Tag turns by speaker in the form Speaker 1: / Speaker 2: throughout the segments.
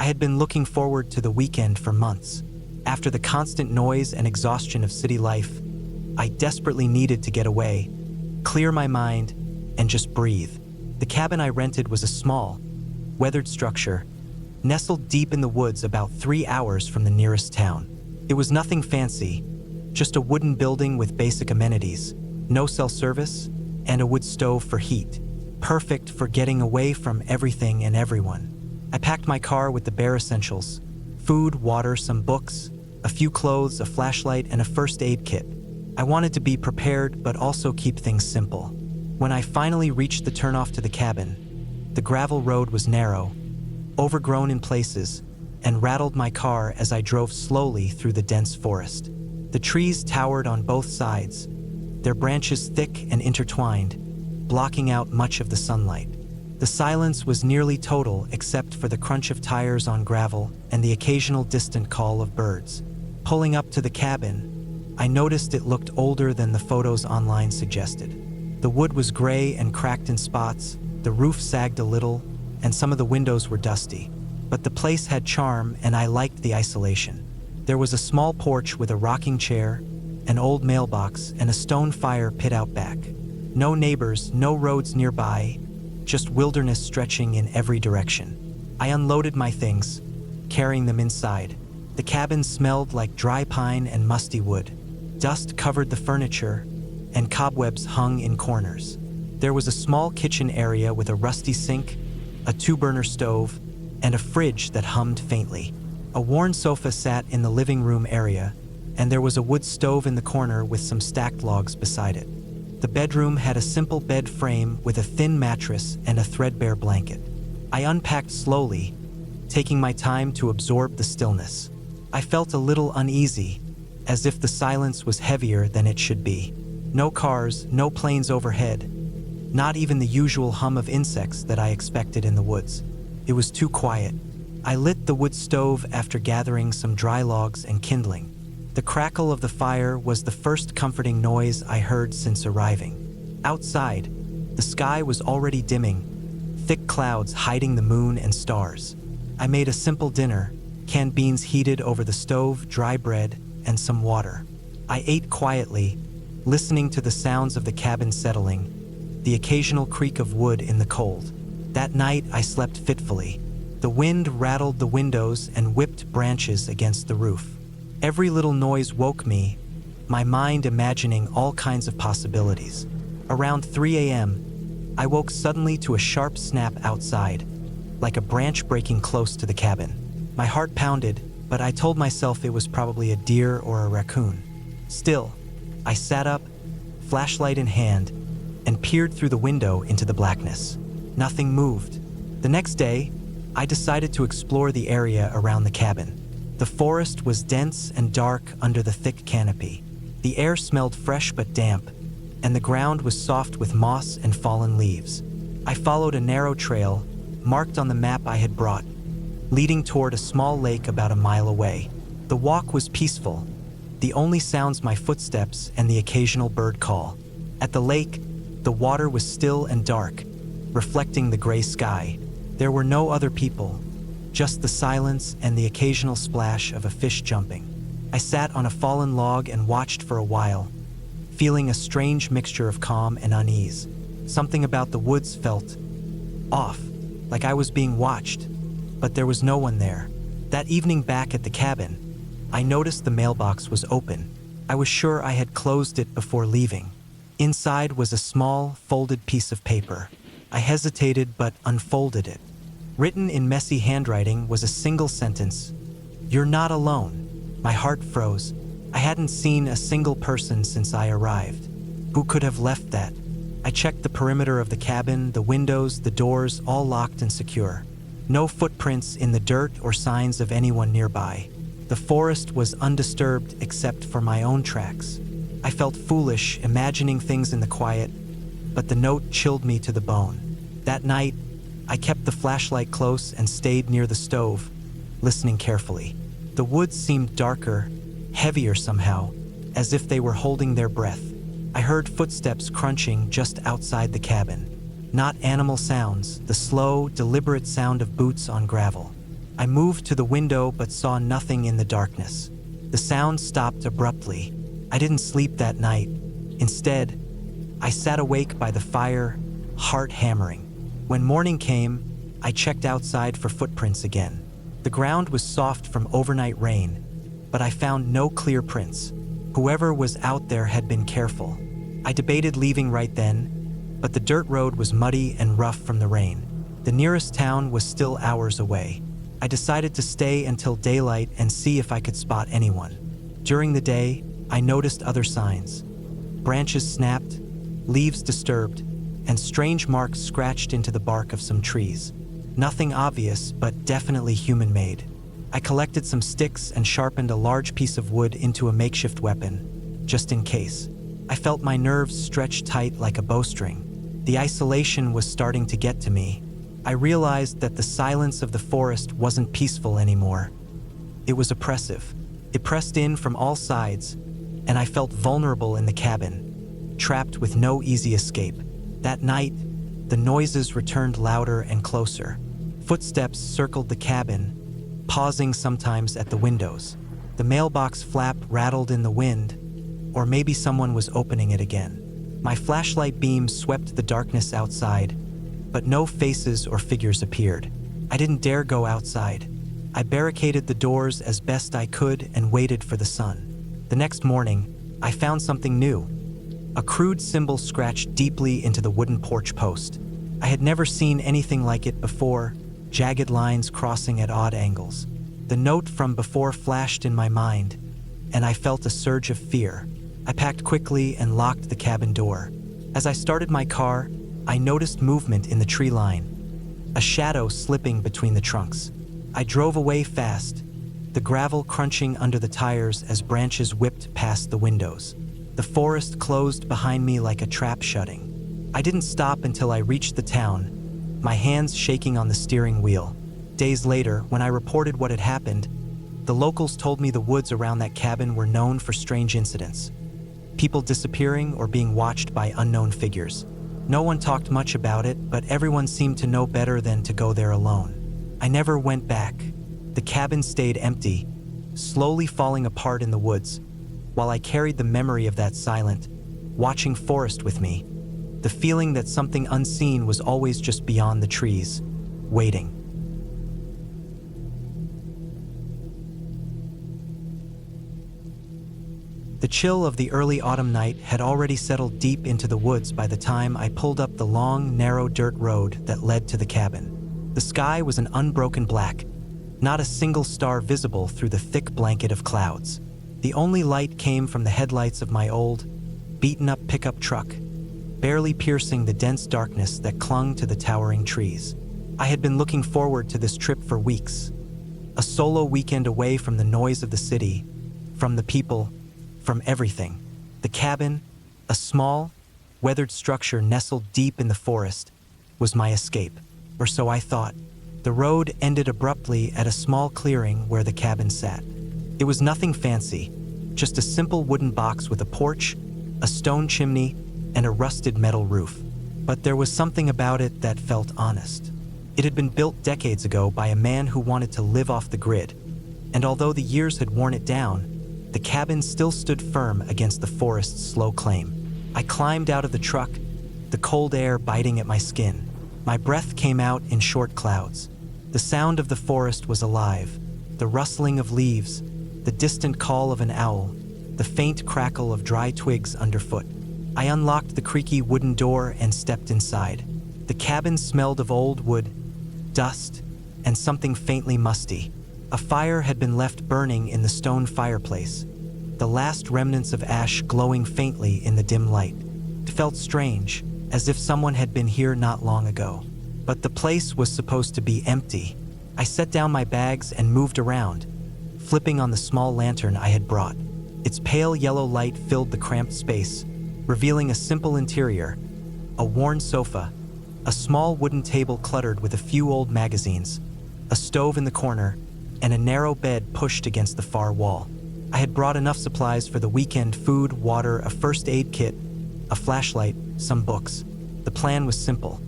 Speaker 1: had been looking forward to the weekend for months. After the constant noise and exhaustion of city life, I desperately needed to get away, clear my mind, and just breathe. The cabin I rented was a small, weathered structure, nestled deep in the woods about 3 hours from the nearest town. It was nothing fancy, just a wooden building with basic amenities, no cell service, and a wood stove for heat, perfect for getting away from everything and everyone. I packed my car with the bare essentials: food, water, some books, a few clothes, a flashlight, and a first aid kit. I wanted to be prepared but also keep things simple. When I finally reached the turnoff to the cabin, the gravel road was narrow, overgrown in places, and rattled my car as I drove slowly through the dense forest. The trees towered on both sides, their branches thick and intertwined, blocking out much of the sunlight. The silence was nearly total except for the crunch of tires on gravel and the occasional distant call of birds. Pulling up to the cabin, I noticed it looked older than the photos online suggested. The wood was gray and cracked in spots, the roof sagged a little, and some of the windows were dusty. But the place had charm, and I liked the isolation. There was a small porch with a rocking chair, an old mailbox, and a stone fire pit out back. No neighbors, no roads nearby, just wilderness stretching in every direction. I unloaded my things, carrying them inside. The cabin smelled like dry pine and musty wood. Dust covered the furniture, and cobwebs hung in corners. There was a small kitchen area with a rusty sink, a 2-burner stove, and a fridge that hummed faintly. A worn sofa sat in the living room area, and there was a wood stove in the corner with some stacked logs beside it. The bedroom had a simple bed frame with a thin mattress and a threadbare blanket. I unpacked slowly, taking my time to absorb the stillness. I felt a little uneasy, as if the silence was heavier than it should be. No cars, no planes overhead, not even the usual hum of insects that I expected in the woods. It was too quiet. I lit the wood stove after gathering some dry logs and kindling. The crackle of the fire was the first comforting noise I heard since arriving. Outside, the sky was already dimming, thick clouds hiding the moon and stars. I made a simple dinner, canned beans heated over the stove, dry bread, and some water. I ate quietly, listening to the sounds of the cabin settling, the occasional creak of wood in the cold. That night, I slept fitfully. The wind rattled the windows and whipped branches against the roof. Every little noise woke me, my mind imagining all kinds of possibilities. Around 3 a.m., I woke suddenly to a sharp snap outside, like a branch breaking close to the cabin. My heart pounded, but I told myself it was probably a deer or a raccoon. Still, I sat up, flashlight in hand, and peered through the window into the blackness. Nothing moved. The next day, I decided to explore the area around the cabin. The forest was dense and dark under the thick canopy. The air smelled fresh but damp, and the ground was soft with moss and fallen leaves. I followed a narrow trail, marked on the map I had brought, leading toward a small lake about a mile away. The walk was peaceful, the only sounds my footsteps and the occasional bird call. At the lake, the water was still and dark, reflecting the gray sky. There were no other people, just the silence and the occasional splash of a fish jumping. I sat on a fallen log and watched for a while, feeling a strange mixture of calm and unease. Something about the woods felt off, like I was being watched, but there was no one there. That evening back at the cabin, I noticed the mailbox was open. I was sure I had closed it before leaving. Inside was a small, folded piece of paper. I hesitated but unfolded it. Written in messy handwriting was a single sentence: "You're not alone." My heart froze. I hadn't seen a single person since I arrived. Who could have left that? I checked the perimeter of the cabin, the windows, the doors, all locked and secure. No footprints in the dirt or signs of anyone nearby. The forest was undisturbed except for my own tracks. I felt foolish imagining things in the quiet, but the note chilled me to the bone. That night, I kept the flashlight close and stayed near the stove, listening carefully. The woods seemed darker, heavier somehow, as if they were holding their breath. I heard footsteps crunching just outside the cabin. Not animal sounds, the slow, deliberate sound of boots on gravel. I moved to the window but saw nothing in the darkness. The sound stopped abruptly. I didn't sleep that night. Instead, I sat awake by the fire, heart hammering. When morning came, I checked outside for footprints again. The ground was soft from overnight rain, but I found no clear prints. Whoever was out there had been careful. I debated leaving right then, but the dirt road was muddy and rough from the rain. The nearest town was still hours away. I decided to stay until daylight and see if I could spot anyone. During the day, I noticed other signs. Branches snapped, leaves disturbed, and strange marks scratched into the bark of some trees. Nothing obvious, but definitely human-made. I collected some sticks and sharpened a large piece of wood into a makeshift weapon, just in case. I felt my nerves stretch tight like a bowstring. The isolation was starting to get to me. I realized that the silence of the forest wasn't peaceful anymore. It was oppressive. It pressed in from all sides, and I felt vulnerable in the cabin, trapped with no easy escape. That night, the noises returned louder and closer. Footsteps circled the cabin, pausing sometimes at the windows. The mailbox flap rattled in the wind, or maybe someone was opening it again. My flashlight beam swept the darkness outside, but no faces or figures appeared. I didn't dare go outside. I barricaded the doors as best I could and waited for the sun. The next morning, I found something new. A crude symbol scratched deeply into the wooden porch post. I had never seen anything like it before, jagged lines crossing at odd angles. The note from before flashed in my mind, and I felt a surge of fear. I packed quickly and locked the cabin door. As I started my car, I noticed movement in the tree line, a shadow slipping between the trunks. I drove away fast, the gravel crunching under the tires as branches whipped past the windows. The forest closed behind me like a trap shutting. I didn't stop until I reached the town, my hands shaking on the steering wheel. Days later, when I reported what had happened, the locals told me the woods around that cabin were known for strange incidents. People disappearing or being watched by unknown figures. No one talked much about it, but everyone seemed to know better than to go there alone. I never went back. The cabin stayed empty, slowly falling apart in the woods, while I carried the memory of that silent, watching forest with me. The feeling that something unseen was always just beyond the trees, waiting. The chill of the early autumn night had already settled deep into the woods by the time I pulled up the long, narrow dirt road that led to the cabin. The sky was an unbroken black, not a single star visible through the thick blanket of clouds. The only light came from the headlights of my old, beaten-up pickup truck, barely piercing the dense darkness that clung to the towering trees. I had been looking forward to this trip for weeks. A solo weekend away from the noise of the city, from the people, from everything. The cabin, a small, weathered structure nestled deep in the forest, was my escape, or so I thought. The road ended abruptly at a small clearing where the cabin sat. It was nothing fancy, just a simple wooden box with a porch, a stone chimney, and a rusted metal roof. But there was something about it that felt honest. It had been built decades ago by a man who wanted to live off the grid, and although the years had worn it down, the cabin still stood firm against the forest's slow claim. I climbed out of the truck, the cold air biting at my skin. My breath came out in short clouds. The sound of the forest was alive, the rustling of leaves, the distant call of an owl, the faint crackle of dry twigs underfoot. I unlocked the creaky wooden door and stepped inside. The cabin smelled of old wood, dust, and something faintly musty. A fire had been left burning in the stone fireplace, the last remnants of ash glowing faintly in the dim light. It felt strange, as if someone had been here not long ago. But the place was supposed to be empty. I set down my bags and moved around, flipping on the small lantern I had brought. Its pale yellow light filled the cramped space, revealing a simple interior, a worn sofa, a small wooden table cluttered with a few old magazines, a stove in the corner, and a narrow bed pushed against the far wall. I had brought enough supplies for the weekend: food, water, a first aid kit, a flashlight, some books. The plan was simple.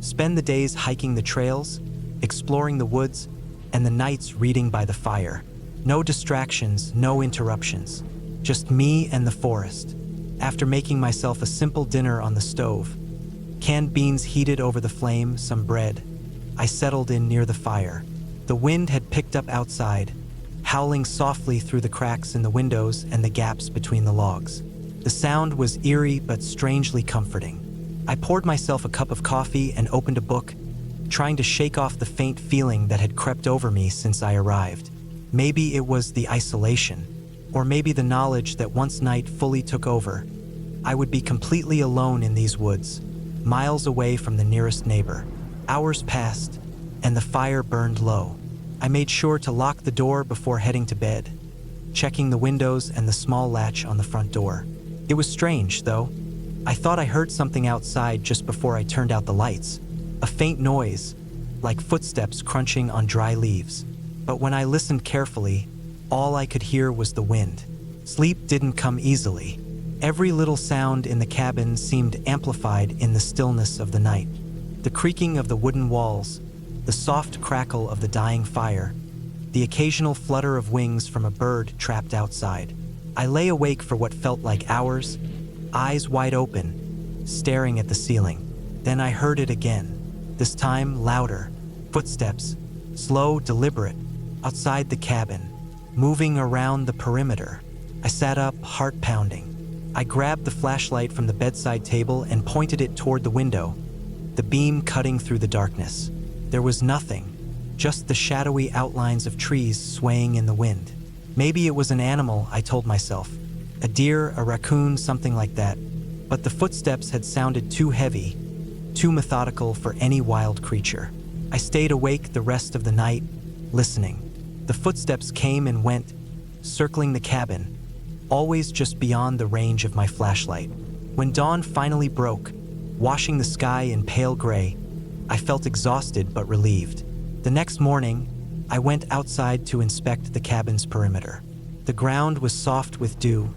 Speaker 1: Spend the days hiking the trails, exploring the woods, and the nights reading by the fire. No distractions, no interruptions. Just me and the forest. After making myself a simple dinner on the stove, canned beans heated over the flame, some bread, I settled in near the fire. The wind had picked up outside, howling softly through the cracks in the windows and the gaps between the logs. The sound was eerie but strangely comforting. I poured myself a cup of coffee and opened a book, trying to shake off the faint feeling that had crept over me since I arrived. Maybe it was the isolation, or maybe the knowledge that once night fully took over, I would be completely alone in these woods, miles away from the nearest neighbor. Hours passed, and the fire burned low. I made sure to lock the door before heading to bed, checking the windows and the small latch on the front door. It was strange, though. I thought I heard something outside just before I turned out the lights. A faint noise, like footsteps crunching on dry leaves. But when I listened carefully, all I could hear was the wind. Sleep didn't come easily. Every little sound in the cabin seemed amplified in the stillness of the night. The creaking of the wooden walls, the soft crackle of the dying fire, the occasional flutter of wings from a bird trapped outside. I lay awake for what felt like hours, eyes wide open, staring at the ceiling. Then I heard it again, this time louder. Footsteps, slow, deliberate, outside the cabin, moving around the perimeter. I sat up, heart pounding. I grabbed the flashlight from the bedside table and pointed it toward the window, the beam cutting through the darkness. There was nothing, just the shadowy outlines of trees swaying in the wind. Maybe it was an animal, I told myself. A deer, a raccoon, something like that. But the footsteps had sounded too heavy, too methodical for any wild creature. I stayed awake the rest of the night, listening. The footsteps came and went, circling the cabin, always just beyond the range of my flashlight. When dawn finally broke, washing the sky in pale gray, I felt exhausted but relieved. The next morning, I went outside to inspect the cabin's perimeter. The ground was soft with dew,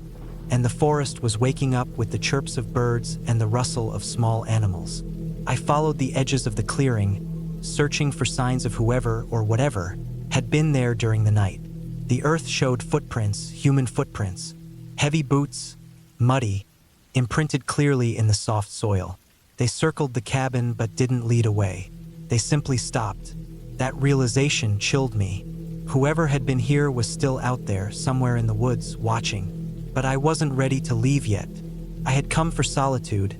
Speaker 1: and the forest was waking up with the chirps of birds and the rustle of small animals. I followed the edges of the clearing, searching for signs of whoever or whatever had been there during the night. The earth showed footprints, human footprints, heavy boots, muddy, imprinted clearly in the soft soil. They circled the cabin but didn't lead away. They simply stopped. That realization chilled me. Whoever had been here was still out there, somewhere in the woods, watching. But I wasn't ready to leave yet. I had come for solitude,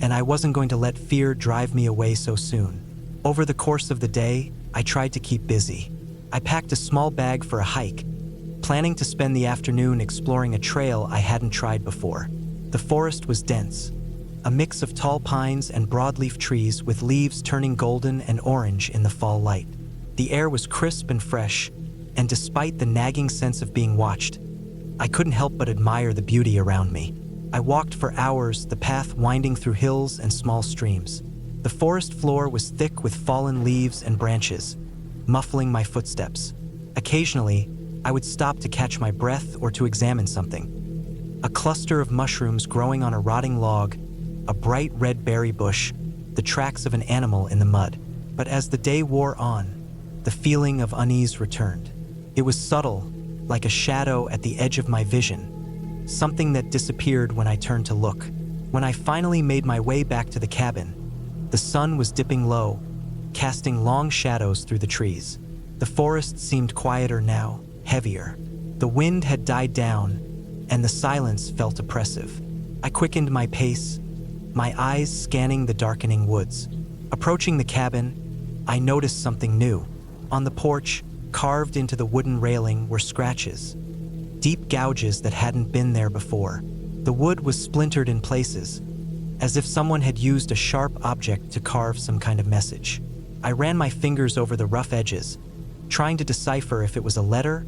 Speaker 1: and I wasn't going to let fear drive me away so soon. Over the course of the day, I tried to keep busy. I packed a small bag for a hike, planning to spend the afternoon exploring a trail I hadn't tried before. The forest was dense, a mix of tall pines and broadleaf trees with leaves turning golden and orange in the fall light. The air was crisp and fresh, and despite the nagging sense of being watched, I couldn't help but admire the beauty around me. I walked for hours, the path winding through hills and small streams. The forest floor was thick with fallen leaves and branches, muffling my footsteps. Occasionally, I would stop to catch my breath or to examine something. A cluster of mushrooms growing on a rotting log, a bright red berry bush, the tracks of an animal in the mud. But as the day wore on, the feeling of unease returned. It was subtle, like a shadow at the edge of my vision, something that disappeared when I turned to look. When I finally made my way back to the cabin, the sun was dipping low, casting long shadows through the trees. The forest seemed quieter now, heavier. The wind had died down, and the silence felt oppressive. I quickened my pace, my eyes scanning the darkening woods. Approaching the cabin, I noticed something new. On the porch, carved into the wooden railing, were scratches, deep gouges that hadn't been there before. The wood was splintered in places, as if someone had used a sharp object to carve some kind of message. I ran my fingers over the rough edges, trying to decipher if it was a letter,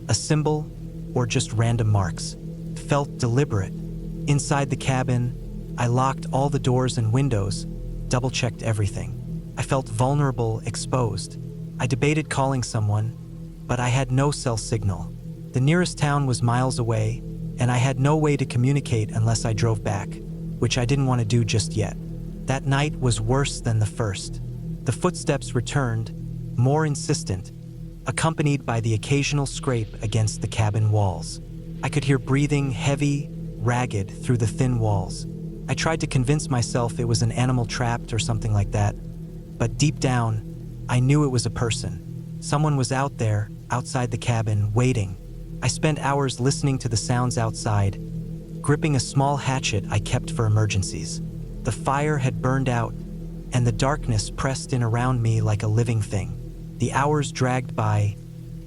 Speaker 1: a symbol, or just random marks. It felt deliberate. Inside the cabin, I locked all the doors and windows, double-checked everything. I felt vulnerable, exposed. I debated calling someone, but I had no cell signal. The nearest town was miles away, and I had no way to communicate unless I drove back, which I didn't want to do just yet. That night was worse than the first. The footsteps returned, more insistent, accompanied by the occasional scrape against the cabin walls. I could hear breathing, heavy, ragged, through the thin walls. I tried to convince myself it was an animal trapped or something like that, but deep down, I knew it was a person. Someone was out there, outside the cabin, waiting. I spent hours listening to the sounds outside, gripping a small hatchet I kept for emergencies. The fire had burned out, and the darkness pressed in around me like a living thing. The hours dragged by,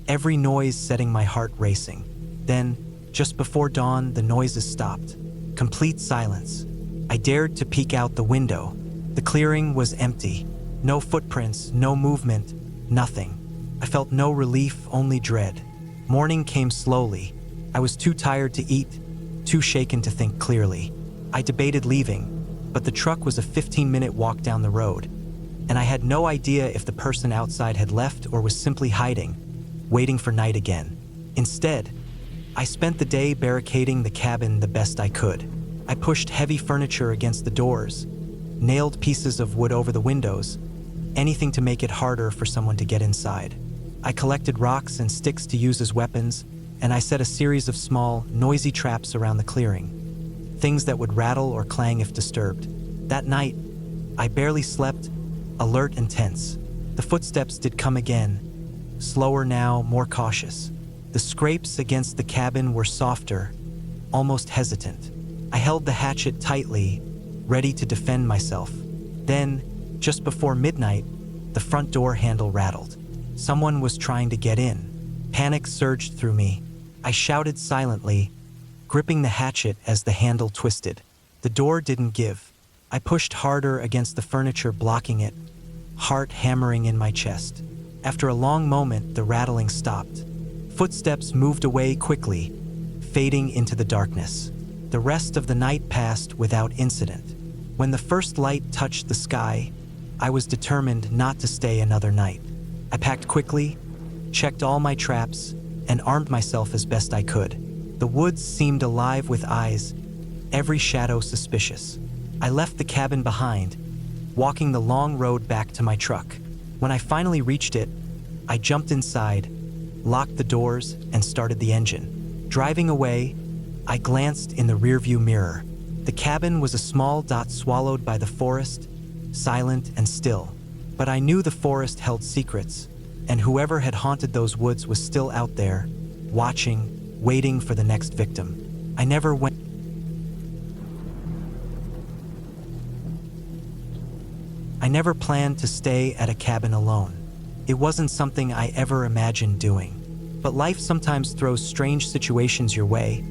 Speaker 1: every noise setting my heart racing. Then, just before dawn, the noises stopped. Complete silence. I dared to peek out the window. The clearing was empty. No footprints, no movement, nothing. I felt no relief, only dread. Morning came slowly. I was too tired to eat, too shaken to think clearly. I debated leaving, but the truck was a 15-minute walk down the road, and I had no idea if the person outside had left or was simply hiding, waiting for night again. Instead, I spent the day barricading the cabin the best I could. I pushed heavy furniture against the doors, nailed pieces of wood over the windows, anything to make it harder for someone to get inside. I collected rocks and sticks to use as weapons, and I set a series of small, noisy traps around the clearing. Things that would rattle or clang if disturbed. That night, I barely slept, alert and tense. The footsteps did come again, slower now, more cautious. The scrapes against the cabin were softer, almost hesitant. I held the hatchet tightly, ready to defend myself. Then, just before midnight, the front door handle rattled. Someone was trying to get in. Panic surged through me. I shouted silently, gripping the hatchet as the handle twisted. The door didn't give. I pushed harder against the furniture, blocking it, heart hammering in my chest. After a long moment, the rattling stopped. Footsteps moved away quickly, fading into the darkness. The rest of the night passed without incident. When the first light touched the sky, I was determined not to stay another night. I packed quickly, checked all my traps, and armed myself as best I could. The woods seemed alive with eyes, every shadow suspicious. I left the cabin behind, walking the long road back to my truck. When I finally reached it, I jumped inside, locked the doors, and started the engine. Driving away, I glanced in the rearview mirror. The cabin was a small dot swallowed by the forest, silent and still. But I knew the forest held secrets, and whoever had haunted those woods was still out there, watching, waiting for the next victim. I never planned to stay at a cabin alone. It wasn't something I ever imagined doing. But life sometimes throws strange situations your way,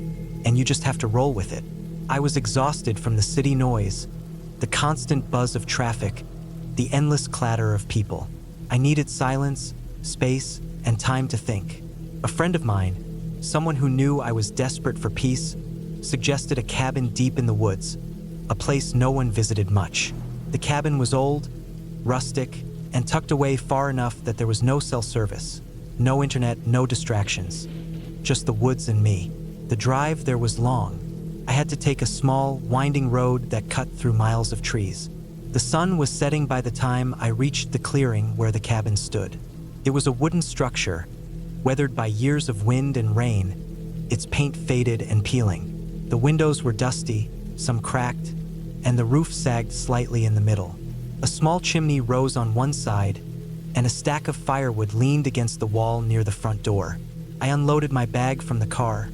Speaker 1: and you just have to roll with it. I was exhausted from the city noise, the constant buzz of traffic, the endless clatter of people. I needed silence, space, and time to think. A friend of mine, someone who knew I was desperate for peace, suggested a cabin deep in the woods, a place no one visited much. The cabin was old, rustic, and tucked away far enough that there was no cell service, no internet, no distractions, just the woods and me. The drive there was long. I had to take a small, winding road that cut through miles of trees. The sun was setting by the time I reached the clearing where the cabin stood. It was a wooden structure, weathered by years of wind and rain, its paint faded and peeling. The windows were dusty, some cracked, and the roof sagged slightly in the middle. A small chimney rose on one side, and a stack of firewood leaned against the wall near the front door. I unloaded my bag from the car,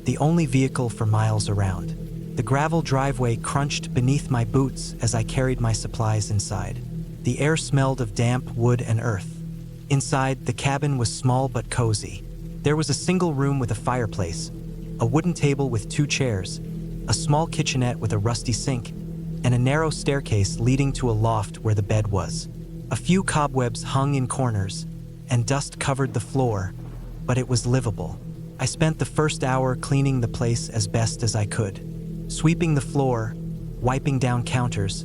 Speaker 1: the only vehicle for miles around. The gravel driveway crunched beneath my boots as I carried my supplies inside. The air smelled of damp wood and earth. Inside, the cabin was small but cozy. There was a single room with a fireplace, a wooden table with 2 chairs, a small kitchenette with a rusty sink, and a narrow staircase leading to a loft where the bed was. A few cobwebs hung in corners, and dust covered the floor, but it was livable. I spent the first hour cleaning the place as best as I could, sweeping the floor, wiping down counters,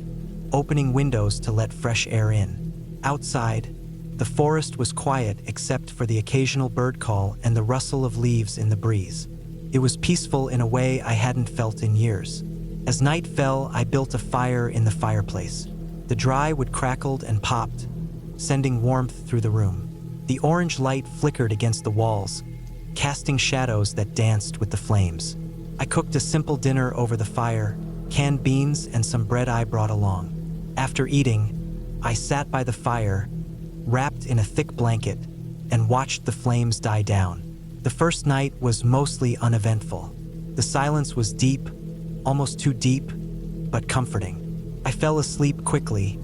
Speaker 1: opening windows to let fresh air in. Outside, the forest was quiet except for the occasional bird call and the rustle of leaves in the breeze. It was peaceful in a way I hadn't felt in years. As night fell, I built a fire in the fireplace. The dry wood crackled and popped, sending warmth through the room. The orange light flickered against the walls, casting shadows that danced with the flames. I cooked a simple dinner over the fire, canned beans and some bread I brought along. After eating, I sat by the fire, wrapped in a thick blanket, and watched the flames die down. The first night was mostly uneventful. The silence was deep, almost too deep, but comforting. I fell asleep quickly,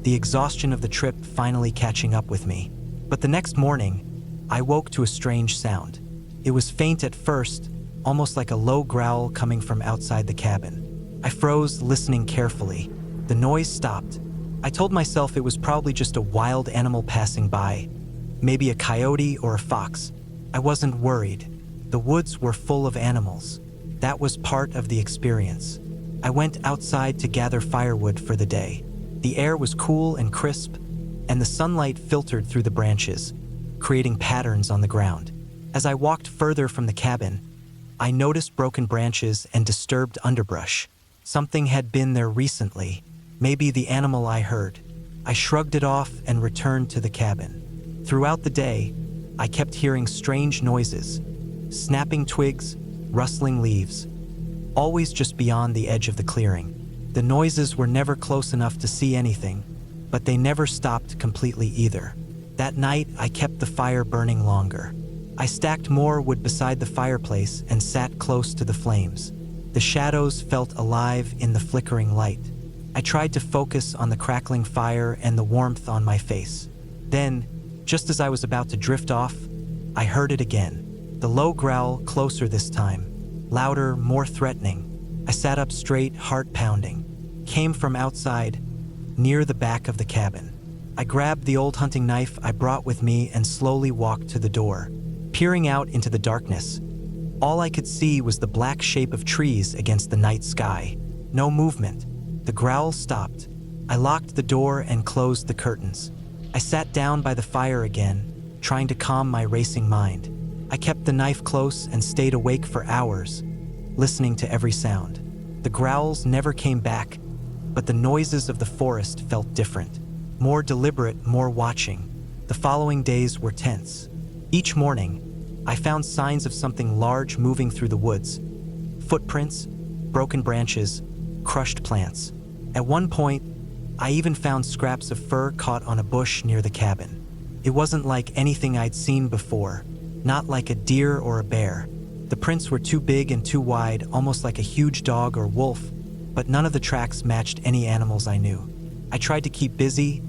Speaker 1: the exhaustion of the trip finally catching up with me. But the next morning, I woke to a strange sound. It was faint at first, almost like a low growl coming from outside the cabin. I froze, listening carefully. The noise stopped. I told myself it was probably just a wild animal passing by, maybe a coyote or a fox. I wasn't worried. The woods were full of animals. That was part of the experience. I went outside to gather firewood for the day. The air was cool and crisp, and the sunlight filtered through the branches, creating patterns on the ground. As I walked further from the cabin, I noticed broken branches and disturbed underbrush. Something had been there recently, maybe the animal I heard. I shrugged it off and returned to the cabin. Throughout the day, I kept hearing strange noises, snapping twigs, rustling leaves, always just beyond the edge of the clearing. The noises were never close enough to see anything, but they never stopped completely either. That night, I kept the fire burning longer. I stacked more wood beside the fireplace and sat close to the flames. The shadows felt alive in the flickering light. I tried to focus on the crackling fire and the warmth on my face. Then, just as I was about to drift off, I heard it again. The low growl, closer this time, louder, more threatening. I sat up straight, heart pounding. Came from outside, near the back of the cabin. I grabbed the old hunting knife I brought with me and slowly walked to the door. Peering out into the darkness, all I could see was the black shape of trees against the night sky. No movement. The growl stopped. I locked the door and closed the curtains. I sat down by the fire again, trying to calm my racing mind. I kept the knife close and stayed awake for hours, listening to every sound. The growls never came back, but the noises of the forest felt different. More deliberate, more watching. The following days were tense. Each morning, I found signs of something large moving through the woods. Footprints, broken branches, crushed plants. At one point, I even found scraps of fur caught on a bush near the cabin. It wasn't like anything I'd seen before, not like a deer or a bear. The prints were too big and too wide, almost like a huge dog or wolf, but none of the tracks matched any animals I knew. I tried to keep busy,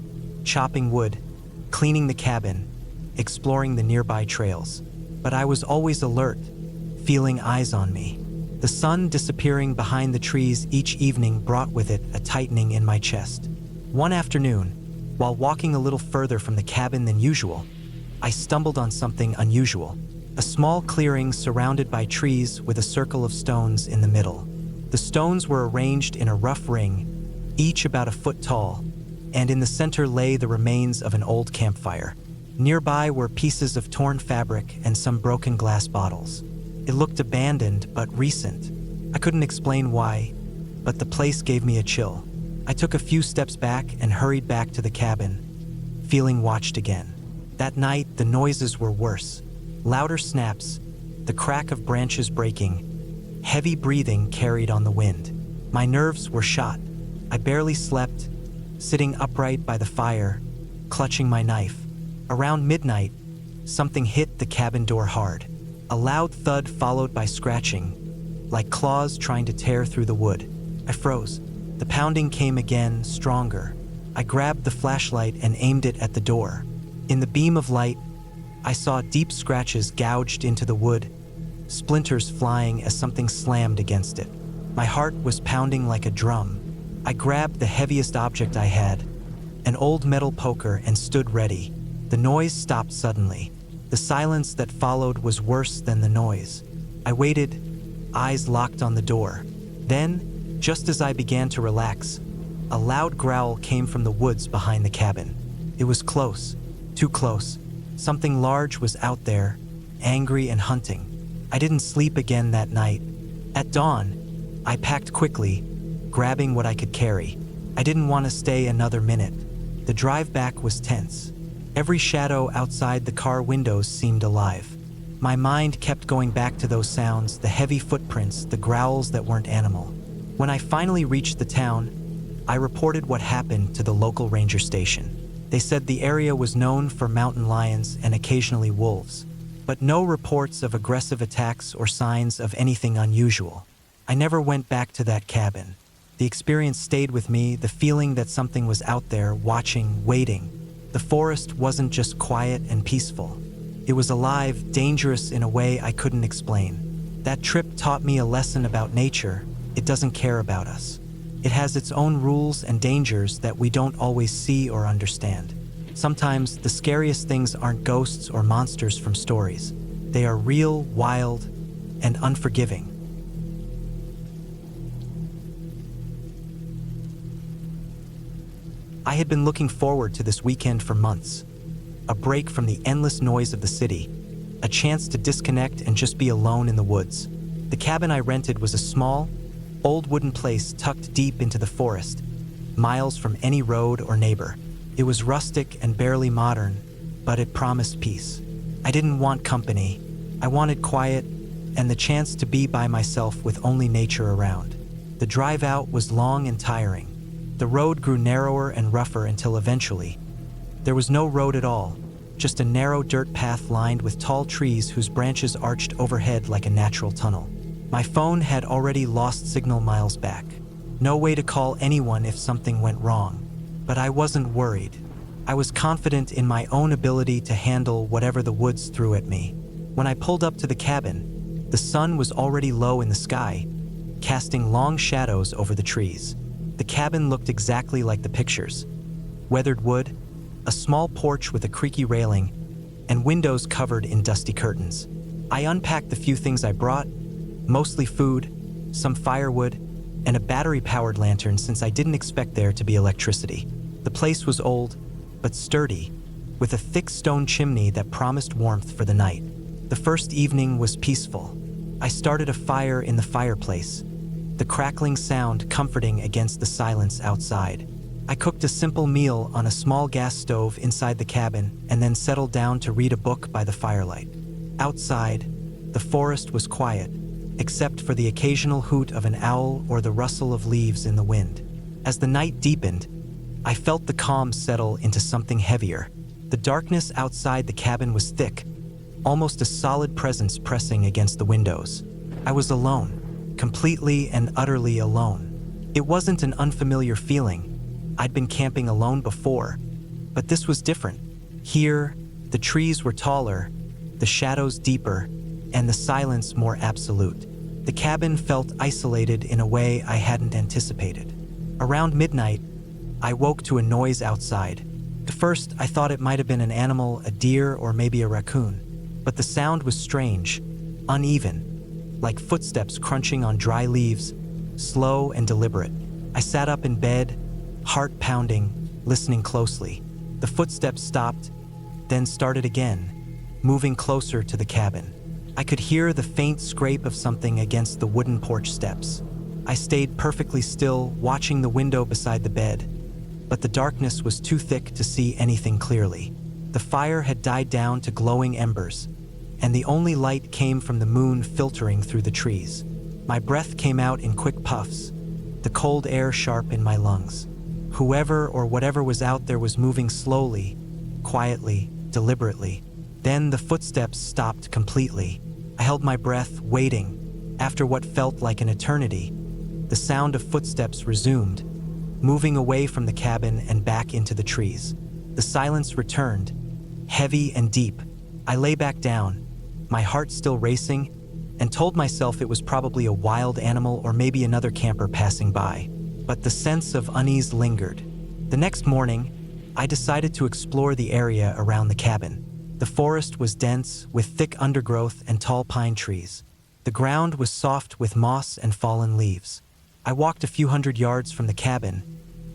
Speaker 1: chopping wood, cleaning the cabin, exploring the nearby trails. But I was always alert, feeling eyes on me. The sun disappearing behind the trees each evening brought with it a tightening in my chest. One afternoon, while walking a little further from the cabin than usual, I stumbled on something unusual. A small clearing surrounded by trees with a circle of stones in the middle. The stones were arranged in a rough ring, each about a foot tall, and in the center lay the remains of an old campfire. Nearby were pieces of torn fabric and some broken glass bottles. It looked abandoned but recent. I couldn't explain why, but the place gave me a chill. I took a few steps back and hurried back to the cabin, feeling watched again. That night, the noises were worse. Louder snaps, the crack of branches breaking, heavy breathing carried on the wind. My nerves were shot. I barely slept, sitting upright by the fire, clutching my knife. Around midnight, something hit the cabin door hard. A loud thud followed by scratching, like claws trying to tear through the wood. I froze. The pounding came again, stronger. I grabbed the flashlight and aimed it at the door. In the beam of light, I saw deep scratches gouged into the wood, splinters flying as something slammed against it. My heart was pounding like a drum. I grabbed the heaviest object I had, an old metal poker, and stood ready. The noise stopped suddenly. The silence that followed was worse than the noise. I waited, eyes locked on the door. Then, just as I began to relax, a loud growl came from the woods behind the cabin. It was close, too close. Something large was out there, angry and hunting. I didn't sleep again that night. At dawn, I packed quickly, grabbing what I could carry. I didn't want to stay another minute. The drive back was tense. Every shadow outside the car windows seemed alive. My mind kept going back to those sounds, the heavy footprints, the growls that weren't animal. When I finally reached the town, I reported what happened to the local ranger station. They said the area was known for mountain lions and occasionally wolves, but no reports of aggressive attacks or signs of anything unusual. I never went back to that cabin. The experience stayed with me, the feeling that something was out there, watching, waiting. The forest wasn't just quiet and peaceful. It was alive, dangerous in a way I couldn't explain. That trip taught me a lesson about nature. It doesn't care about us. It has its own rules and dangers that we don't always see or understand. Sometimes the scariest things aren't ghosts or monsters from stories. They are real, wild, and unforgiving. I had been looking forward to this weekend for months. A break from the endless noise of the city, a chance to disconnect and just be alone in the woods. The cabin I rented was a small, old wooden place tucked deep into the forest, miles from any road or neighbor. It was rustic and barely modern, but it promised peace. I didn't want company. I wanted quiet and the chance to be by myself with only nature around. The drive out was long and tiring. The road grew narrower and rougher until eventually, there was no road at all, just a narrow dirt path lined with tall trees whose branches arched overhead like a natural tunnel. My phone had already lost signal miles back. No way to call anyone if something went wrong. But I wasn't worried. I was confident in my own ability to handle whatever the woods threw at me. When I pulled up to the cabin, the sun was already low in the sky, casting long shadows over the trees. The cabin looked exactly like the pictures. Weathered wood, a small porch with a creaky railing, and windows covered in dusty curtains. I unpacked the few things I brought, mostly food, some firewood, and a battery-powered lantern since I didn't expect there to be electricity. The place was old, but sturdy, with a thick stone chimney that promised warmth for the night. The first evening was peaceful. I started a fire in the fireplace, the crackling sound comforting against the silence outside. I cooked a simple meal on a small gas stove inside the cabin and then settled down to read a book by the firelight. Outside, the forest was quiet, except for the occasional hoot of an owl or the rustle of leaves in the wind. As the night deepened, I felt the calm settle into something heavier. The darkness outside the cabin was thick, almost a solid presence pressing against the windows. I was alone, completely and utterly alone. It wasn't an unfamiliar feeling. I'd been camping alone before, but this was different. Here, the trees were taller, the shadows deeper, and the silence more absolute. The cabin felt isolated in a way I hadn't anticipated. Around midnight, I woke to a noise outside. At first, I thought it might have been an animal, a deer, or maybe a raccoon. But the sound was strange, uneven, like footsteps crunching on dry leaves, slow and deliberate. I sat up in bed, heart pounding, listening closely. The footsteps stopped, then started again, moving closer to the cabin. I could hear the faint scrape of something against the wooden porch steps. I stayed perfectly still, watching the window beside the bed, but the darkness was too thick to see anything clearly. The fire had died down to glowing embers, and the only light came from the moon filtering through the trees. My breath came out in quick puffs, the cold air sharp in my lungs. Whoever or whatever was out there was moving slowly, quietly, deliberately. Then the footsteps stopped completely. I held my breath, waiting. After what felt like an eternity, the sound of footsteps resumed, moving away from the cabin and back into the trees. The silence returned, heavy and deep. I lay back down, my heart still racing, and told myself it was probably a wild animal or maybe another camper passing by. But the sense of unease lingered. The next morning, I decided to explore the area around the cabin. The forest was dense, with thick undergrowth and tall pine trees. The ground was soft with moss and fallen leaves. I walked a few hundred yards from the cabin,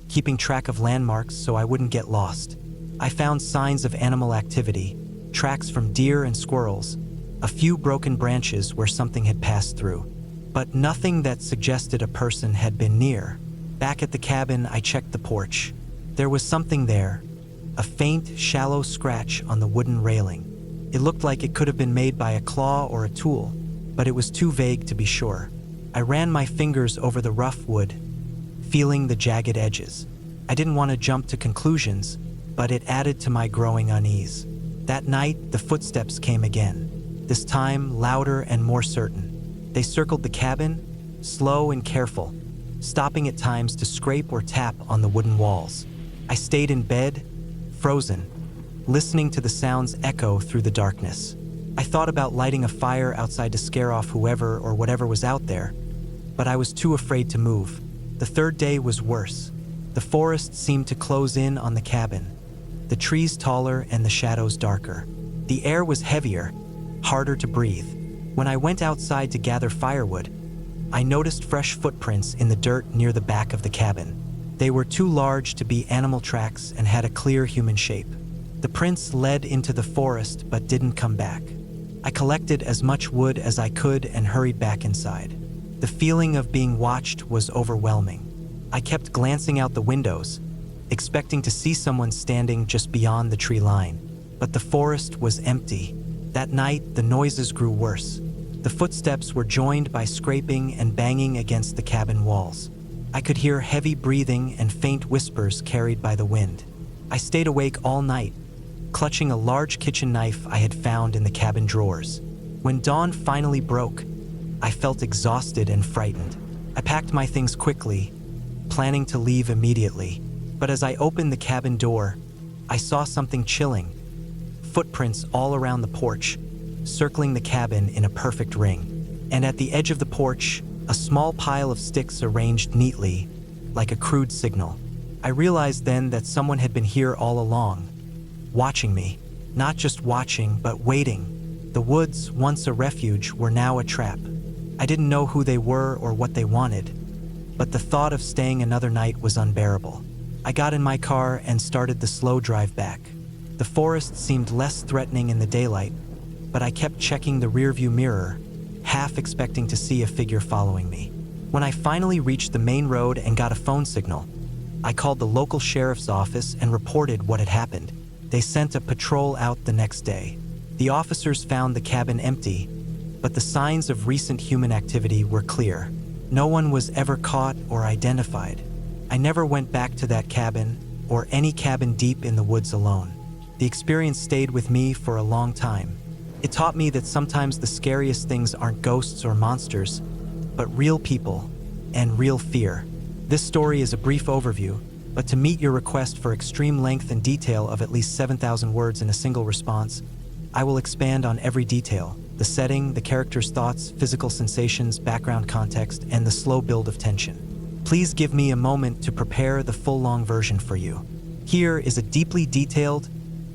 Speaker 1: keeping track of landmarks so I wouldn't get lost. I found signs of animal activity, tracks from deer and squirrels, a few broken branches where something had passed through, but nothing that suggested a person had been near. Back at the cabin, I checked the porch. There was something there, a faint, shallow scratch on the wooden railing. It looked like it could have been made by a claw or a tool, but it was too vague to be sure. I ran my fingers over the rough wood, feeling the jagged edges. I didn't want to jump to conclusions, but it added to my growing unease. That night, the footsteps came again, this time louder and more certain. They circled the cabin, slow and careful, stopping at times to scrape or tap on the wooden walls. I stayed in bed, frozen, listening to the sounds echo through the darkness. I thought about lighting a fire outside to scare off whoever or whatever was out there, but I was too afraid to move. The third day was worse. The forest seemed to close in on the cabin, the trees taller and the shadows darker. The air was heavier, harder to breathe. When I went outside to gather firewood, I noticed fresh footprints in the dirt near the back of the cabin. They were too large to be animal tracks and had a clear human shape. The prints led into the forest but didn't come back. I collected as much wood as I could and hurried back inside. The feeling of being watched was overwhelming. I kept glancing out the windows, expecting to see someone standing just beyond the tree line. But the forest was empty. That night, the noises grew worse. The footsteps were joined by scraping and banging against the cabin walls. I could hear heavy breathing and faint whispers carried by the wind. I stayed awake all night, clutching a large kitchen knife I had found in the cabin drawers. When dawn finally broke, I felt exhausted and frightened. I packed my things quickly, planning to leave immediately. But as I opened the cabin door, I saw something chilling. Footprints all around the porch, circling the cabin in a perfect ring. And at the edge of the porch, a small pile of sticks arranged neatly, like a crude signal. I realized then that someone had been here all along, watching me. Not just watching, but waiting. The woods, once a refuge, were now a trap. I didn't know who they were or what they wanted, but the thought of staying another night was unbearable. I got in my car and started the slow drive back. The forest seemed less threatening in the daylight, but I kept checking the rearview mirror, half expecting to see a figure following me. When I finally reached the main road and got a phone signal, I called the local sheriff's office and reported what had happened. They sent a patrol out the next day. The officers found the cabin empty, but the signs of recent human activity were clear. No one was ever caught or identified. I never went back to that cabin or any cabin deep in the woods alone. The experience stayed with me for a long time. It taught me that sometimes the scariest things aren't ghosts or monsters, but real people and real fear. This story is a brief overview, but to meet your request for extreme length and detail of at least 7,000 words in a single response, I will expand on every detail: the setting, the character's thoughts, physical sensations, background context, and the slow build of tension. Please give me a moment to prepare the full long version for you. Here is a deeply detailed,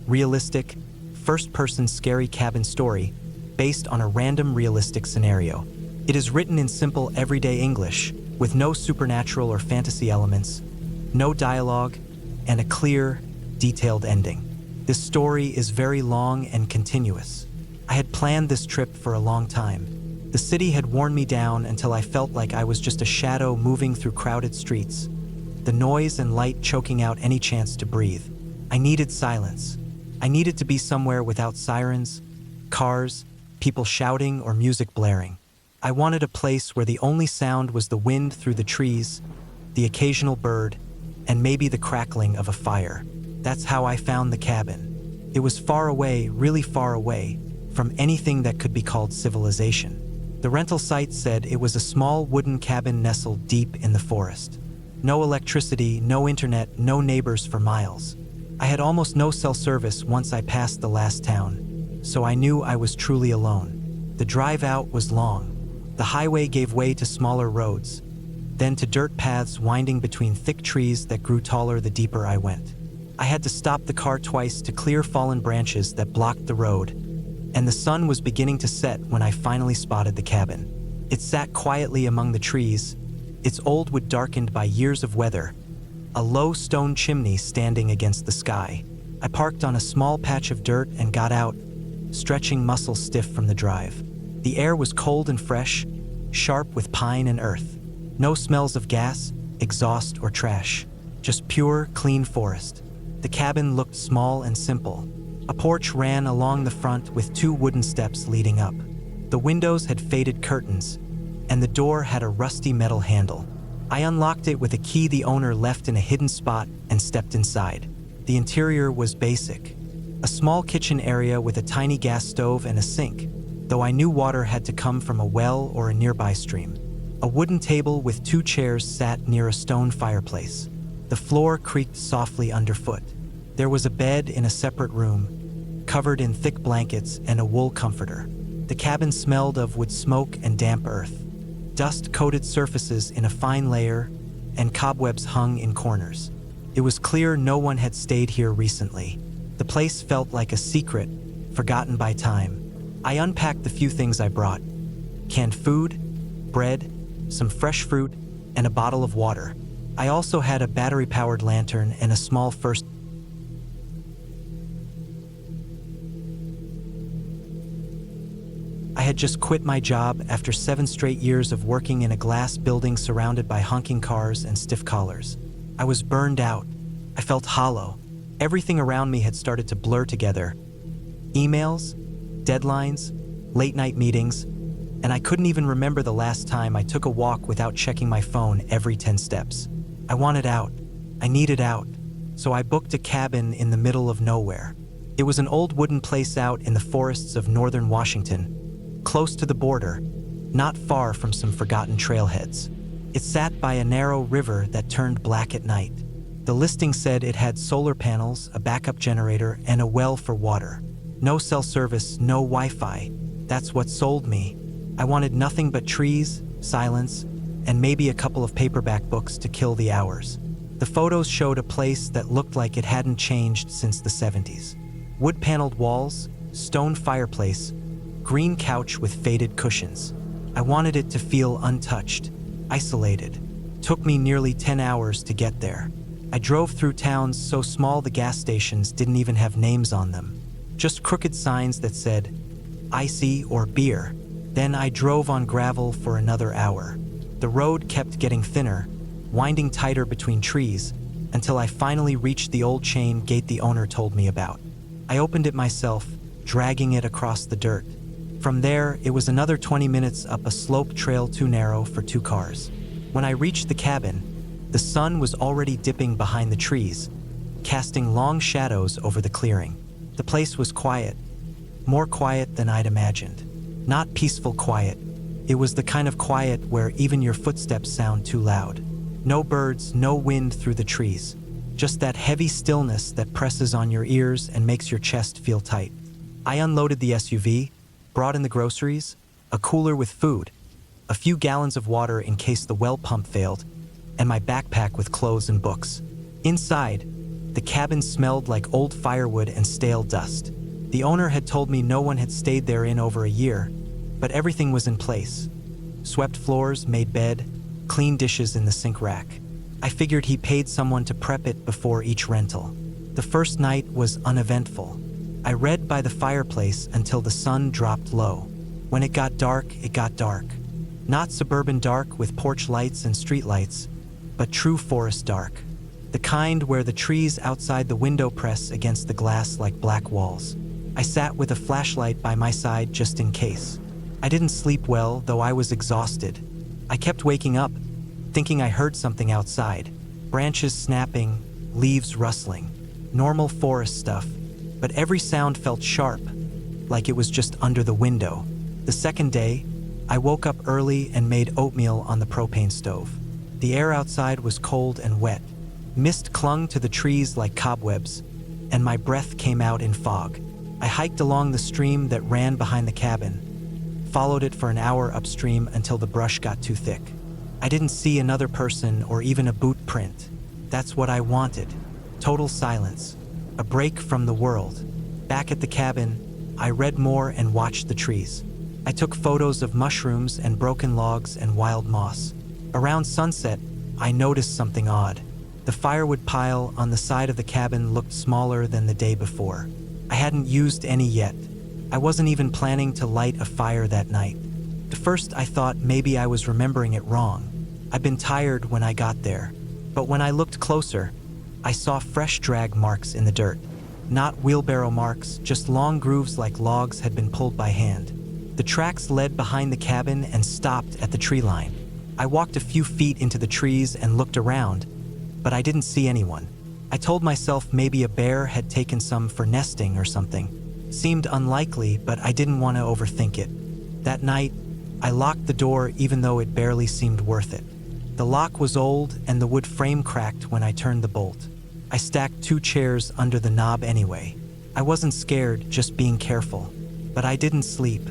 Speaker 1: realistic, first-person scary cabin story based on a random realistic scenario. It is written in simple everyday English, with no supernatural or fantasy elements, no dialogue, and a clear, detailed ending. This story is very long and continuous. I had planned this trip for a long time. The city had worn me down until I felt like I was just a shadow moving through crowded streets, the noise and light choking out any chance to breathe. I needed silence. I needed to be somewhere without sirens, cars, people shouting, or music blaring. I wanted a place where the only sound was the wind through the trees, the occasional bird, and maybe the crackling of a fire. That's how I found the cabin. It was far away, really far away, from anything that could be called civilization. The rental site said it was a small wooden cabin nestled deep in the forest. No electricity, no internet, no neighbors for miles. I had almost no cell service once I passed the last town, so I knew I was truly alone. The drive out was long. The highway gave way to smaller roads, then to dirt paths winding between thick trees that grew taller the deeper I went. I had to stop the car twice to clear fallen branches that blocked the road, and the sun was beginning to set when I finally spotted the cabin. It sat quietly among the trees, its old wood darkened by years of weather, a low stone chimney standing against the sky. I parked on a small patch of dirt and got out, stretching muscles stiff from the drive. The air was cold and fresh, sharp with pine and earth. No smells of gas, exhaust, or trash. Just pure, clean forest. The cabin looked small and simple. A porch ran along the front with 2 wooden steps leading up. The windows had faded curtains, and the door had a rusty metal handle. I unlocked it with a key the owner left in a hidden spot and stepped inside. The interior was basic. A small kitchen area with a tiny gas stove and a sink, though I knew water had to come from a well or a nearby stream. A wooden table with 2 chairs sat near a stone fireplace. The floor creaked softly underfoot. There was a bed in a separate room, covered in thick blankets and a wool comforter. The cabin smelled of wood smoke and damp earth. Dust coated surfaces in a fine layer, and cobwebs hung in corners. It was clear no one had stayed here recently. The place felt like a secret, forgotten by time. I unpacked the few things I brought: canned food, bread, some fresh fruit, and a bottle of water. I also had a battery-powered lantern and a small first. I had just quit my job after 7 straight years of working in a glass building surrounded by honking cars and stiff collars. I was burned out. I felt hollow. Everything around me had started to blur together. Emails, deadlines, late-night meetings, and I couldn't even remember the last time I took a walk without checking my phone every 10 steps. I wanted out. I needed out. So I booked a cabin in the middle of nowhere. It was an old wooden place out in the forests of northern Washington, close to the border, not far from some forgotten trailheads. It sat by a narrow river that turned black at night. The listing said it had solar panels, a backup generator, and a well for water. No cell service, no Wi-Fi. That's what sold me. I wanted nothing but trees, silence, and maybe a couple of paperback books to kill the hours. The photos showed a place that looked like it hadn't changed since the 70s. Wood-paneled walls, stone fireplace, green couch with faded cushions. I wanted it to feel untouched, isolated. Took me nearly 10 hours to get there. I drove through towns so small the gas stations didn't even have names on them. Just crooked signs that said, icy or beer. Then I drove on gravel for another hour. The road kept getting thinner, winding tighter between trees, until I finally reached the old chain gate the owner told me about. I opened it myself, dragging it across the dirt. From there, it was another 20 minutes up a slope trail too narrow for 2 cars. When I reached the cabin, the sun was already dipping behind the trees, casting long shadows over the clearing. The place was quiet, more quiet than I'd imagined. Not peaceful quiet. It was the kind of quiet where even your footsteps sound too loud. No birds, no wind through the trees. Just that heavy stillness that presses on your ears and makes your chest feel tight. I unloaded the SUV, brought in the groceries, a cooler with food, a few gallons of water in case the well pump failed, and my backpack with clothes and books. Inside, the cabin smelled like old firewood and stale dust. The owner had told me no one had stayed there in over a year, but everything was in place. Swept floors, made bed, clean dishes in the sink rack. I figured he paid someone to prep it before each rental. The first night was uneventful. I read by the fireplace until the sun dropped low. When it got dark, it got dark. Not suburban dark with porch lights and street lights, but true forest dark. The kind where the trees outside the window press against the glass like black walls. I sat with a flashlight by my side just in case. I didn't sleep well, though I was exhausted. I kept waking up, thinking I heard something outside. Branches snapping, leaves rustling. Normal forest stuff, but every sound felt sharp, like it was just under the window. The second day, I woke up early and made oatmeal on the propane stove. The air outside was cold and wet. Mist clung to the trees like cobwebs, and my breath came out in fog. I hiked along the stream that ran behind the cabin, followed it for an hour upstream until the brush got too thick. I didn't see another person or even a boot print. That's what I wanted. Total silence. A break from the world. Back at the cabin, I read more and watched the trees. I took photos of mushrooms and broken logs and wild moss. Around sunset, I noticed something odd. The firewood pile on the side of the cabin looked smaller than the day before. I hadn't used any yet. I wasn't even planning to light a fire that night. At first, I thought maybe I was remembering it wrong. I'd been tired when I got there. But when I looked closer, I saw fresh drag marks in the dirt. Not wheelbarrow marks, just long grooves like logs had been pulled by hand. The tracks led behind the cabin and stopped at the tree line. I walked a few feet into the trees and looked around, but I didn't see anyone. I told myself maybe a bear had taken some for nesting or something. Seemed unlikely, but I didn't want to overthink it. That night, I locked the door even though it barely seemed worth it. The lock was old and the wood frame cracked when I turned the bolt. I stacked 2 chairs under the knob anyway. I wasn't scared, just being careful. But I didn't sleep.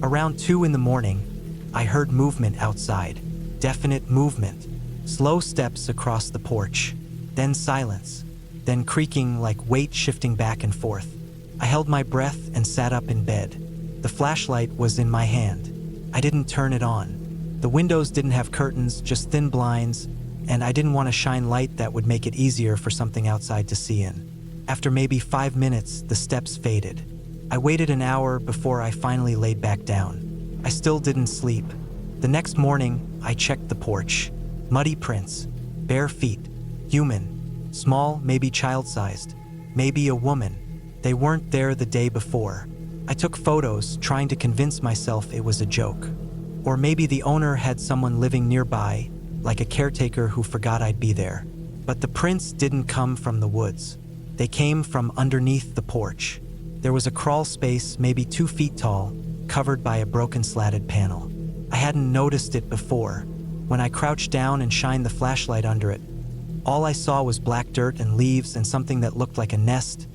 Speaker 1: Around 2 in the morning, I heard movement outside. Definite movement. Slow steps across the porch. Then silence. Then creaking like weight shifting back and forth. I held my breath and sat up in bed. The flashlight was in my hand. I didn't turn it on. The windows didn't have curtains, just thin blinds, and I didn't want to shine light that would make it easier for something outside to see in. After maybe 5 minutes, the steps faded. I waited an hour before I finally laid back down. I still didn't sleep. The next morning, I checked the porch. Muddy prints, bare feet, human, small, maybe child-sized, maybe a woman. They weren't there the day before. I took photos, trying to convince myself it was a joke. Or maybe the owner had someone living nearby, like a caretaker who forgot I'd be there. But the prints didn't come from the woods. They came from underneath the porch. There was a crawl space, maybe 2 feet tall, covered by a broken slatted panel. I hadn't noticed it before. When I crouched down and shined the flashlight under it, all I saw was black dirt and leaves and something that looked like a nest.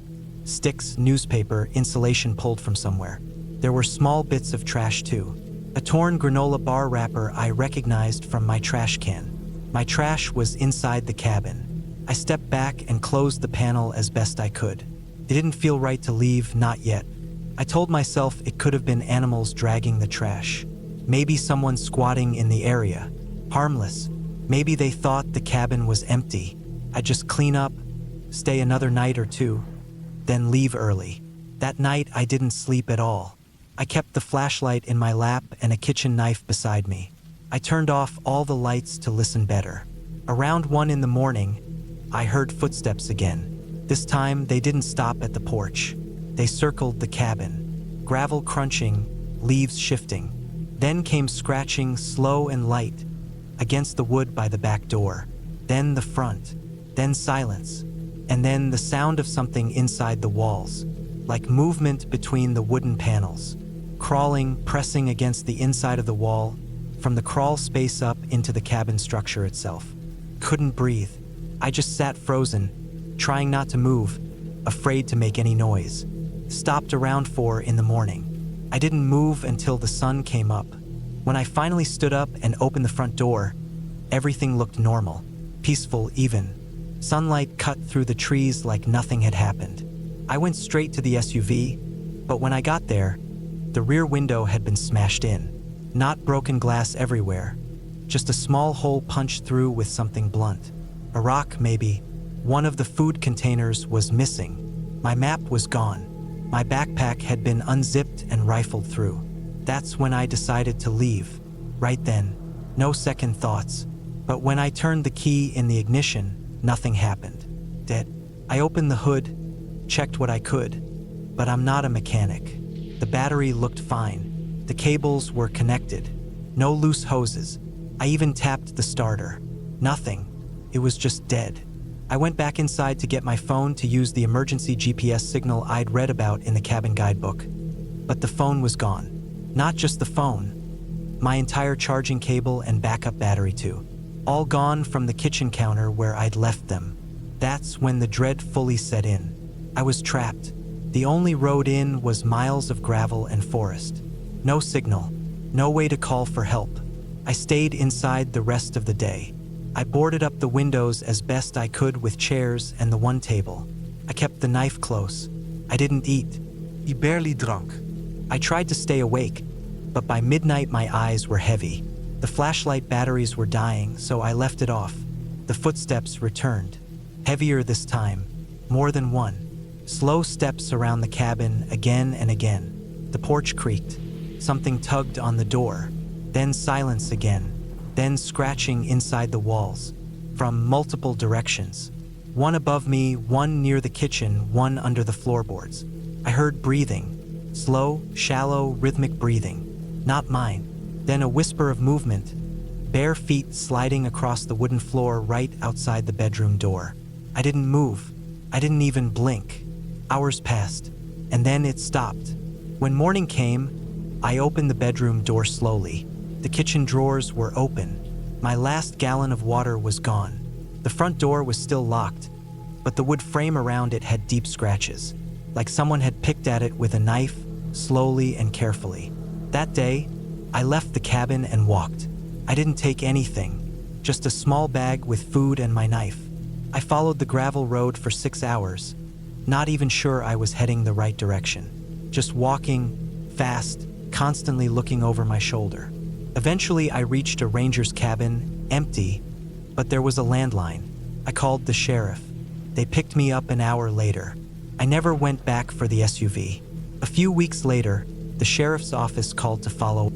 Speaker 1: Sticks, newspaper, insulation pulled from somewhere. There were small bits of trash too. A torn granola bar wrapper I recognized from my trash can. My trash was inside the cabin. I stepped back and closed the panel as best I could. It didn't feel right to leave, not yet. I told myself it could have been animals dragging the trash. Maybe someone squatting in the area. Harmless. Maybe they thought the cabin was empty. I'd just clean up, stay another night or 2, then leave early. That night, I didn't sleep at all. I kept the flashlight in my lap and a kitchen knife beside me. I turned off all the lights to listen better. Around 1 in the morning, I heard footsteps again. This time, they didn't stop at the porch. They circled the cabin. Gravel crunching, leaves shifting. Then came scratching, slow and light, against the wood by the back door. Then the front. Then silence. And then the sound of something inside the walls, like movement between the wooden panels. Crawling, pressing against the inside of the wall, from the crawl space up into the cabin structure itself. Couldn't breathe. I just sat frozen, trying not to move, afraid to make any noise. Stopped around 4 in the morning. I didn't move until the sun came up. When I finally stood up and opened the front door, everything looked normal, peaceful even. Sunlight cut through the trees like nothing had happened. I went straight to the SUV, but when I got there, the rear window had been smashed in. Not broken glass everywhere, just a small hole punched through with something blunt. A rock, maybe. One of the food containers was missing. My map was gone. My backpack had been unzipped and rifled through. That's when I decided to leave. Right then. No second thoughts. But when I turned the key in the ignition, nothing happened. Dead. I opened the hood, checked what I could, but I'm not a mechanic. The battery looked fine. The cables were connected. No loose hoses. I even tapped the starter. Nothing. It was just dead. I went back inside to get my phone to use the emergency GPS signal I'd read about in the cabin guidebook. But the phone was gone. Not just the phone. My entire charging cable and backup battery too. All gone from the kitchen counter where I'd left them. That's when the dread fully set in. I was trapped. The only road in was miles of gravel and forest. No signal. No way to call for help. I stayed inside the rest of the day. I boarded up the windows as best I could with chairs and the one table. I kept the knife close. I didn't eat.
Speaker 2: He barely drunk.
Speaker 1: I tried to stay awake, but by midnight my eyes were heavy. The flashlight batteries were dying, so I left it off. The footsteps returned. Heavier this time. More than one. Slow steps around the cabin again and again. The porch creaked. Something tugged on the door. Then silence again. Then scratching inside the walls. From multiple directions. One above me, one near the kitchen, one under the floorboards. I heard breathing. Slow, shallow, rhythmic breathing. Not mine. Then a whisper of movement. Bare feet sliding across the wooden floor right outside the bedroom door. I didn't move. I didn't even blink. Hours passed, and then it stopped. When morning came, I opened the bedroom door slowly. The kitchen drawers were open. My last gallon of water was gone. The front door was still locked, but the wood frame around it had deep scratches, like someone had picked at it with a knife, slowly and carefully. That day, I left the cabin and walked. I didn't take anything, just a small bag with food and my knife. I followed the gravel road for 6 hours, not even sure I was heading the right direction. Just walking, fast, constantly looking over my shoulder. Eventually, I reached a ranger's cabin, empty, but there was a landline. I called the sheriff. They picked me up an hour later. I never went back for the SUV. A few weeks later, the sheriff's office called to follow.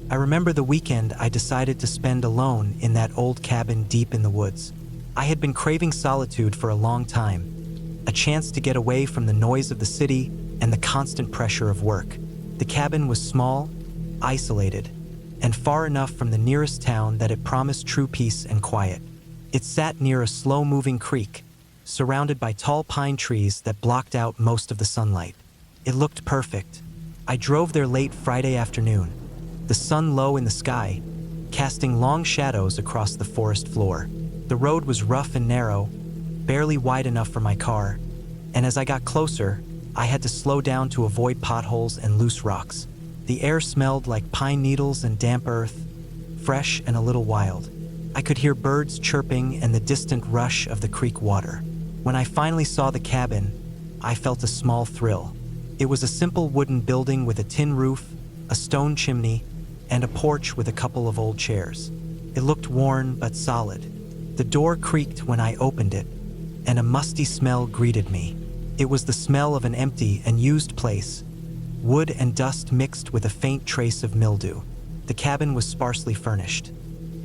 Speaker 1: I remember the weekend I decided to spend alone in that old cabin deep in the woods. I had been craving solitude for a long time, a chance to get away from the noise of the city and the constant pressure of work. The cabin was small, isolated, and far enough from the nearest town that it promised true peace and quiet. It sat near a slow-moving creek, surrounded by tall pine trees that blocked out most of the sunlight. It looked perfect. I drove there late Friday afternoon, the sun low in the sky, casting long shadows across the forest floor. The road was rough and narrow, barely wide enough for my car, and as I got closer, I had to slow down to avoid potholes and loose rocks. The air smelled like pine needles and damp earth, fresh and a little wild. I could hear birds chirping and the distant rush of the creek water. When I finally saw the cabin, I felt a small thrill. It was a simple wooden building with a tin roof, a stone chimney, and a porch with a couple of old chairs. It looked worn but solid. The door creaked when I opened it, and a musty smell greeted me. It was the smell of an empty and used place, wood and dust mixed with a faint trace of mildew. The cabin was sparsely furnished.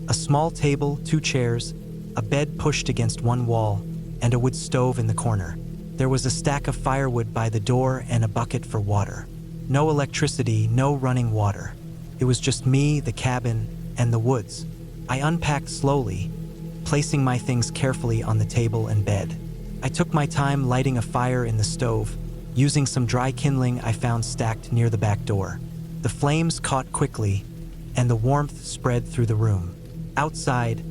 Speaker 1: A small table, 2 chairs, a bed pushed against one wall, and a wood stove in the corner. There was a stack of firewood by the door and a bucket for water. No electricity, no running water. It was just me, the cabin, and the woods. I unpacked slowly, placing my things carefully on the table and bed. I took my time lighting a fire in the stove, using some dry kindling I found stacked near the back door. The flames caught quickly, and the warmth spread through the room. Outside,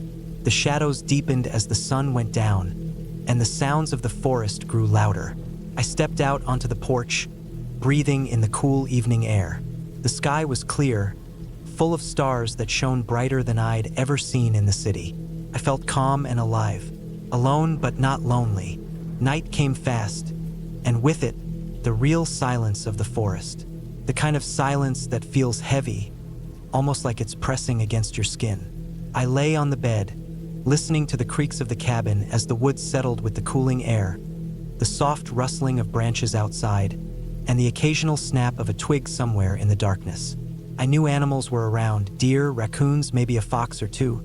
Speaker 1: the shadows deepened as the sun went down, and the sounds of the forest grew louder. I stepped out onto the porch, breathing in the cool evening air. The sky was clear, full of stars that shone brighter than I'd ever seen in the city. I felt calm and alive, alone but not lonely. Night came fast, and with it, the real silence of the forest. The kind of silence that feels heavy, almost like it's pressing against your skin. I lay on the bed, listening to the creaks of the cabin as the woods settled with the cooling air, the soft rustling of branches outside, and the occasional snap of a twig somewhere in the darkness. I knew animals were around, deer, raccoons, maybe a fox or two,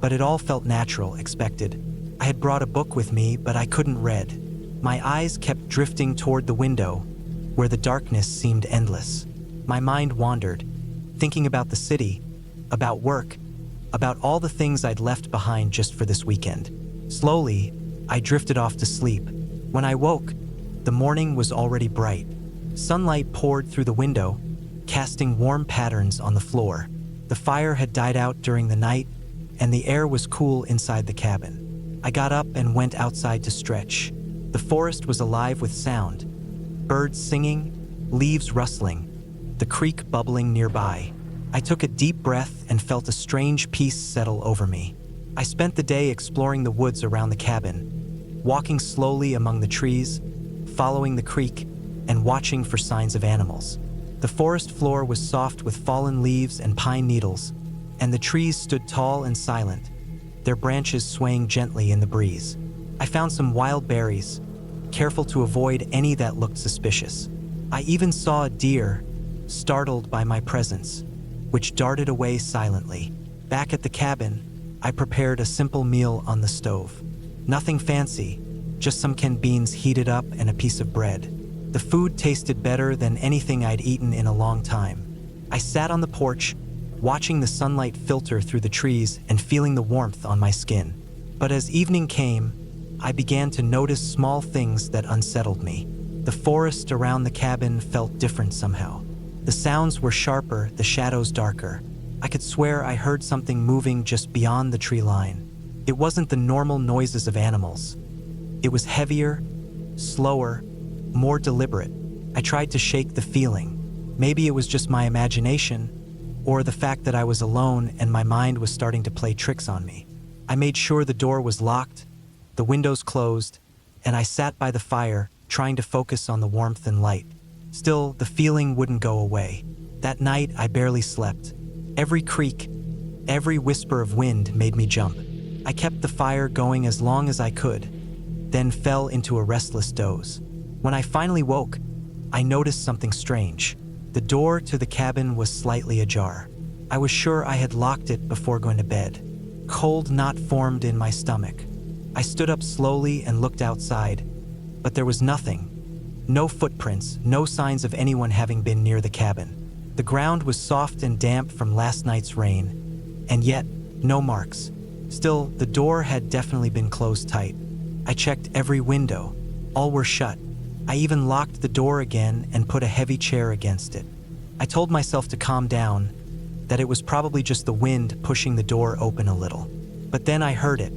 Speaker 1: but it all felt natural, expected. I had brought a book with me, but I couldn't read. My eyes kept drifting toward the window, where the darkness seemed endless. My mind wandered, thinking about the city, about work, about all the things I'd left behind just for this weekend. Slowly, I drifted off to sleep. When I woke, the morning was already bright. Sunlight poured through the window, casting warm patterns on the floor. The fire had died out during the night, and the air was cool inside the cabin. I got up and went outside to stretch. The forest was alive with sound. Birds singing, leaves rustling, the creek bubbling nearby. I took a deep breath and felt a strange peace settle over me. I spent the day exploring the woods around the cabin, walking slowly among the trees, following the creek, and watching for signs of animals. The forest floor was soft with fallen leaves and pine needles, and the trees stood tall and silent, their branches swaying gently in the breeze. I found some wild berries, careful to avoid any that looked suspicious. I even saw a deer, startled by my presence, which darted away silently. Back at the cabin, I prepared a simple meal on the stove. Nothing fancy, just some canned beans heated up and a piece of bread. The food tasted better than anything I'd eaten in a long time. I sat on the porch, watching the sunlight filter through the trees and feeling the warmth on my skin. But as evening came, I began to notice small things that unsettled me. The forest around the cabin felt different somehow. The sounds were sharper, the shadows darker. I could swear I heard something moving just beyond the tree line. It wasn't the normal noises of animals. It was heavier, slower, more deliberate. I tried to shake the feeling. Maybe it was just my imagination, or the fact that I was alone and my mind was starting to play tricks on me. I made sure the door was locked, the windows closed, and I sat by the fire, trying to focus on the warmth and light. Still, the feeling wouldn't go away. That night, I barely slept. Every creak, every whisper of wind made me jump. I kept the fire going as long as I could, then fell into a restless doze. When I finally woke, I noticed something strange. The door to the cabin was slightly ajar. I was sure I had locked it before going to bed. Cold knot formed in my stomach. I stood up slowly and looked outside, but there was nothing. No footprints, no signs of anyone having been near the cabin. The ground was soft and damp from last night's rain, and yet, no marks. Still, the door had definitely been closed tight. I checked every window. All were shut. I even locked the door again and put a heavy chair against it. I told myself to calm down, that it was probably just the wind pushing the door open a little. But then I heard it.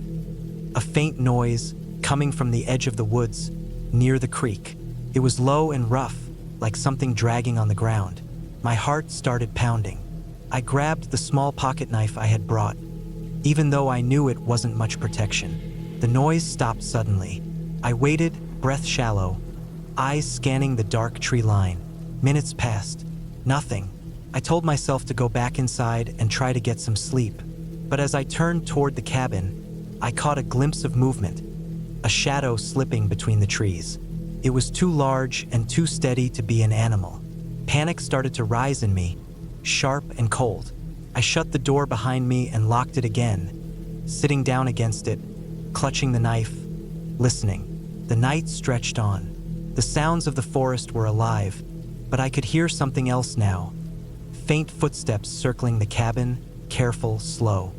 Speaker 1: A faint noise coming from the edge of the woods, near the creek. It was low and rough, like something dragging on the ground. My heart started pounding. I grabbed the small pocket knife I had brought, even though I knew it wasn't much protection. The noise stopped suddenly. I waited, breath shallow, eyes scanning the dark tree line. Minutes passed. Nothing. I told myself to go back inside and try to get some sleep. But as I turned toward the cabin, I caught a glimpse of movement, a shadow slipping between the trees. It was too large and too steady to be an animal. Panic started to rise in me, sharp and cold. I shut the door behind me and locked it again, sitting down against it, clutching the knife, listening. The night stretched on. The sounds of the forest were alive, but I could hear something else now. Faint footsteps circling the cabin, careful, slow.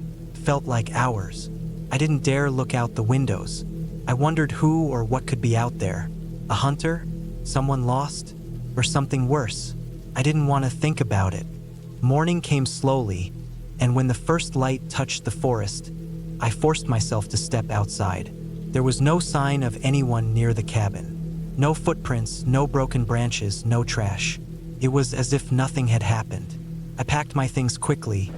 Speaker 1: Felt like hours. I didn't dare look out the windows. I wondered who or what could be out there. A hunter? Someone lost? Or something worse? I didn't want to think about it. Morning came slowly, and when the first light touched the forest, I forced myself to step outside. There was no sign of anyone near the cabin. No footprints, no broken branches, no trash. It was as if nothing had happened. I packed my things quickly,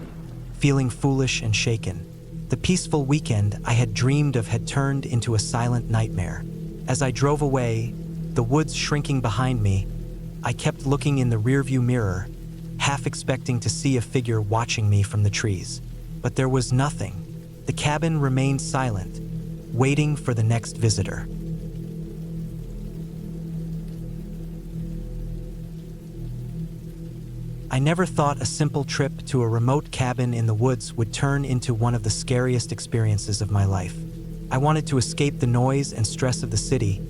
Speaker 1: feeling foolish and shaken. The peaceful weekend I had dreamed of had turned into a silent nightmare. As I drove away, the woods shrinking behind me, I kept looking in the rearview mirror, half expecting to see a figure watching me from the trees. But there was nothing. The cabin remained silent, waiting for the next visitor. I never thought a simple trip to a remote cabin in the woods would turn into one of the scariest experiences of my life. I wanted to escape the noise and stress of the city,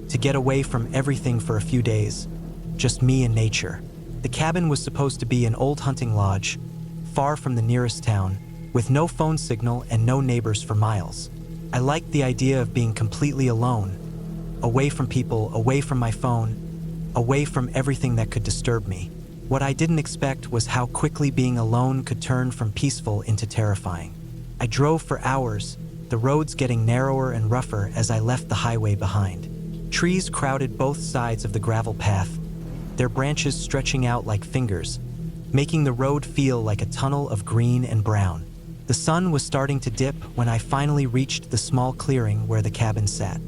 Speaker 1: to get away from everything for a few days, just me and nature. The cabin was supposed to be an old hunting lodge, far from the nearest town, with no phone signal and no neighbors for miles. I liked the idea of being completely alone, away from people, away from my phone, away from everything that could disturb me. What I didn't expect was how quickly being alone could turn from peaceful into terrifying. I drove for hours, the roads getting narrower and rougher as I left the highway behind. Trees crowded both sides of the gravel path, their branches stretching out like fingers, making the road feel like a tunnel of green and brown. The sun was starting to dip when I finally reached the small clearing where the cabin sat.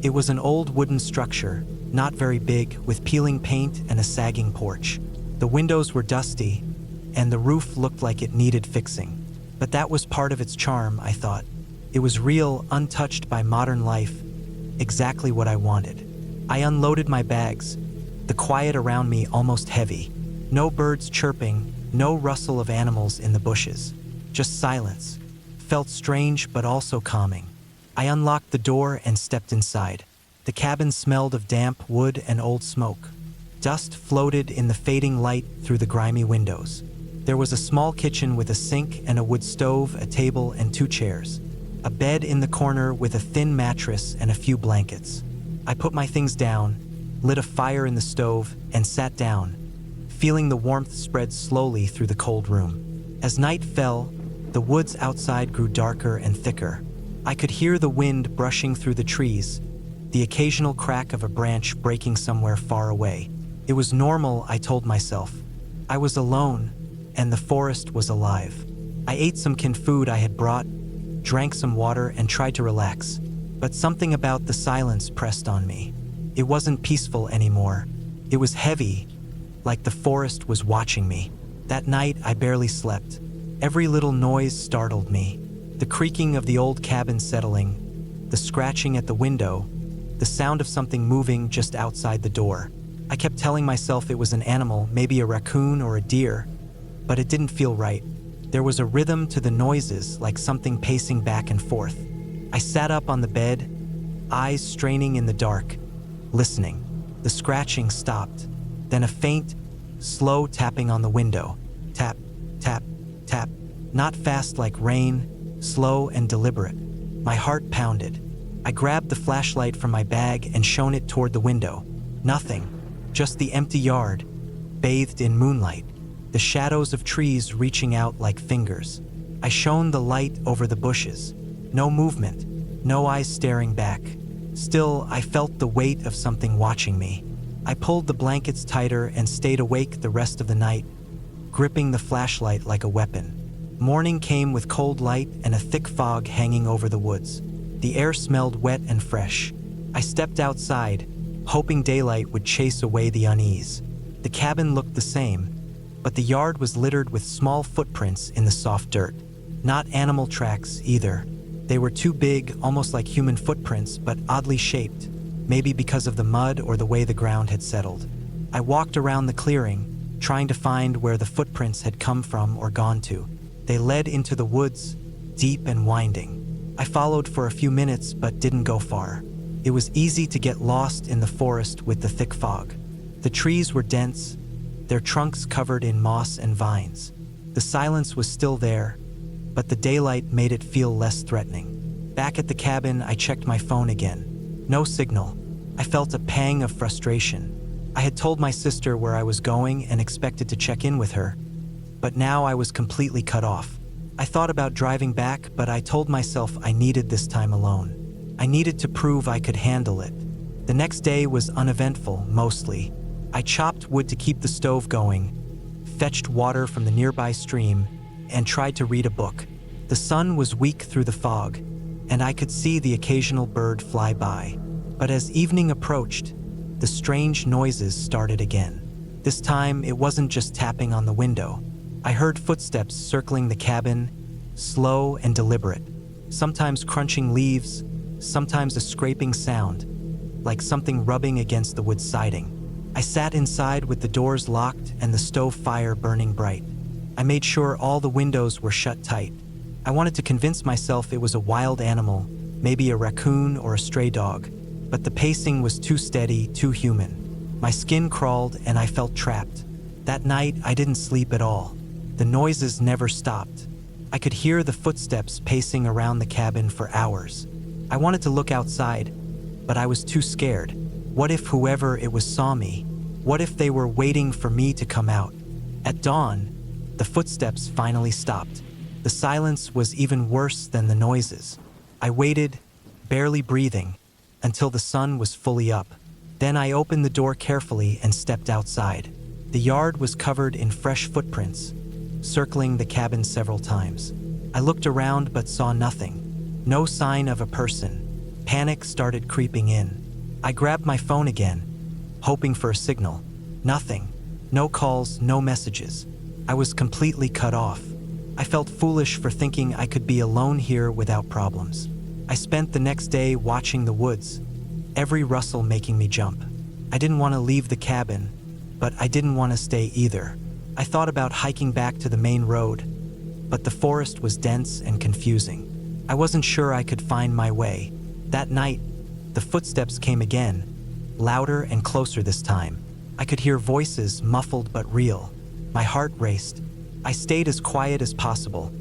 Speaker 1: It was an old wooden structure, not very big, with peeling paint and a sagging porch. The windows were dusty, and the roof looked like it needed fixing. But that was part of its charm, I thought. It was real, untouched by modern life, exactly what I wanted. I unloaded my bags, the quiet around me almost heavy. No birds chirping, no rustle of animals in the bushes. just silence. Felt strange but also calming. I unlocked the door and stepped inside. The cabin smelled of damp wood and old smoke. Dust floated in the fading light through the grimy windows. There was a small kitchen with a sink and a wood stove, a table and 2 chairs. A bed in the corner with a thin mattress and a few blankets. I put my things down, lit a fire in the stove, and sat down, feeling the warmth spread slowly through the cold room. As night fell, the woods outside grew darker and thicker. I could hear the wind brushing through the trees, the occasional crack of a branch breaking somewhere far away. It was normal, I told myself. I was alone, and the forest was alive. I ate some canned food I had brought, drank some water, and tried to relax. But something about the silence pressed on me. It wasn't peaceful anymore. It was heavy, like the forest was watching me. That night, I barely slept. Every little noise startled me. The creaking of the old cabin settling, the scratching at the window, the sound of something moving just outside the door. I kept telling myself it was an animal, maybe a raccoon or a deer, but it didn't feel right. There was a rhythm to the noises, like something pacing back and forth. I sat up on the bed, eyes straining in the dark, listening. The scratching stopped. Then a faint, slow tapping on the window. Tap, tap, tap. Not fast like rain, slow and deliberate. My heart pounded. I grabbed the flashlight from my bag and shone it toward the window. Nothing, just the empty yard, bathed in moonlight. The shadows of trees reaching out like fingers. I shone the light over the bushes. No movement, no eyes staring back. Still, I felt the weight of something watching me. I pulled the blankets tighter and stayed awake the rest of the night, gripping the flashlight like a weapon. Morning came with cold light and a thick fog hanging over the woods. The air smelled wet and fresh. I stepped outside, hoping daylight would chase away the unease. The cabin looked the same, but the yard was littered with small footprints in the soft dirt. Not animal tracks either. They were too big, almost like human footprints, but oddly shaped, maybe because of the mud or the way the ground had settled. I walked around the clearing, trying to find where the footprints had come from or gone to. They led into the woods, deep and winding. I followed for a few minutes but didn't go far. It was easy to get lost in the forest with the thick fog. The trees were dense, their trunks covered in moss and vines. The silence was still there, but the daylight made it feel less threatening. Back at the cabin, I checked my phone again. No signal. I felt a pang of frustration. I had told my sister where I was going and expected to check in with her, but now I was completely cut off. I thought about driving back, but I told myself I needed this time alone. I needed to prove I could handle it. The next day was uneventful, mostly. I chopped wood to keep the stove going, fetched water from the nearby stream, and tried to read a book. The sun was weak through the fog, and I could see the occasional bird fly by. But as evening approached, the strange noises started again. This time, it wasn't just tapping on the window. I heard footsteps circling the cabin, slow and deliberate, sometimes crunching leaves, sometimes a scraping sound, like something rubbing against the wood siding. I sat inside with the doors locked and the stove fire burning bright. I made sure all the windows were shut tight. I wanted to convince myself it was a wild animal, maybe a raccoon or a stray dog, but the pacing was too steady, too human. My skin crawled and I felt trapped. That night, I didn't sleep at all. The noises never stopped. I could hear the footsteps pacing around the cabin for hours. I wanted to look outside, but I was too scared. What if whoever it was saw me? What if they were waiting for me to come out? At dawn, the footsteps finally stopped. The silence was even worse than the noises. I waited, barely breathing, until the sun was fully up. Then I opened the door carefully and stepped outside. The yard was covered in fresh footprints, circling the cabin several times. I looked around but saw nothing. No sign of a person. Panic started creeping in. I grabbed my phone again, hoping for a signal. Nothing. No calls, no messages. I was completely cut off. I felt foolish for thinking I could be alone here without problems. I spent the next day watching the woods, every rustle making me jump. I didn't want to leave the cabin, but I didn't want to stay either. I thought about hiking back to the main road, but the forest was dense and confusing. I wasn't sure I could find my way. That night, the footsteps came again, louder and closer this time. I could hear voices, muffled but real. My heart raced. I stayed as quiet as possible,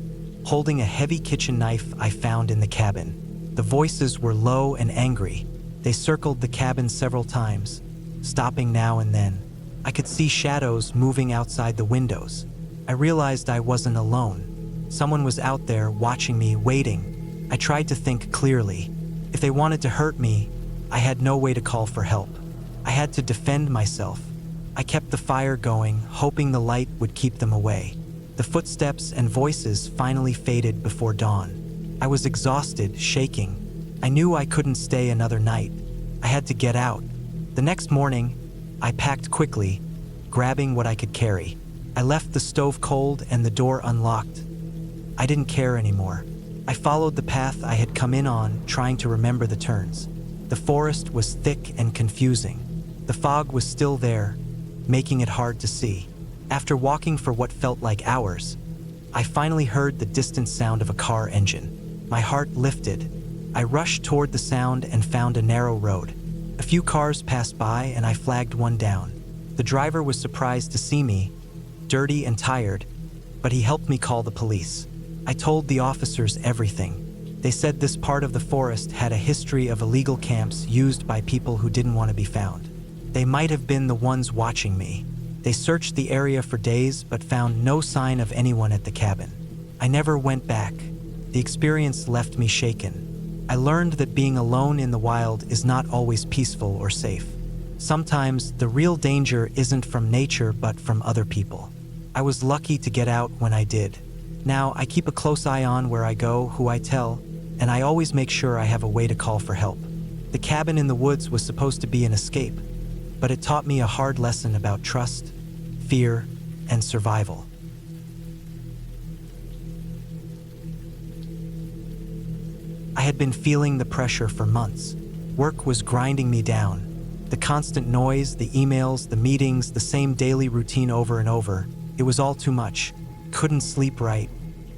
Speaker 1: holding a heavy kitchen knife I found in the cabin. The voices were low and angry. They circled the cabin several times, stopping now and then. I could see shadows moving outside the windows. I realized I wasn't alone. Someone was out there watching me, waiting. I tried to think clearly. If they wanted to hurt me, I had no way to call for help. I had to defend myself. I kept the fire going, hoping the light would keep them away. The footsteps and voices finally faded before dawn. I was exhausted, shaking. I knew I couldn't stay another night. I had to get out. The next morning, I packed quickly, grabbing what I could carry. I left the stove cold and the door unlocked. I didn't care anymore. I followed the path I had come in on, trying to remember the turns. The forest was thick and confusing. The fog was still there, making it hard to see. After walking for what felt like hours, I finally heard the distant sound of a car engine. My heart lifted. I rushed toward the sound and found a narrow road. A few cars passed by and I flagged one down. The driver was surprised to see me, dirty and tired, but he helped me call the police. I told the officers everything. They said this part of the forest had a history of illegal camps used by people who didn't want to be found. They might have been the ones watching me. They searched the area for days but found no sign of anyone at the cabin. I never went back. The experience left me shaken. I learned that being alone in the wild is not always peaceful or safe. Sometimes the real danger isn't from nature but from other people. I was lucky to get out when I did. Now I keep a close eye on where I go, who I tell, and I always make sure I have a way to call for help. The cabin in the woods was supposed to be an escape, but it taught me a hard lesson about trust, fear, and survival. I had been feeling the pressure for months. Work was grinding me down. The constant noise, the emails, the meetings, the same daily routine over and over. It was all too much. Couldn't sleep right.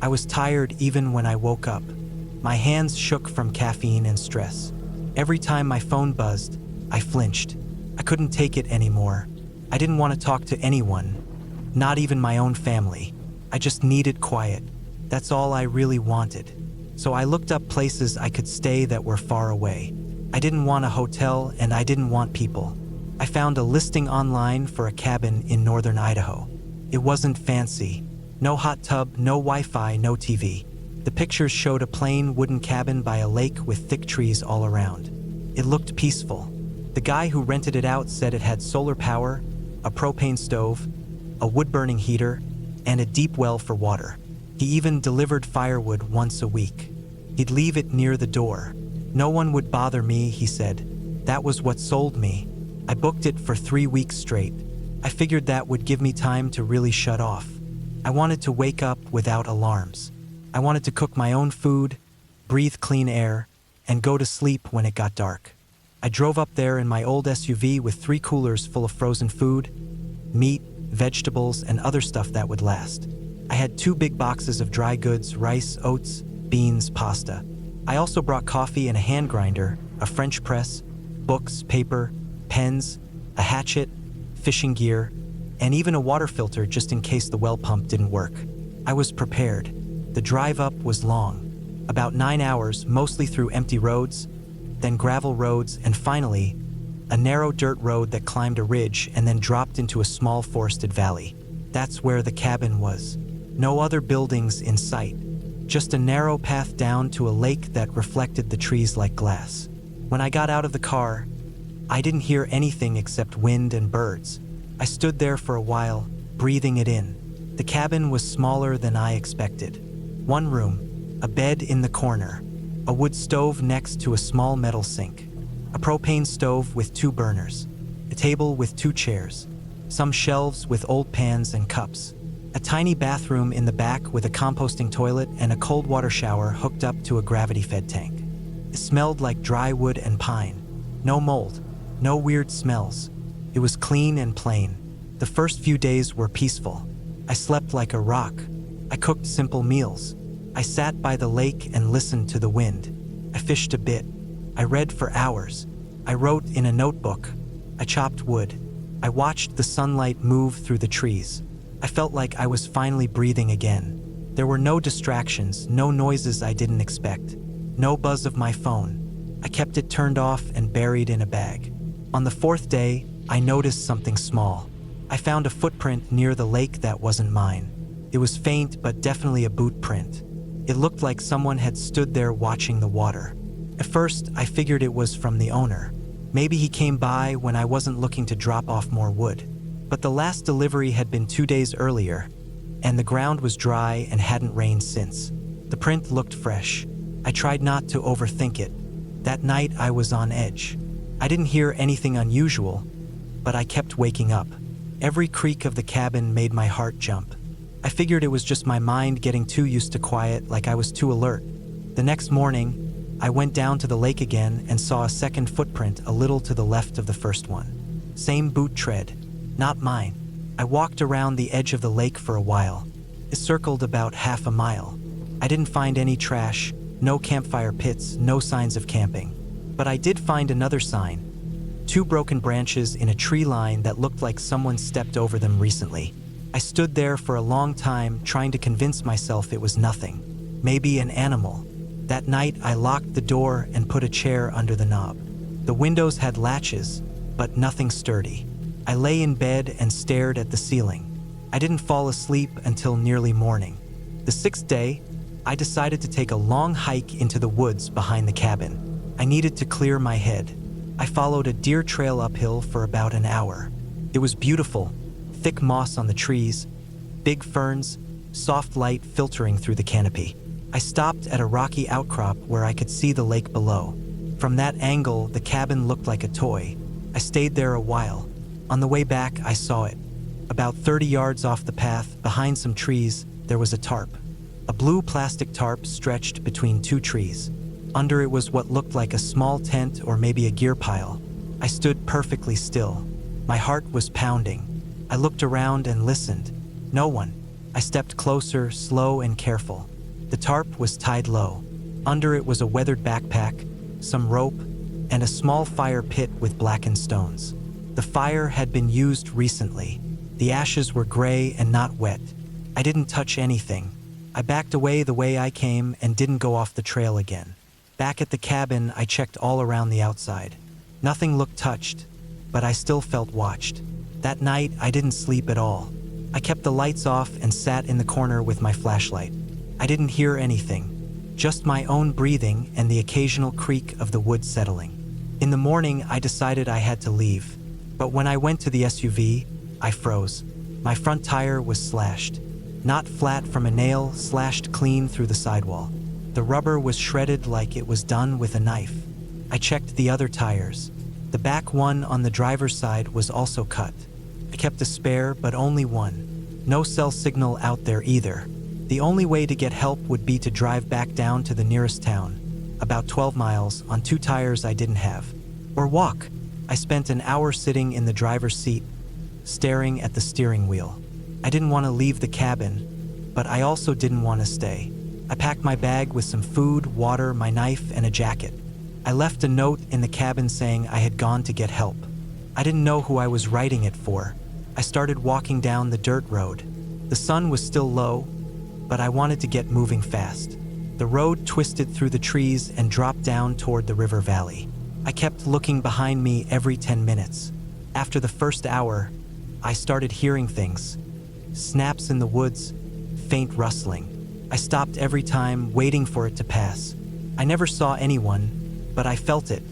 Speaker 1: I was tired even when I woke up. My hands shook from caffeine and stress. Every time my phone buzzed, I flinched. I couldn't take it anymore. I didn't want to talk to anyone, not even my own family. I just needed quiet. That's all I really wanted. So I looked up places I could stay that were far away. I didn't want a hotel and I didn't want people. I found a listing online for a cabin in northern Idaho. It wasn't fancy. No hot tub, no Wi-Fi, no TV. The pictures showed a plain wooden cabin by a lake with thick trees all around. It looked peaceful. The guy who rented it out said it had solar power, a propane stove, a wood-burning heater, and a deep well for water. He even delivered firewood once a week. He'd leave it near the door. No one would bother me, he said. That was what sold me. I booked it for 3 weeks straight. I figured that would give me time to really shut off. I wanted to wake up without alarms. I wanted to cook my own food, breathe clean air, and go to sleep when it got dark. I drove up there in my old SUV with 3 coolers full of frozen food, meat, vegetables, and other stuff that would last. I had 2 big boxes of dry goods, rice, oats, beans, pasta. I also brought coffee and a hand grinder, a French press, books, paper, pens, a hatchet, fishing gear, and even a water filter just in case the well pump didn't work. I was prepared. The drive up was long, about 9 hours, mostly through empty roads, then gravel roads, and finally, a narrow dirt road that climbed a ridge and then dropped into a small forested valley. That's where the cabin was. No other buildings in sight, just a narrow path down to a lake that reflected the trees like glass. When I got out of the car, I didn't hear anything except wind and birds. I stood there for a while, breathing it in. The cabin was smaller than I expected. 1 room, a bed in the corner, a wood stove next to a small metal sink, a propane stove with 2 burners, a table with 2 chairs, some shelves with old pans and cups, a tiny bathroom in the back with a composting toilet and a cold water shower hooked up to a gravity-fed tank. It smelled like dry wood and pine. No mold, no weird smells. It was clean and plain. The first few days were peaceful. I slept like a rock. I cooked simple meals. I sat by the lake and listened to the wind. I fished a bit. I read for hours. I wrote in a notebook. I chopped wood. I watched the sunlight move through the trees. I felt like I was finally breathing again. There were no distractions, no noises I didn't expect, no buzz of my phone. I kept it turned off and buried in a bag. On the fourth day, I noticed something small. I found a footprint near the lake that wasn't mine. It was faint, but definitely a boot print. It looked like someone had stood there watching the water. At first, I figured it was from the owner. Maybe he came by when I wasn't looking to drop off more wood. But the last delivery had been 2 days earlier, and the ground was dry and hadn't rained since. The print looked fresh. I tried not to overthink it. That night, I was on edge. I didn't hear anything unusual, but I kept waking up. Every creak of the cabin made my heart jump. I figured it was just my mind getting too used to quiet, like I was too alert. The next morning, I went down to the lake again and saw a second footprint a little to the left of the first one. Same boot tread, not mine. I walked around the edge of the lake for a while. It circled about half a mile. I didn't find any trash, no campfire pits, no signs of camping. But I did find another sign. 2 broken branches in a tree line that looked like someone stepped over them recently. I stood there for a long time trying to convince myself it was nothing. Maybe an animal. That night, I locked the door and put a chair under the knob. The windows had latches, but nothing sturdy. I lay in bed and stared at the ceiling. I didn't fall asleep until nearly morning. The 6th day, I decided to take a long hike into the woods behind the cabin. I needed to clear my head. I followed a deer trail uphill for about an hour. It was beautiful. Thick moss on the trees, big ferns, soft light filtering through the canopy. I stopped at a rocky outcrop where I could see the lake below. From that angle, the cabin looked like a toy. I stayed there a while. On the way back, I saw it. About 30 yards off the path, behind some trees, there was a tarp. A blue plastic tarp stretched between 2 trees. Under it was what looked like a small tent or maybe a gear pile. I stood perfectly still. My heart was pounding. I looked around and listened. No one. I stepped closer, slow and careful. The tarp was tied low. Under it was a weathered backpack, some rope, and a small fire pit with blackened stones. The fire had been used recently. The ashes were gray and not wet. I didn't touch anything. I backed away the way I came and didn't go off the trail again. Back at the cabin, I checked all around the outside. Nothing looked touched, but I still felt watched. That night, I didn't sleep at all. I kept the lights off and sat in the corner with my flashlight. I didn't hear anything, just my own breathing and the occasional creak of the wood settling. In the morning, I decided I had to leave. But when I went to the SUV, I froze. My front tire was slashed. Not flat from a nail, slashed clean through the sidewall. The rubber was shredded like it was done with a knife. I checked the other tires. The back one on the driver's side was also cut. I kept a spare, but only one. No cell signal out there either. The only way to get help would be to drive back down to the nearest town, about 12 miles, on 2 tires I didn't have. Or walk. I spent an hour sitting in the driver's seat, staring at the steering wheel. I didn't want to leave the cabin, but I also didn't want to stay. I packed my bag with some food, water, my knife, and a jacket. I left a note in the cabin saying I had gone to get help. I didn't know who I was writing it for. I started walking down the dirt road. The sun was still low, but I wanted to get moving fast. The road twisted through the trees and dropped down toward the river valley. I kept looking behind me every 10 minutes. After the first hour, I started hearing things. Snaps in the woods, faint rustling. I stopped every time, waiting for it to pass. I never saw anyone, but I felt it,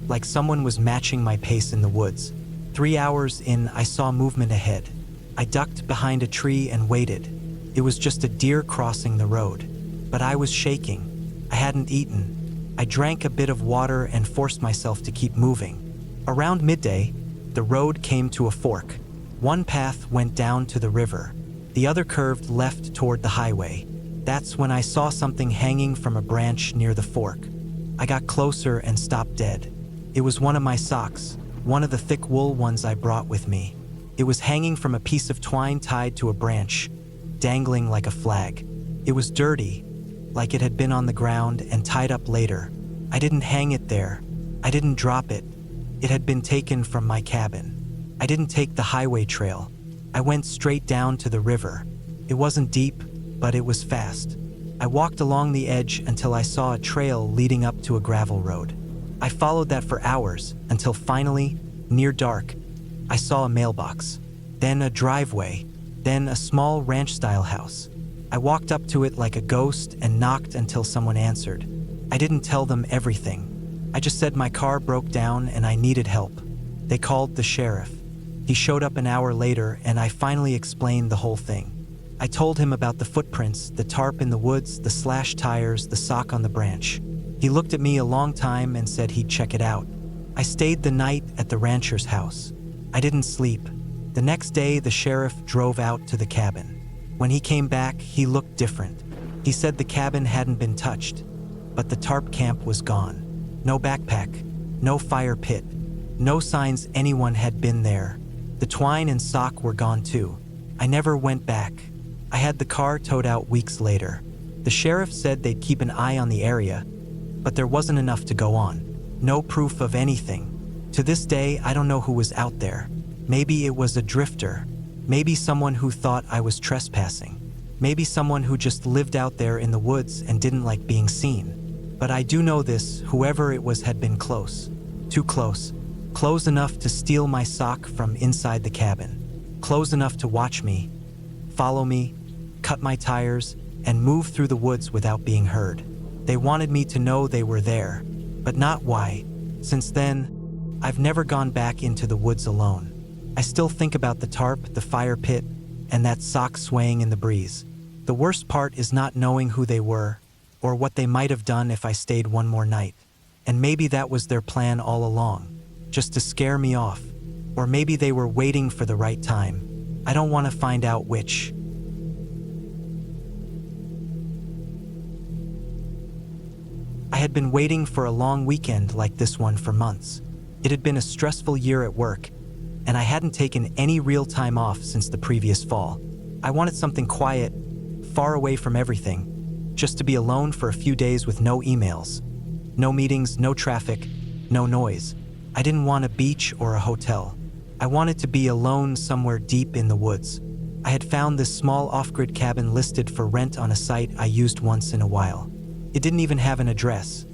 Speaker 1: like someone was matching my pace in the woods. 3 hours in, I saw movement ahead. I ducked behind a tree and waited. It was just a deer crossing the road. But I was shaking. I hadn't eaten. I drank a bit of water and forced myself to keep moving. Around midday, the road came to a fork. One path went down to the river. The other curved left toward the highway. That's when I saw something hanging from a branch near the fork. I got closer and stopped dead. It was one of my socks, one of the thick wool ones I brought with me. It was hanging from a piece of twine tied to a branch, dangling like a flag. It was dirty, like it had been on the ground and tied up later. I didn't hang it there. I didn't drop it. It had been taken from my cabin. I didn't take the highway trail. I went straight down to the river. It wasn't deep, but it was fast. I walked along the edge until I saw a trail leading up to a gravel road. I followed that for hours until finally, near dark, I saw a mailbox, then a driveway, then a small ranch-style house. I walked up to it like a ghost and knocked until someone answered. I didn't tell them everything. I just said my car broke down and I needed help. They called the sheriff. He showed up an hour later and I finally explained the whole thing. I told him about the footprints, the tarp in the woods, the slashed tires, the sock on the branch. He looked at me a long time and said he'd check it out. I stayed the night at the rancher's house. I didn't sleep. The next day, the sheriff drove out to the cabin. When he came back, he looked different. He said the cabin hadn't been touched, but the tarp camp was gone. No backpack, no fire pit, no signs anyone had been there. The twine and sock were gone too. I never went back. I had the car towed out weeks later. The sheriff said they'd keep an eye on the area, but there wasn't enough to go on. No proof of anything. To this day, I don't know who was out there. Maybe it was a drifter. Maybe someone who thought I was trespassing. Maybe someone who just lived out there in the woods and didn't like being seen. But I do know this, whoever it was had been close. Too close. Close enough to steal my sock from inside the cabin. Close enough to watch me, follow me, cut my tires, and move through the woods without being heard. They wanted me to know they were there, but not why. Since then, I've never gone back into the woods alone. I still think about the tarp, the fire pit, and that sock swaying in the breeze. The worst part is not knowing who they were, or what they might have done if I stayed one more night. And maybe that was their plan all along, just to scare me off. Or maybe they were waiting for the right time. I don't want to find out which. I had been waiting for a long weekend like this one for months. It had been a stressful year at work, and I hadn't taken any real time off since the previous fall. I wanted something quiet, far away from everything, just to be alone for a few days with no emails, no meetings, no traffic, no noise. I didn't want a beach or a hotel. I wanted to be alone somewhere deep in the woods. I had found this small off-grid cabin listed for rent on a site I used once in a while. It didn't even have an address,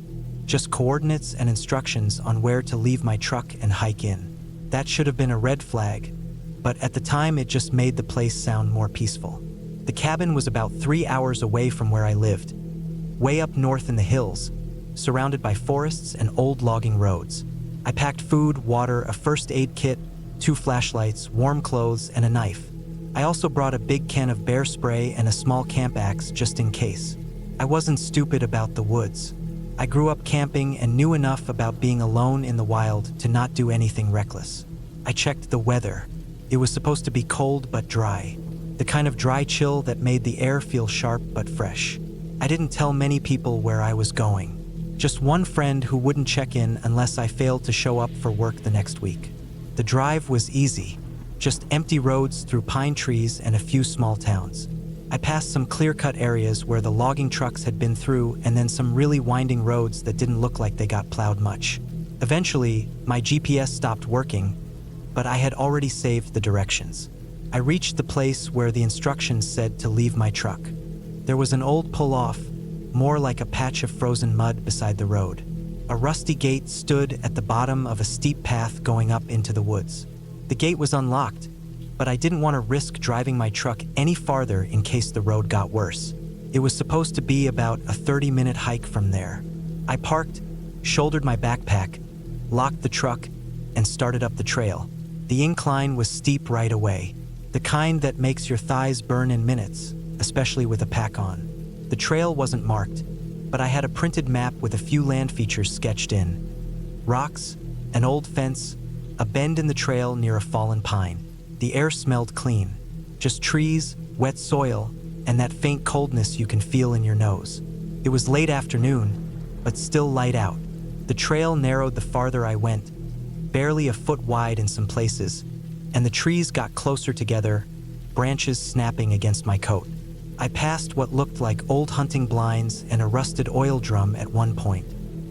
Speaker 1: just coordinates and instructions on where to leave my truck and hike in. That should have been a red flag, but at the time it just made the place sound more peaceful. The cabin was about 3 hours away from where I lived, way up north in the hills, surrounded by forests and old logging roads. I packed food, water, a first aid kit, 2 flashlights, warm clothes, and a knife. I also brought a big can of bear spray and a small camp axe just in case. I wasn't stupid about the woods. I grew up camping and knew enough about being alone in the wild to not do anything reckless. I checked the weather. It was supposed to be cold but dry, the kind of dry chill that made the air feel sharp but fresh. I didn't tell many people where I was going. Just one friend who wouldn't check in unless I failed to show up for work the next week. The drive was easy, just empty roads through pine trees and a few small towns. I passed some clear-cut areas where the logging trucks had been through and then some really winding roads that didn't look like they got plowed much. Eventually, my GPS stopped working, but I had already saved the directions. I reached the place where the instructions said to leave my truck. There was an old pull-off, more like a patch of frozen mud beside the road. A rusty gate stood at the bottom of a steep path going up into the woods. The gate was unlocked, but I didn't want to risk driving my truck any farther in case the road got worse. It was supposed to be about a 30-minute hike from there. I parked, shouldered my backpack, locked the truck, and started up the trail. The incline was steep right away, the kind that makes your thighs burn in minutes, especially with a pack on. The trail wasn't marked, but I had a printed map with a few land features sketched in. Rocks, an old fence, a bend in the trail near a fallen pine. The air smelled clean, just trees, wet soil, and that faint coldness you can feel in your nose. It was late afternoon, but still light out. The trail narrowed the farther I went, barely a foot wide in some places, and the trees got closer together, branches snapping against my coat. I passed what looked like old hunting blinds and a rusted oil drum at one point.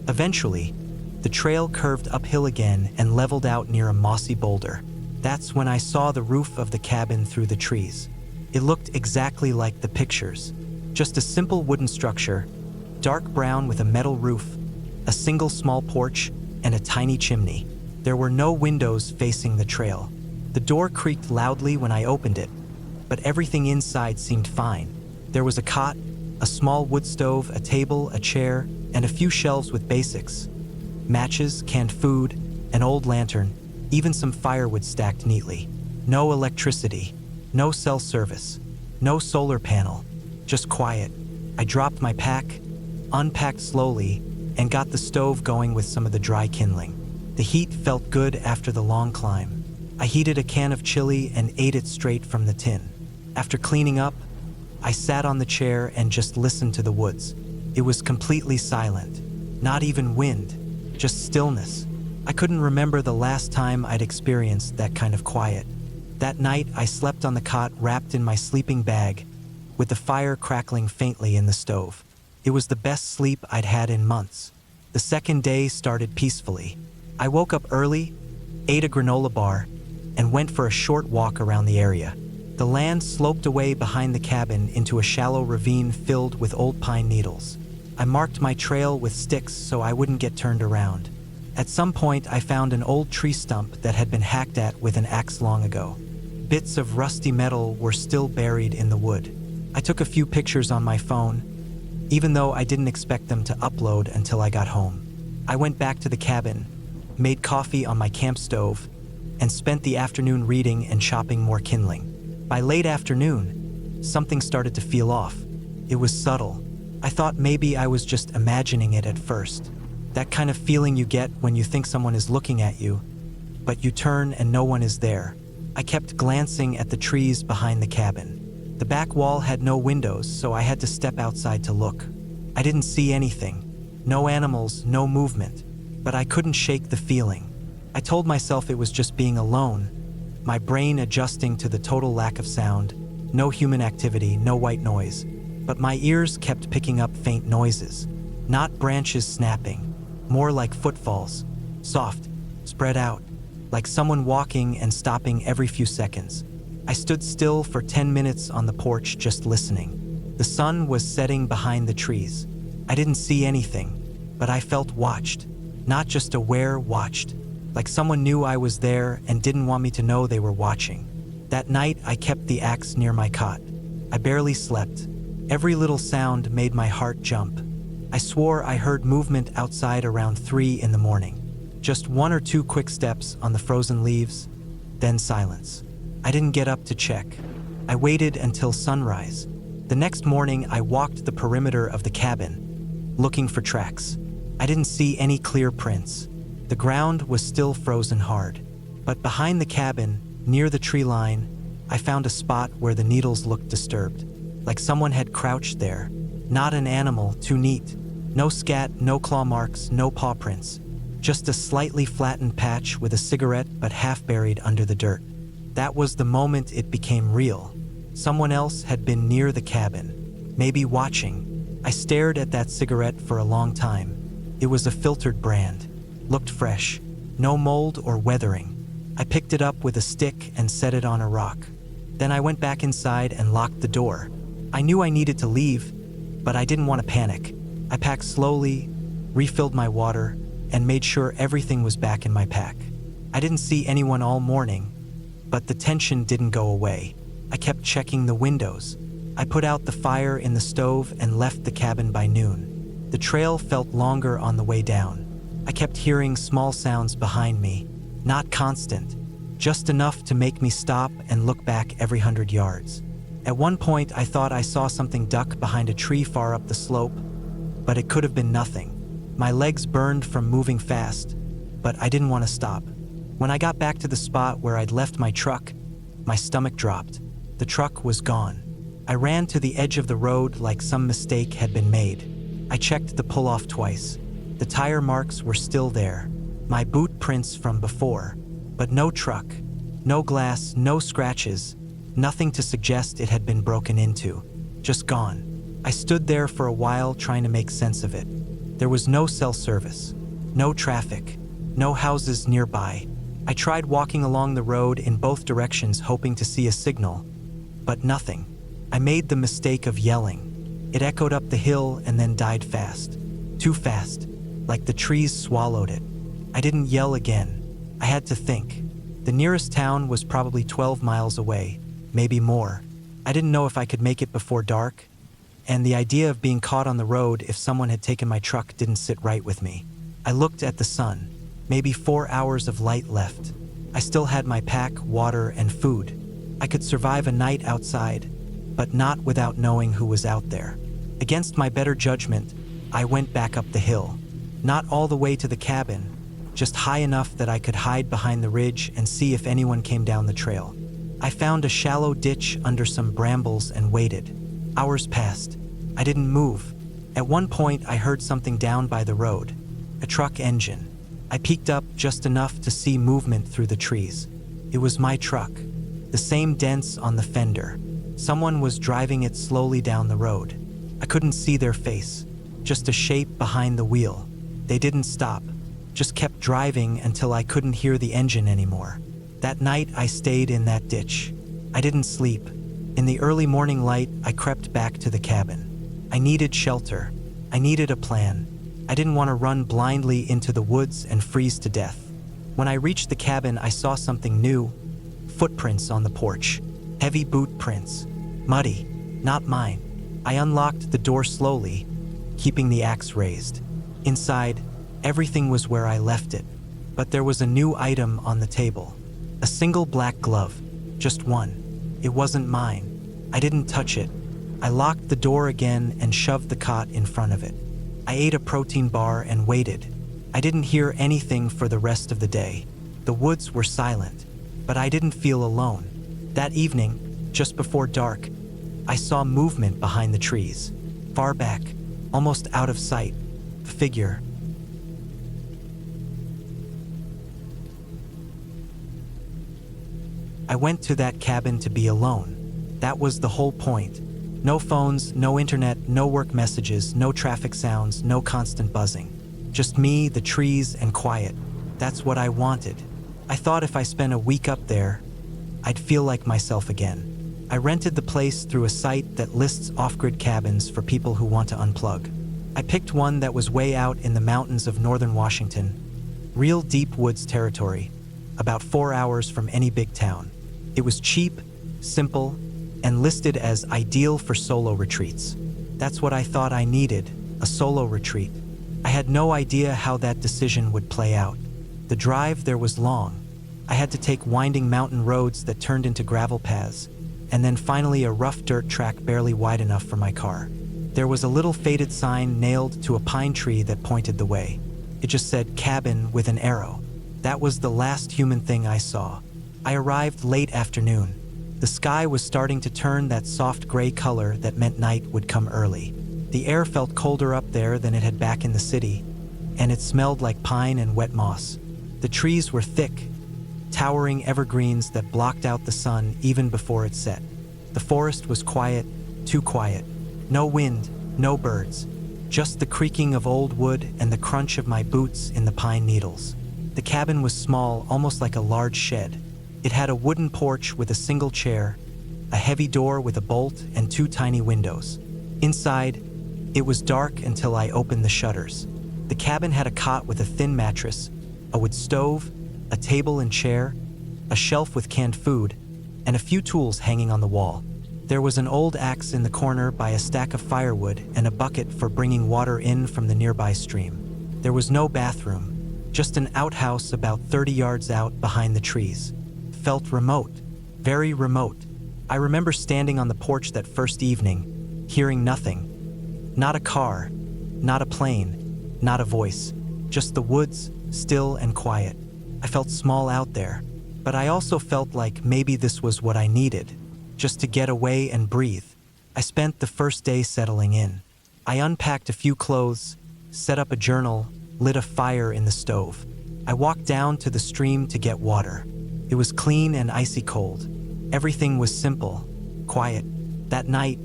Speaker 1: Eventually, the trail curved uphill again and leveled out near a mossy boulder. That's when I saw the roof of the cabin through the trees. It looked exactly like the pictures. Just a simple wooden structure, dark brown with a metal roof, a single small porch, and a tiny chimney. There were no windows facing the trail. The door creaked loudly when I opened it, but everything inside seemed fine. There was a cot, a small wood stove, a table, a chair, and a few shelves with basics. Matches, canned food, an old lantern, even some firewood stacked neatly. No electricity, no cell service, no solar panel, just quiet. I dropped my pack, unpacked slowly, and got the stove going with some of the dry kindling. The heat felt good after the long climb. I heated a can of chili and ate it straight from the tin. After cleaning up, I sat on the chair and just listened to the woods. It was completely silent. Not even wind, just stillness. I couldn't remember the last time I'd experienced that kind of quiet. That night, I slept on the cot wrapped in my sleeping bag, with the fire crackling faintly in the stove. It was the best sleep I'd had in months. The second day started peacefully. I woke up early, ate a granola bar, and went for a short walk around the area. The land sloped away behind the cabin into a shallow ravine filled with old pine needles. I marked my trail with sticks so I wouldn't get turned around. At some point, I found an old tree stump that had been hacked at with an axe long ago. Bits of rusty metal were still buried in the wood. I took a few pictures on my phone, even though I didn't expect them to upload until I got home. I went back to the cabin, made coffee on my camp stove, and spent the afternoon reading and chopping more kindling. By late afternoon, something started to feel off. It was subtle. I thought maybe I was just imagining it at first. That kind of feeling you get when you think someone is looking at you, but you turn and no one is there. I kept glancing at the trees behind the cabin. The back wall had no windows, so I had to step outside to look. I didn't see anything. No animals, no movement. But I couldn't shake the feeling. I told myself it was just being alone, my brain adjusting to the total lack of sound, no human activity, no white noise. But my ears kept picking up faint noises. Not branches snapping, more like footfalls, soft, spread out, like someone walking and stopping every few seconds. I stood still for 10 minutes on the porch just listening. The sun was setting behind the trees. I didn't see anything, but I felt watched. Not just aware, watched. Like someone knew I was there and didn't want me to know they were watching. That night, I kept the axe near my cot. I barely slept. Every little sound made my heart jump. I swore I heard movement outside around 3 in the morning. Just 1 or 2 quick steps on the frozen leaves, then silence. I didn't get up to check. I waited until sunrise. The next morning, I walked the perimeter of the cabin, looking for tracks. I didn't see any clear prints. The ground was still frozen hard. But behind the cabin, near the tree line, I found a spot where the needles looked disturbed, like someone had crouched there. Not an animal, too neat. No scat, no claw marks, no paw prints. Just a slightly flattened patch with a cigarette but half buried under the dirt. That was the moment it became real. Someone else had been near the cabin, maybe watching. I stared at that cigarette for a long time. It was a filtered brand, looked fresh, no mold or weathering. I picked it up with a stick and set it on a rock. Then I went back inside and locked the door. I knew I needed to leave, but I didn't want to panic. I packed slowly, refilled my water, and made sure everything was back in my pack. I didn't see anyone all morning, but the tension didn't go away. I kept checking the windows. I put out the fire in the stove and left the cabin by noon. The trail felt longer on the way down. I kept hearing small sounds behind me, not constant, just enough to make me stop and look back every 100 yards. At one point, I thought I saw something duck behind a tree far up the slope, but it could have been nothing. My legs burned from moving fast, but I didn't want to stop. When I got back to the spot where I'd left my truck, my stomach dropped. The truck was gone. I ran to the edge of the road like some mistake had been made. I checked the pull-off twice. The tire marks were still there, my boot prints from before, but no truck, no glass, no scratches, Nothing to suggest it had been broken into. Just gone. I stood there for a while trying to make sense of it. There was no cell service, no traffic, no houses nearby. I tried walking along the road in both directions hoping to see a signal, but nothing. I made the mistake of yelling. It echoed up the hill and then died fast. Too fast, like the trees swallowed it. I didn't yell again. I had to think. The nearest town was probably 12 miles away, maybe more. I didn't know if I could make it before dark, and the idea of being caught on the road if someone had taken my truck didn't sit right with me. I looked at the sun. Maybe 4 hours of light left. I still had my pack, water, and food. I could survive a night outside, but not without knowing who was out there. Against my better judgment, I went back up the hill. Not all the way to the cabin, just high enough that I could hide behind the ridge and see if anyone came down the trail. I found a shallow ditch under some brambles and waited. Hours passed. I didn't move. At one point, I heard something down by the road. A truck engine. I peeked up just enough to see movement through the trees. It was my truck. The same dents on the fender. Someone was driving it slowly down the road. I couldn't see their face. Just a shape behind the wheel. They didn't stop. Just kept driving until I couldn't hear the engine anymore. That night, I stayed in that ditch. I didn't sleep. In the early morning light, I crept back to the cabin. I needed shelter. I needed a plan. I didn't want to run blindly into the woods and freeze to death. When I reached the cabin, I saw something new. Footprints on the porch. Heavy boot prints. Muddy. Not mine. I unlocked the door slowly, keeping the axe raised. Inside, everything was where I left it. But there was a new item on the table. A single black glove. Just one. It wasn't mine. I didn't touch it. I locked the door again and shoved the cot in front of it. I ate a protein bar and waited. I didn't hear anything for the rest of the day. The woods were silent, but I didn't feel alone. That evening, just before dark, I saw movement behind the trees. Far back, almost out of sight, a figure. I went to that cabin to be alone. That was the whole point. No phones, no internet, no work messages, no traffic sounds, no constant buzzing. Just me, the trees, and quiet. That's what I wanted. I thought if I spent a week up there, I'd feel like myself again. I rented the place through a site that lists off-grid cabins for people who want to unplug. I picked one that was way out in the mountains of northern Washington. Real deep woods territory, about 4 hours from any big town. It was cheap, simple, and listed as ideal for solo retreats. That's what I thought I needed, a solo retreat. I had no idea how that decision would play out. The drive there was long. I had to take winding mountain roads that turned into gravel paths, and then finally a rough dirt track barely wide enough for my car. There was a little faded sign nailed to a pine tree that pointed the way. It just said cabin with an arrow. That was the last human thing I saw. I arrived late afternoon. The sky was starting to turn that soft gray color that meant night would come early. The air felt colder up there than it had back in the city, and it smelled like pine and wet moss. The trees were thick, towering evergreens that blocked out the sun even before it set. The forest was quiet, too quiet. No wind, no birds, just the creaking of old wood and the crunch of my boots in the pine needles. The cabin was small, almost like a large shed. It had a wooden porch with a single chair, a heavy door with a bolt, and 2 tiny windows. Inside, it was dark until I opened the shutters. The cabin had a cot with a thin mattress, a wood stove, a table and chair, a shelf with canned food, and a few tools hanging on the wall. There was an old axe in the corner by a stack of firewood and a bucket for bringing water in from the nearby stream. There was no bathroom, just an outhouse about 30 yards out behind the trees. Felt remote, very remote. I remember standing on the porch that first evening, hearing nothing. Not a car, not a plane, not a voice, just the woods, still and quiet. I felt small out there, but I also felt like maybe this was what I needed, just to get away and breathe. I spent the first day settling in. I unpacked a few clothes, set up a journal, lit a fire in the stove. I walked down to the stream to get water. It was clean and icy cold. Everything was simple, quiet. That night,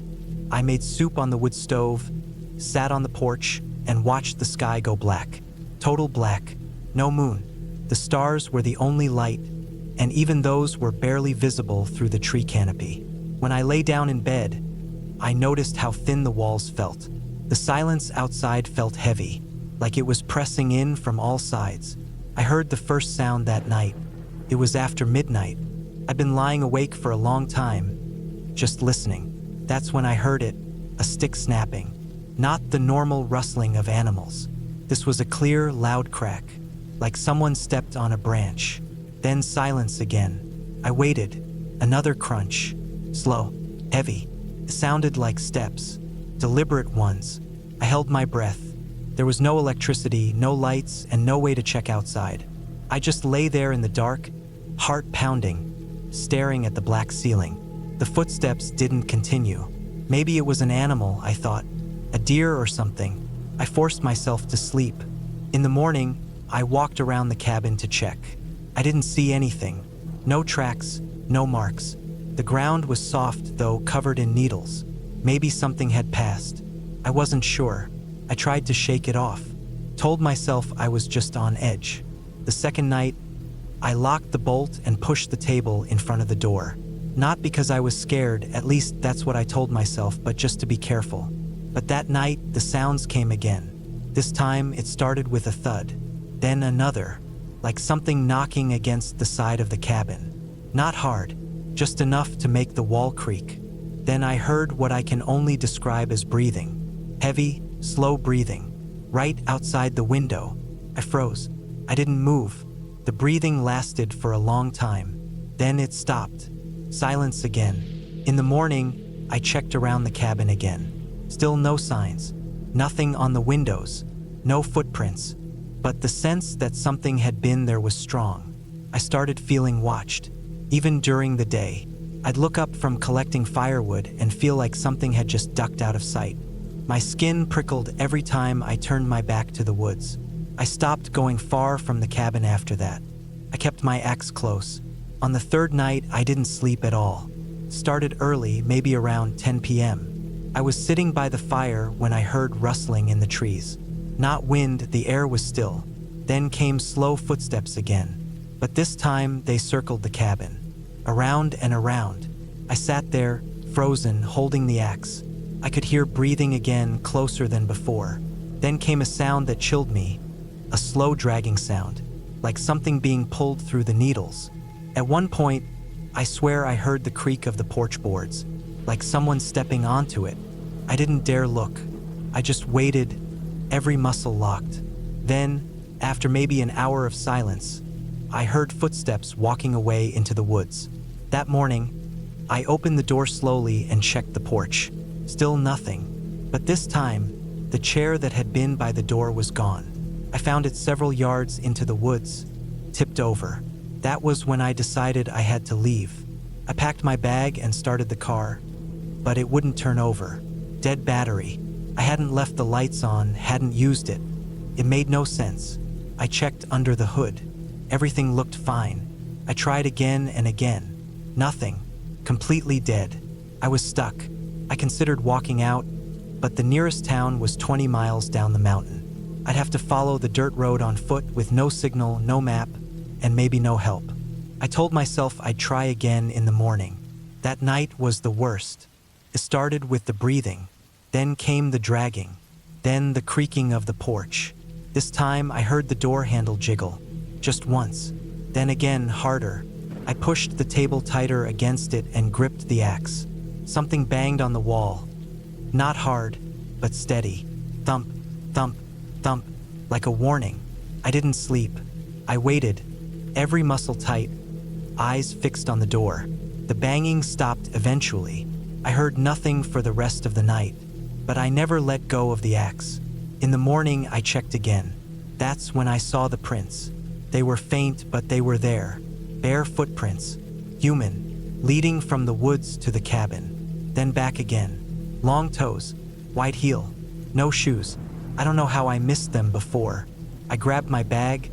Speaker 1: I made soup on the wood stove, sat on the porch, and watched the sky go black. Total black. No moon. The stars were the only light, and even those were barely visible through the tree canopy. When I lay down in bed, I noticed how thin the walls felt. The silence outside felt heavy, like it was pressing in from all sides. I heard the first sound that night. It was after midnight. I'd been lying awake for a long time, just listening. That's when I heard it, a stick snapping. Not the normal rustling of animals. This was a clear, loud crack, like someone stepped on a branch. Then silence again. I waited. Another crunch. Slow, heavy. It sounded like steps, deliberate ones. I held my breath. There was no electricity, no lights, and no way to check outside. I just lay there in the dark, heart pounding, staring at the black ceiling. The footsteps didn't continue. Maybe it was an animal, I thought. A deer or something. I forced myself to sleep. In the morning, I walked around the cabin to check. I didn't see anything. No tracks, no marks. The ground was soft, though covered in needles. Maybe something had passed. I wasn't sure. I tried to shake it off. Told myself I was just on edge. The second night, I locked the bolt and pushed the table in front of the door. Not because I was scared, at least that's what I told myself, but just to be careful. But that night, the sounds came again. This time, it started with a thud. Then another, like something knocking against the side of the cabin. Not hard, just enough to make the wall creak. Then I heard what I can only describe as breathing. Heavy, slow breathing. Right outside the window. I froze. I didn't move. The breathing lasted for a long time. Then it stopped. Silence again. In the morning, I checked around the cabin again. Still no signs. Nothing on the windows. No footprints. But the sense that something had been there was strong. I started feeling watched. Even during the day, I'd look up from collecting firewood and feel like something had just ducked out of sight. My skin prickled every time I turned my back to the woods. I stopped going far from the cabin after that. I kept my axe close. On the third night, I didn't sleep at all. Started early, maybe around 10 p.m. I was sitting by the fire when I heard rustling in the trees. Not wind, the air was still. Then came slow footsteps again. But this time, they circled the cabin. Around and around. I sat there, frozen, holding the axe. I could hear breathing again, closer than before. Then came a sound that chilled me. A slow dragging sound, like something being pulled through the needles. At one point, I swear I heard the creak of the porch boards, like someone stepping onto it. I didn't dare look. I just waited, every muscle locked. Then, after maybe an hour of silence, I heard footsteps walking away into the woods. That morning, I opened the door slowly and checked the porch. Still nothing. But this time, the chair that had been by the door was gone. I found it several yards into the woods, tipped over. That was when I decided I had to leave. I packed my bag and started the car, but it wouldn't turn over. Dead battery. I hadn't left the lights on, hadn't used it. It made no sense. I checked under the hood. Everything looked fine. I tried again and again. Nothing. Completely dead. I was stuck. I considered walking out, but the nearest town was 20 miles down the mountain. I'd have to follow the dirt road on foot with no signal, no map, and maybe no help. I told myself I'd try again in the morning. That night was the worst. It started with the breathing, then came the dragging, then the creaking of the porch. This time I heard the door handle jiggle, just once, then again harder. I pushed the table tighter against it and gripped the axe. Something banged on the wall. Not hard, but steady. Thump, thump, thump, like a warning. I didn't sleep. I waited, every muscle tight, eyes fixed on the door. The banging stopped eventually. I heard nothing for the rest of the night, but I never let go of the axe. In the morning, I checked again. That's when I saw the prints. They were faint, but they were there. Bare footprints, human, leading from the woods to the cabin, then back again. Long toes, white heel, no shoes. I don't know how I missed them before. I grabbed my bag,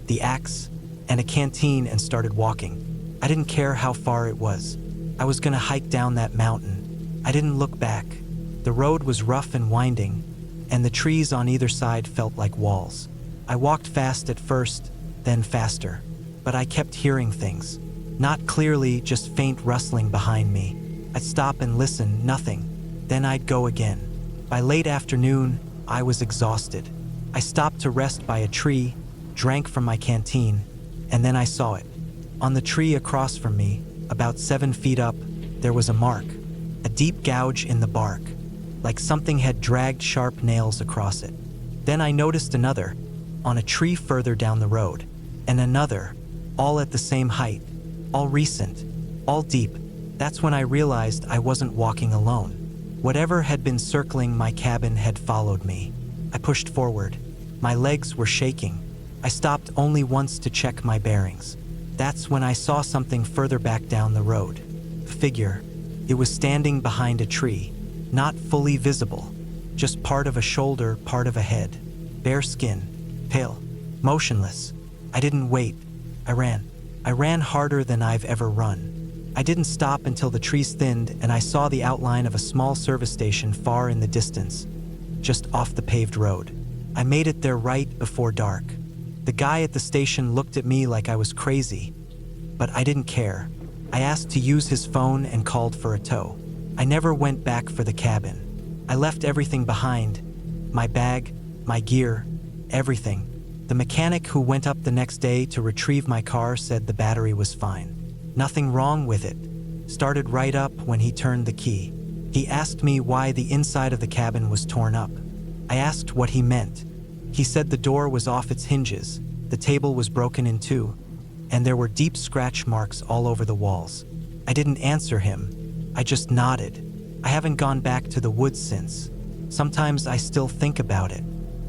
Speaker 1: the axe, and a canteen and started walking. I didn't care how far it was. I was gonna hike down that mountain. I didn't look back. The road was rough and winding, and the trees on either side felt like walls. I walked fast at first, then faster. But I kept hearing things. Not clearly, just faint rustling behind me. I'd stop and listen, nothing. Then I'd go again. By late afternoon, I was exhausted. I stopped to rest by a tree, drank from my canteen, and then I saw it. On the tree across from me, about 7 feet up, there was a mark, a deep gouge in the bark, like something had dragged sharp nails across it. Then I noticed another, on a tree further down the road, and another, all at the same height, all recent, all deep. That's when I realized I wasn't walking alone. Whatever had been circling my cabin had followed me. I pushed forward. My legs were shaking. I stopped only once to check my bearings. That's when I saw something further back down the road. A figure. It was standing behind a tree, not fully visible, just part of a shoulder, part of a head. Bare skin, pale, motionless. I didn't wait. I ran. I ran harder than I've ever run. I didn't stop until the trees thinned and I saw the outline of a small service station far in the distance, just off the paved road. I made it there right before dark. The guy at the station looked at me like I was crazy, but I didn't care. I asked to use his phone and called for a tow. I never went back for the cabin. I left everything behind, my bag, my gear, everything. The mechanic who went up the next day to retrieve my car said the battery was fine. Nothing wrong with it. Started right up when he turned the key. He asked me why the inside of the cabin was torn up. I asked what he meant. He said the door was off its hinges, the table was broken in two, and there were deep scratch marks all over the walls. I didn't answer him. I just nodded. I haven't gone back to the woods since. Sometimes I still think about it.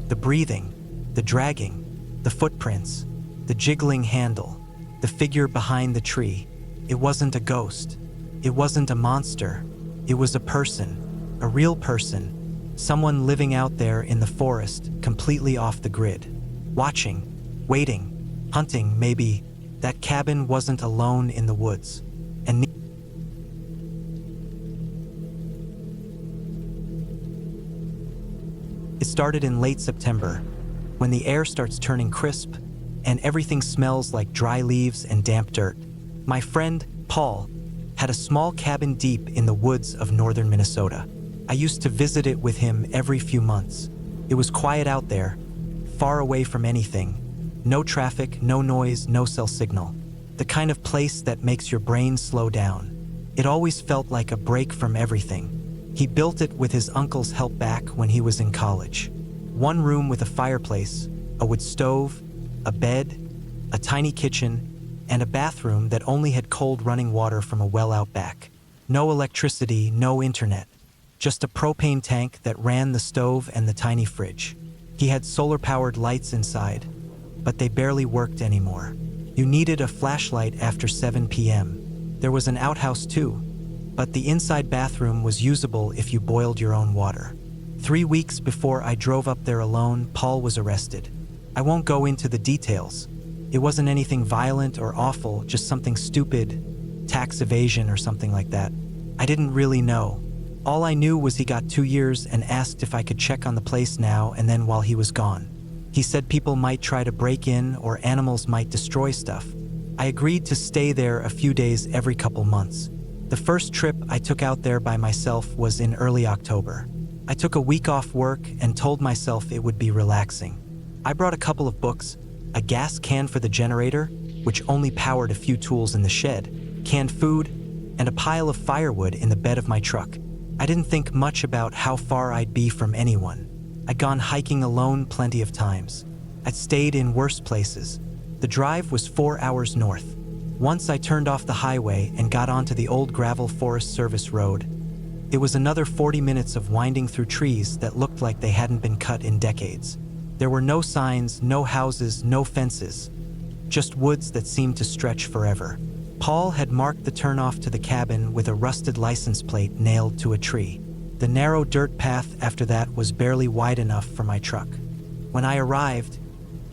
Speaker 1: The breathing, the dragging, the footprints, the jiggling handle, the figure behind the tree. It wasn't a ghost. It wasn't a monster. It was a person, a real person, someone living out there in the forest, completely off the grid. Watching, waiting, hunting, maybe. That cabin wasn't alone in the woods. And it started in late September, when the air starts turning crisp and everything smells like dry leaves and damp dirt. My friend, Paul, had a small cabin deep in the woods of northern Minnesota. I used to visit it with him every few months. It was quiet out there, far away from anything. No traffic, no noise, no cell signal. The kind of place that makes your brain slow down. It always felt like a break from everything. He built it with his uncle's help back when he was in college. One room with a fireplace, a wood stove, a bed, a tiny kitchen, and a bathroom that only had cold running water from a well out back. No electricity, no internet. Just a propane tank that ran the stove and the tiny fridge. He had solar-powered lights inside, but they barely worked anymore. You needed a flashlight after 7 p.m. There was an outhouse too, but the inside bathroom was usable if you boiled your own water. 3 weeks before I drove up there alone, Paul was arrested. I won't go into the details. It wasn't anything violent or awful, just something stupid, tax evasion or something like that. I didn't really know. All I knew was he got 2 years and asked if I could check on the place now and then while he was gone. He said people might try to break in or animals might destroy stuff. I agreed to stay there a few days every couple months. The first trip I took out there by myself was in early October. I took a week off work and told myself it would be relaxing. I brought a couple of books, a gas can for the generator, which only powered a few tools in the shed, canned food, and a pile of firewood in the bed of my truck. I didn't think much about how far I'd be from anyone. I'd gone hiking alone plenty of times. I'd stayed in worse places. The drive was 4 hours north. Once I turned off the highway and got onto the old gravel Forest Service road. It was another 40 minutes of winding through trees that looked like they hadn't been cut in decades. There were no signs, no houses, no fences, just woods that seemed to stretch forever. Paul had marked the turnoff to the cabin with a rusted license plate nailed to a tree. The narrow dirt path after that was barely wide enough for my truck. When I arrived,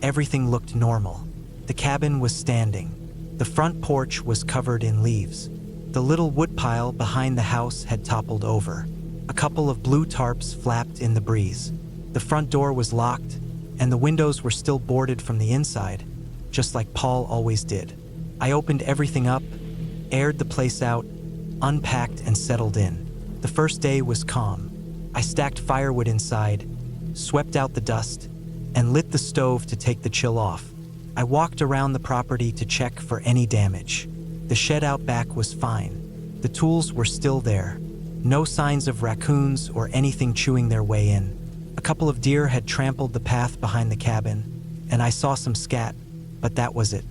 Speaker 1: everything looked normal. The cabin was standing. The front porch was covered in leaves. The little woodpile behind the house had toppled over. A couple of blue tarps flapped in the breeze. The front door was locked, and the windows were still boarded from the inside, just like Paul always did. I opened everything up, aired the place out, unpacked and settled in. The first day was calm. I stacked firewood inside, swept out the dust, and lit the stove to take the chill off. I walked around the property to check for any damage. The shed out back was fine. The tools were still there. No signs of raccoons or anything chewing their way in. A couple of deer had trampled the path behind the cabin, and I saw some scat, but that was it.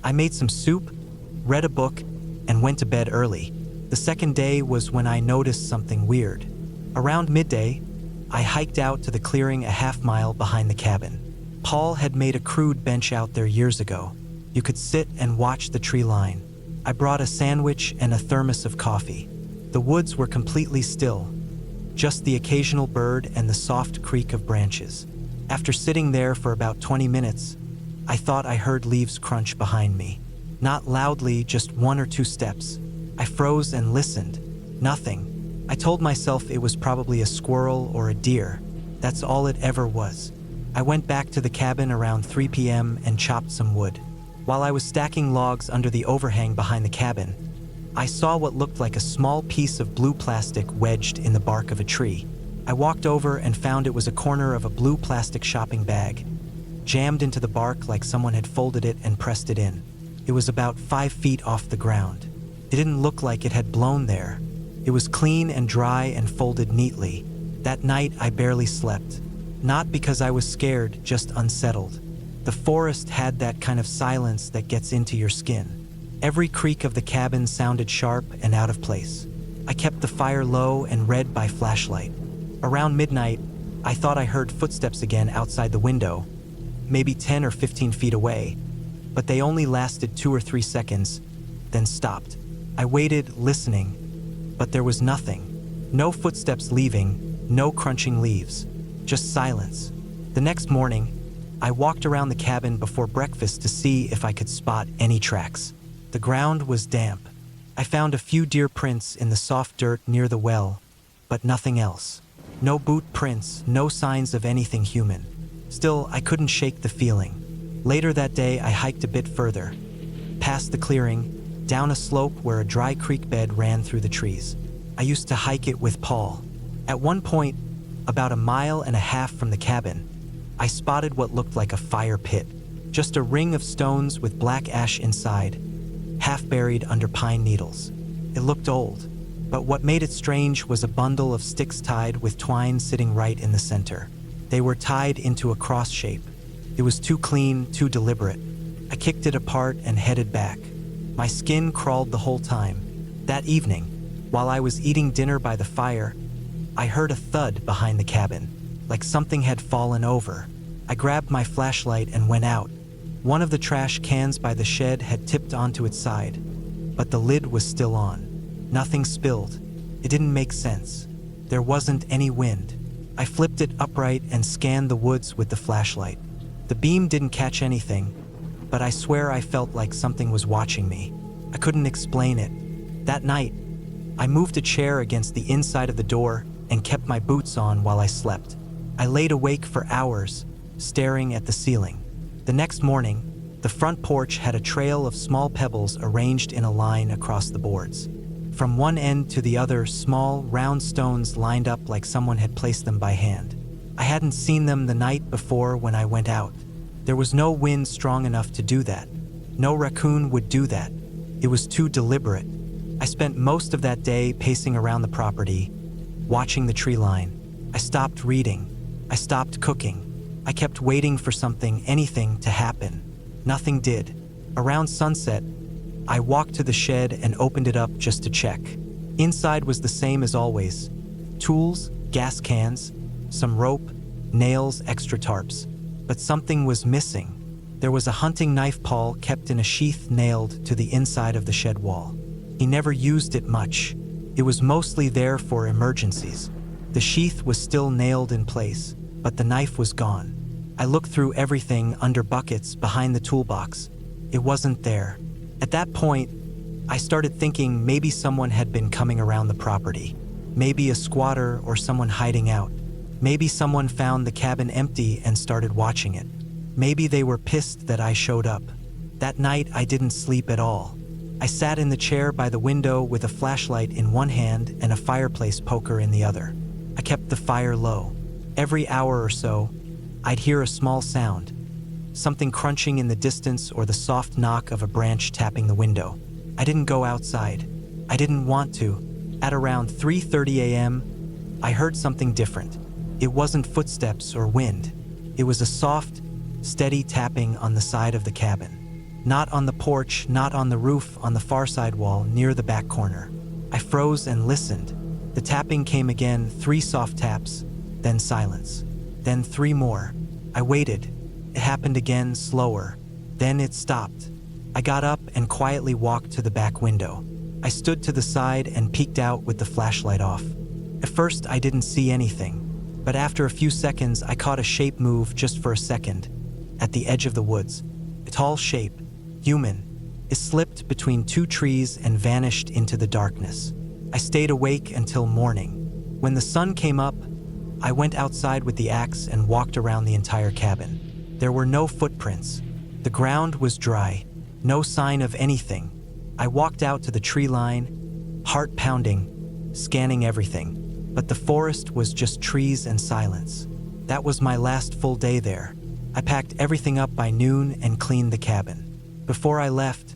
Speaker 1: I made some soup, read a book, and went to bed early. The second day was when I noticed something weird. Around midday, I hiked out to the clearing a half-mile behind the cabin. Paul had made a crude bench out there years ago. You could sit and watch the tree line. I brought a sandwich and a thermos of coffee. The woods were completely still, just the occasional bird and the soft creak of branches. After sitting there for about 20 minutes, I thought I heard leaves crunch behind me. Not loudly, just 1 or 2 steps. I froze and listened. Nothing. I told myself it was probably a squirrel or a deer. That's all it ever was. I went back to the cabin around 3 p.m. and chopped some wood. While I was stacking logs under the overhang behind the cabin, I saw what looked like a small piece of blue plastic wedged in the bark of a tree. I walked over and found it was a corner of a blue plastic shopping bag, jammed into the bark like someone had folded it and pressed it in. It was about 5 feet off the ground. It didn't look like it had blown there. It was clean and dry and folded neatly. That night, I barely slept. Not because I was scared, just unsettled. The forest had that kind of silence that gets into your skin. Every creak of the cabin sounded sharp and out of place. I kept the fire low and read by flashlight. Around midnight, I thought I heard footsteps again outside the window, maybe 10 or 15 feet away, but they only lasted 2 or 3 seconds, then stopped. I waited, listening, but there was nothing. No footsteps leaving, no crunching leaves, just silence. The next morning, I walked around the cabin before breakfast to see if I could spot any tracks. The ground was damp. I found a few deer prints in the soft dirt near the well, but nothing else. No boot prints, no signs of anything human. Still, I couldn't shake the feeling. Later that day, I hiked a bit further, past the clearing, down a slope where a dry creek bed ran through the trees. I used to hike it with Paul. At one point, about 1.5 miles from the cabin, I spotted what looked like a fire pit, just a ring of stones with black ash inside, half buried under pine needles. It looked old, but what made it strange was a bundle of sticks tied with twine sitting right in the center. They were tied into a cross shape. It was too clean, too deliberate. I kicked it apart and headed back. My skin crawled the whole time. That evening, while I was eating dinner by the fire, I heard a thud behind the cabin, like something had fallen over. I grabbed my flashlight and went out. One of the trash cans by the shed had tipped onto its side, but the lid was still on. Nothing spilled. It didn't make sense. There wasn't any wind. I flipped it upright and scanned the woods with the flashlight. The beam didn't catch anything, but I swear I felt like something was watching me. I couldn't explain it. That night, I moved a chair against the inside of the door and kept my boots on while I slept. I laid awake for hours, staring at the ceiling. The next morning, the front porch had a trail of small pebbles arranged in a line across the boards. From one end to the other, small, round stones lined up like someone had placed them by hand. I hadn't seen them the night before when I went out. There was no wind strong enough to do that. No raccoon would do that. It was too deliberate. I spent most of that day pacing around the property, watching the tree line. I stopped reading. I stopped cooking. I kept waiting for something, anything, to happen. Nothing did. Around sunset, I walked to the shed and opened it up just to check. Inside was the same as always. Tools, gas cans, some rope, nails, extra tarps. But something was missing. There was a hunting knife Paul kept in a sheath nailed to the inside of the shed wall. He never used it much. It was mostly there for emergencies. The sheath was still nailed in place, but the knife was gone. I looked through everything under buckets behind the toolbox. It wasn't there. At that point, I started thinking maybe someone had been coming around the property. Maybe a squatter or someone hiding out. Maybe someone found the cabin empty and started watching it. Maybe they were pissed that I showed up. That night, I didn't sleep at all. I sat in the chair by the window with a flashlight in one hand and a fireplace poker in the other. I kept the fire low. Every hour or so, I'd hear a small sound, something crunching in the distance or the soft knock of a branch tapping the window. I didn't go outside. I didn't want to. At around 3:30 a.m., I heard something different. It wasn't footsteps or wind. It was a soft, steady tapping on the side of the cabin. Not on the porch, not on the roof, on the far side wall near the back corner. I froze and listened. The tapping came again, 3 soft taps, then silence. Then 3 more. I waited. It happened again, slower. Then it stopped. I got up and quietly walked to the back window. I stood to the side and peeked out with the flashlight off. At first, I didn't see anything, but after a few seconds, I caught a shape move just for a second. At the edge of the woods, a tall shape, human, it slipped between 2 trees and vanished into the darkness. I stayed awake until morning. When the sun came up, I went outside with the axe and walked around the entire cabin. There were no footprints. The ground was dry, no sign of anything. I walked out to the tree line, heart pounding, scanning everything. But the forest was just trees and silence. That was my last full day there. I packed everything up by noon and cleaned the cabin. Before I left,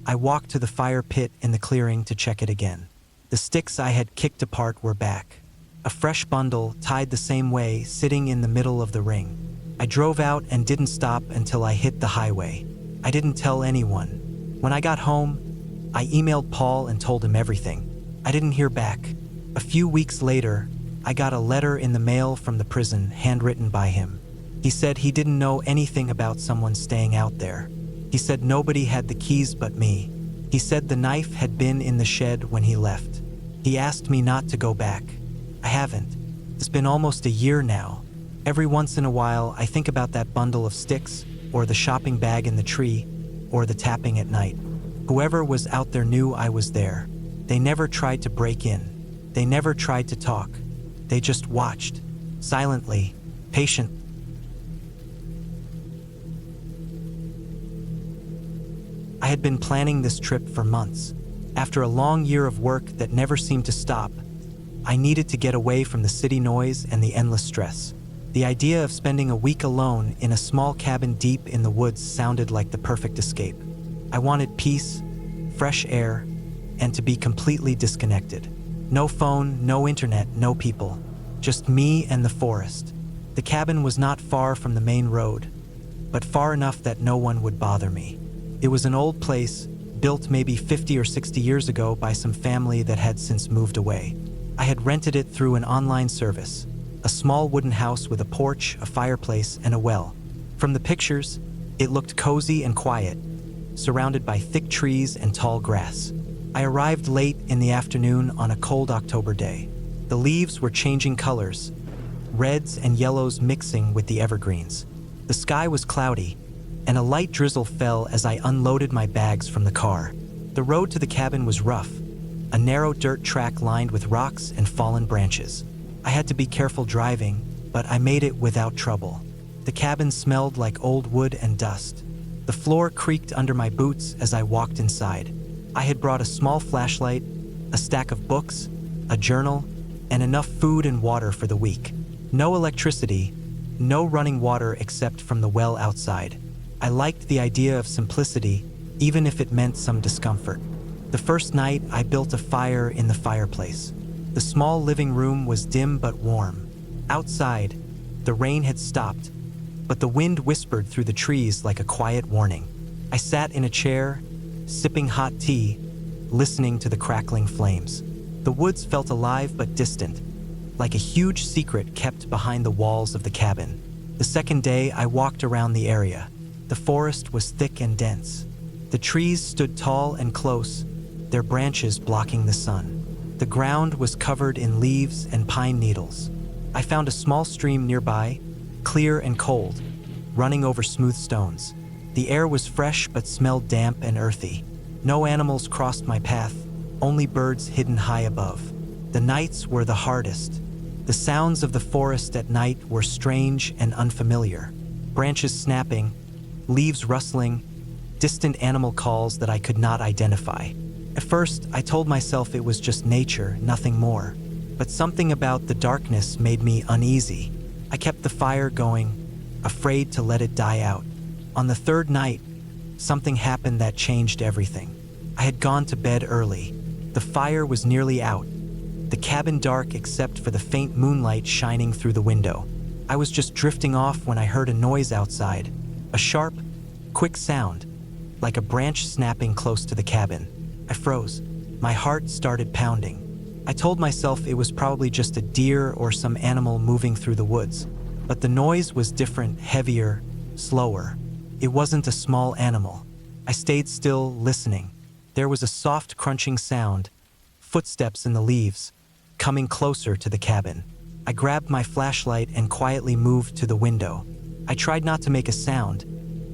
Speaker 1: I walked to the fire pit in the clearing to check it again. The sticks I had kicked apart were back. A fresh bundle, tied the same way, sitting in the middle of the ring. I drove out and didn't stop until I hit the highway. I didn't tell anyone. When I got home, I emailed Paul and told him everything. I didn't hear back. A few weeks later, I got a letter in the mail from the prison, handwritten by him. He said he didn't know anything about someone staying out there. He said nobody had the keys but me. He said the knife had been in the shed when he left. He asked me not to go back. I haven't. It's been almost a year now. Every once in a while, I think about that bundle of sticks, or the shopping bag in the tree, or the tapping at night. Whoever was out there knew I was there. They never tried to break in. They never tried to talk. They just watched, silently, patient. I had been planning this trip for months. After a long year of work that never seemed to stop, I needed to get away from the city noise and the endless stress. The idea of spending a week alone in a small cabin deep in the woods sounded like the perfect escape. I wanted peace, fresh air, and to be completely disconnected. No phone, no internet, no people. Just me and the forest. The cabin was not far from the main road, but far enough that no one would bother me. It was an old place, built maybe 50 or 60 years ago by some family that had since moved away. I had rented it through an online service, a small wooden house with a porch, a fireplace, and a well. From the pictures, it looked cozy and quiet, surrounded by thick trees and tall grass. I arrived late in the afternoon on a cold October day. The leaves were changing colors, reds and yellows mixing with the evergreens. The sky was cloudy, and a light drizzle fell as I unloaded my bags from the car. The road to the cabin was rough, a narrow dirt track lined with rocks and fallen branches. I had to be careful driving, but I made it without trouble. The cabin smelled like old wood and dust. The floor creaked under my boots as I walked inside. I had brought a small flashlight, a stack of books, a journal, and enough food and water for the week. No electricity, no running water except from the well outside. I liked the idea of simplicity, even if it meant some discomfort. The first night, I built a fire in the fireplace. The small living room was dim but warm. Outside, the rain had stopped, but the wind whispered through the trees like a quiet warning. I sat in a chair, sipping hot tea, listening to the crackling flames. The woods felt alive but distant, like a huge secret kept behind the walls of the cabin. The second day, I walked around the area. The forest was thick and dense. The trees stood tall and close, their branches blocking the sun. The ground was covered in leaves and pine needles. I found a small stream nearby, clear and cold, running over smooth stones. The air was fresh but smelled damp and earthy. No animals crossed my path, only birds hidden high above. The nights were the hardest. The sounds of the forest at night were strange and unfamiliar. Branches snapping, leaves rustling, distant animal calls that I could not identify. At first, I told myself it was just nature, nothing more. But something about the darkness made me uneasy. I kept the fire going, afraid to let it die out. On the third night, something happened that changed everything. I had gone to bed early. The fire was nearly out, the cabin dark except for the faint moonlight shining through the window. I was just drifting off when I heard a noise outside, a sharp, quick sound, like a branch snapping close to the cabin. I froze. My heart started pounding. I told myself it was probably just a deer or some animal moving through the woods, but the noise was different, heavier, slower. It wasn't a small animal. I stayed still, listening. There was a soft crunching sound, footsteps in the leaves, coming closer to the cabin. I grabbed my flashlight and quietly moved to the window. I tried not to make a sound,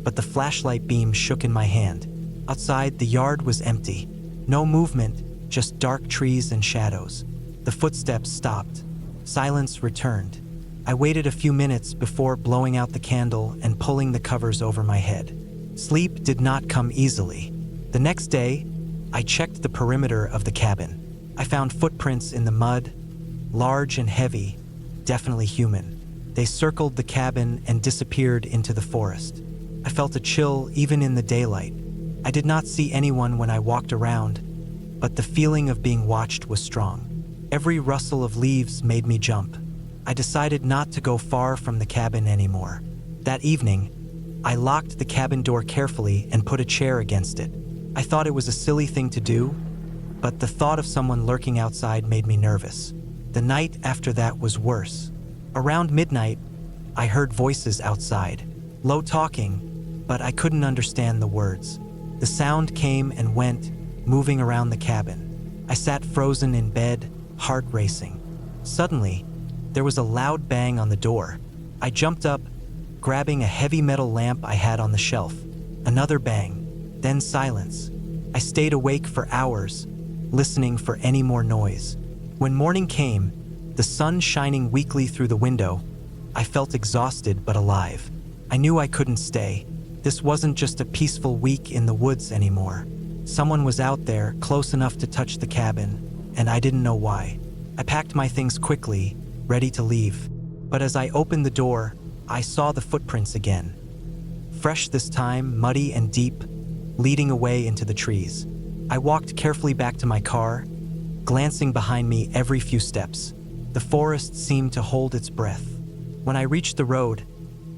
Speaker 1: but the flashlight beam shook in my hand. Outside, the yard was empty. No movement, just dark trees and shadows. The footsteps stopped. Silence returned. I waited a few minutes before blowing out the candle and pulling the covers over my head. Sleep did not come easily. The next day, I checked the perimeter of the cabin. I found footprints in the mud, large and heavy, definitely human. They circled the cabin and disappeared into the forest. I felt a chill even in the daylight. I did not see anyone when I walked around, but the feeling of being watched was strong. Every rustle of leaves made me jump. I decided not to go far from the cabin anymore. That evening, I locked the cabin door carefully and put a chair against it. I thought it was a silly thing to do, but the thought of someone lurking outside made me nervous. The night after that was worse. Around midnight, I heard voices outside, low talking, but I couldn't understand the words. The sound came and went, moving around the cabin. I sat frozen in bed, heart racing. Suddenly, there was a loud bang on the door. I jumped up, grabbing a heavy metal lamp I had on the shelf. Another bang, then silence. I stayed awake for hours, listening for any more noise. When morning came, the sun shining weakly through the window, I felt exhausted but alive. I knew I couldn't stay. This wasn't just a peaceful week in the woods anymore. Someone was out there, close enough to touch the cabin, and I didn't know why. I packed my things quickly, ready to leave. But as I opened the door, I saw the footprints again. Fresh this time, muddy and deep, leading away into the trees. I walked carefully back to my car, glancing behind me every few steps. The forest seemed to hold its breath. When I reached the road,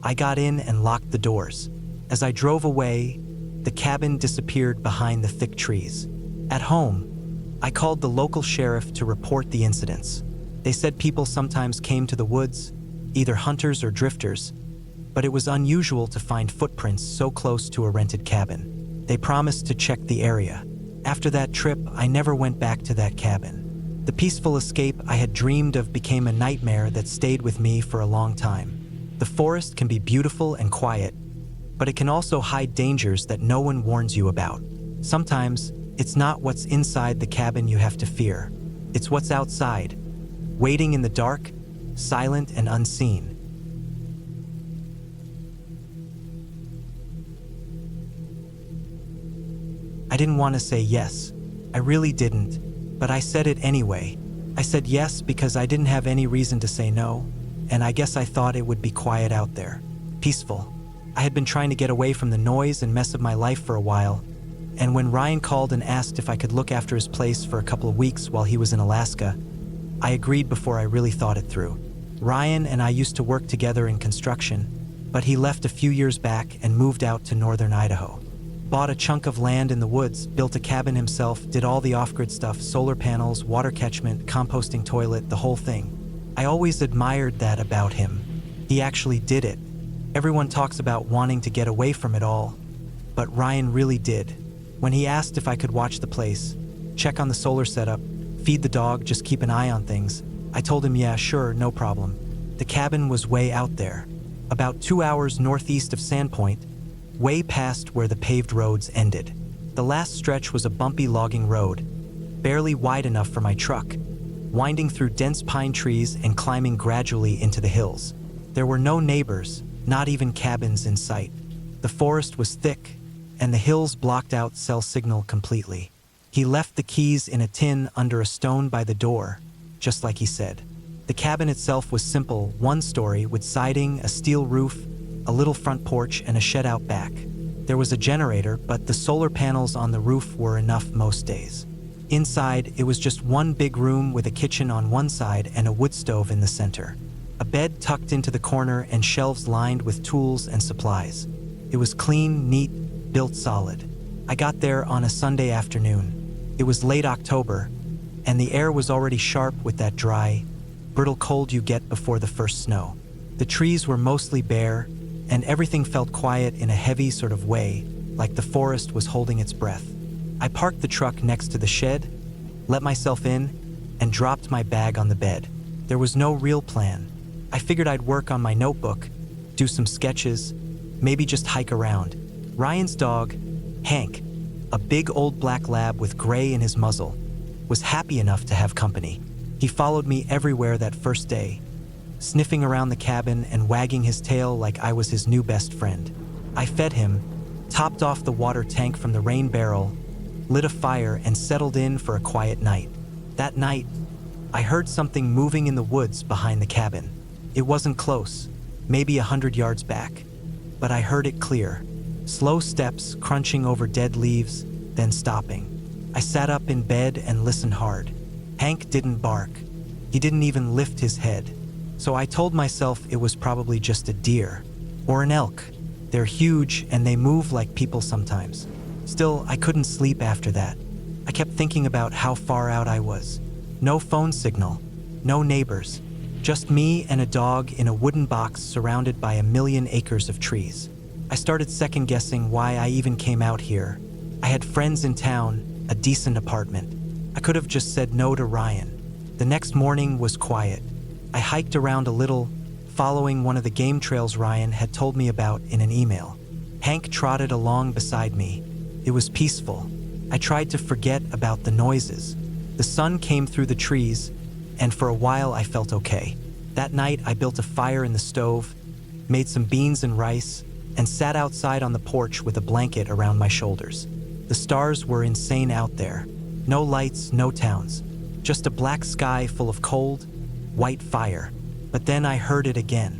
Speaker 1: I got in and locked the doors. As I drove away, the cabin disappeared behind the thick trees. At home, I called the local sheriff to report the incidents. They said people sometimes came to the woods, either hunters or drifters, but it was unusual to find footprints so close to a rented cabin. They promised to check the area. After that trip, I never went back to that cabin. The peaceful escape I had dreamed of became a nightmare that stayed with me for a long time. The forest can be beautiful and quiet, but it can also hide dangers that no one warns you about. Sometimes, it's not what's inside the cabin you have to fear. It's what's outside, waiting in the dark, silent and unseen. I didn't want to say yes. I really didn't, but I said it anyway. I said yes because I didn't have any reason to say no, and I guess I thought it would be quiet out there, peaceful. I had been trying to get away from the noise and mess of my life for a while, and when Ryan called and asked if I could look after his place for a couple of weeks while he was in Alaska, I agreed before I really thought it through. Ryan and I used to work together in construction, but he left a few years back and moved out to northern Idaho. Bought a chunk of land in the woods, built a cabin himself, did all the off-grid stuff, solar panels, water catchment, composting toilet, the whole thing. I always admired that about him. He actually did it. Everyone talks about wanting to get away from it all, but Ryan really did. When he asked if I could watch the place, check on the solar setup, feed the dog, just keep an eye on things, I told him yeah, sure, no problem. The cabin was way out there, about 2 hours northeast of Sandpoint, way past where the paved roads ended. The last stretch was a bumpy logging road, barely wide enough for my truck, winding through dense pine trees and climbing gradually into the hills. There were no neighbors, not even cabins in sight. The forest was thick, and the hills blocked out cell signal completely. He left the keys in a tin under a stone by the door, just like he said. The cabin itself was simple, one story with siding, a steel roof, a little front porch, and a shed out back. There was a generator, but the solar panels on the roof were enough most days. Inside, it was just one big room with a kitchen on one side and a wood stove in the center. A bed tucked into the corner and shelves lined with tools and supplies. It was clean, neat, built solid. I got there on a Sunday afternoon. It was late October, and the air was already sharp with that dry, brittle cold you get before the first snow. The trees were mostly bare, and everything felt quiet in a heavy sort of way, like the forest was holding its breath. I parked the truck next to the shed, let myself in, and dropped my bag on the bed. There was no real plan. I figured I'd work on my notebook, do some sketches, maybe just hike around. Ryan's dog, Hank, a big old black lab with gray in his muzzle, was happy enough to have company. He followed me everywhere that first day, sniffing around the cabin and wagging his tail like I was his new best friend. I fed him, topped off the water tank from the rain barrel, lit a fire, and settled in for a quiet night. That night, I heard something moving in the woods behind the cabin. It wasn't close, maybe 100 yards back, but I heard it clear. Slow steps crunching over dead leaves, then stopping. I sat up in bed and listened hard. Hank didn't bark. He didn't even lift his head. So I told myself it was probably just a deer or an elk. They're huge and they move like people sometimes. Still, I couldn't sleep after that. I kept thinking about how far out I was. No phone signal, no neighbors, just me and a dog in a wooden box surrounded by 1,000,000 acres of trees. I started second-guessing why I even came out here. I had friends in town, a decent apartment. I could have just said no to Ryan. The next morning was quiet. I hiked around a little, following one of the game trails Ryan had told me about in an email. Hank trotted along beside me. It was peaceful. I tried to forget about the noises. The sun came through the trees, and for a while I felt okay. That night I built a fire in the stove, made some beans and rice, and sat outside on the porch with a blanket around my shoulders. The stars were insane out there. No lights, no towns. Just a black sky full of cold, white fire. But then I heard it again.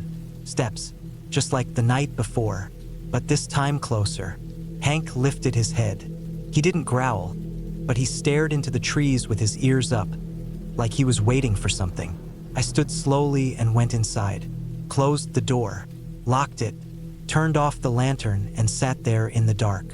Speaker 1: Steps, just like the night before, but this time closer. Hank lifted his head. He didn't growl, but he stared into the trees with his ears up, like he was waiting for something. I stood slowly and went inside, closed the door, locked it, turned off the lantern, and sat there in the dark.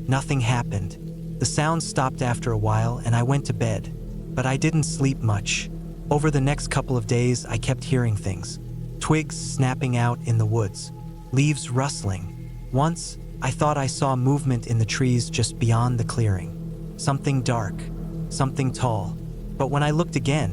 Speaker 1: Nothing happened. The sound stopped after a while and I went to bed, but I didn't sleep much. Over the next couple of days, I kept hearing things. Twigs snapping out in the woods, leaves rustling. Once, I thought I saw movement in the trees just beyond the clearing. Something dark, something tall. But when I looked again,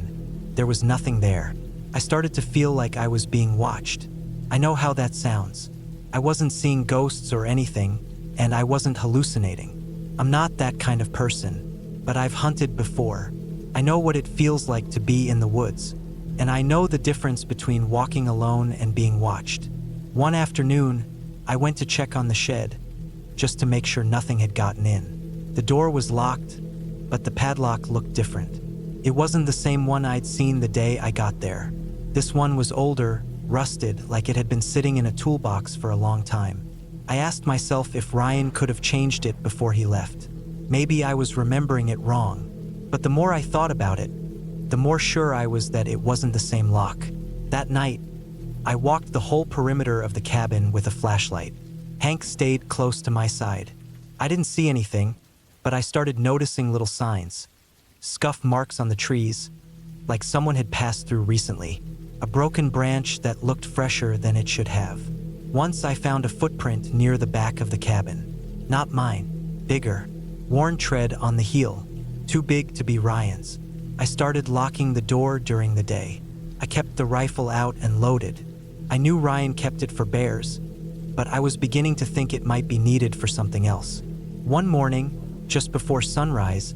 Speaker 1: there was nothing there. I started to feel like I was being watched. I know how that sounds. I wasn't seeing ghosts or anything, and I wasn't hallucinating. I'm not that kind of person, but I've hunted before. I know what it feels like to be in the woods, and I know the difference between walking alone and being watched. One afternoon, I went to check on the shed, just to make sure nothing had gotten in. The door was locked, but the padlock looked different. It wasn't the same one I'd seen the day I got there. This one was older, rusted, like it had been sitting in a toolbox for a long time. I asked myself if Ryan could have changed it before he left. Maybe I was remembering it wrong. But the more I thought about it, the more sure I was that it wasn't the same lock. That night, I walked the whole perimeter of the cabin with a flashlight. Hank stayed close to my side. I didn't see anything, but I started noticing little signs. Scuff marks on the trees, like someone had passed through recently. A broken branch that looked fresher than it should have. Once I found a footprint near the back of the cabin. Not mine, bigger, worn tread on the heel. Too big to be Ryan's. I started locking the door during the day. I kept the rifle out and loaded. I knew Ryan kept it for bears, but I was beginning to think it might be needed for something else. One morning, Just before sunrise,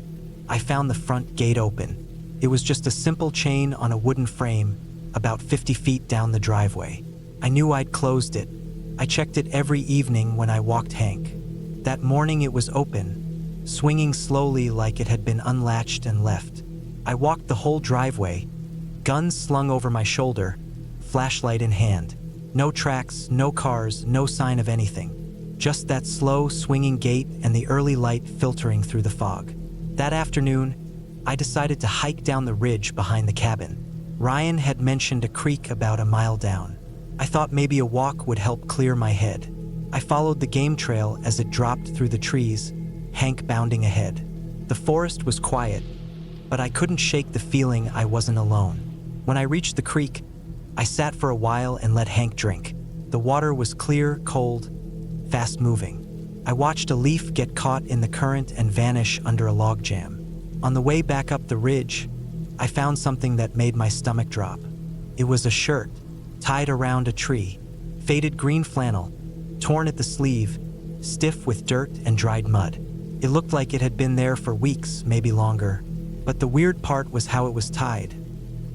Speaker 1: I found the front gate open. It was just a simple chain on a wooden frame, about 50 feet down the driveway. I knew I'd closed it. I checked it every evening when I walked Hank. That morning it was open, swinging slowly like it had been unlatched and left. I walked the whole driveway, gun slung over my shoulder, flashlight in hand. No tracks, no cars, no sign of anything. Just that slow, swinging gate and the early light filtering through the fog. That afternoon, I decided to hike down the ridge behind the cabin. Ryan had mentioned a creek about a mile down. I thought maybe a walk would help clear my head. I followed the game trail as it dropped through the trees, Hank bounding ahead. The forest was quiet, but I couldn't shake the feeling I wasn't alone. When I reached the creek, I sat for a while and let Hank drink. The water was clear, cold, fast-moving. I watched a leaf get caught in the current and vanish under a log jam. On the way back up the ridge, I found something that made my stomach drop. It was a shirt, tied around a tree, faded green flannel, torn at the sleeve, stiff with dirt and dried mud. It looked like it had been there for weeks, maybe longer. But the weird part was how it was tied.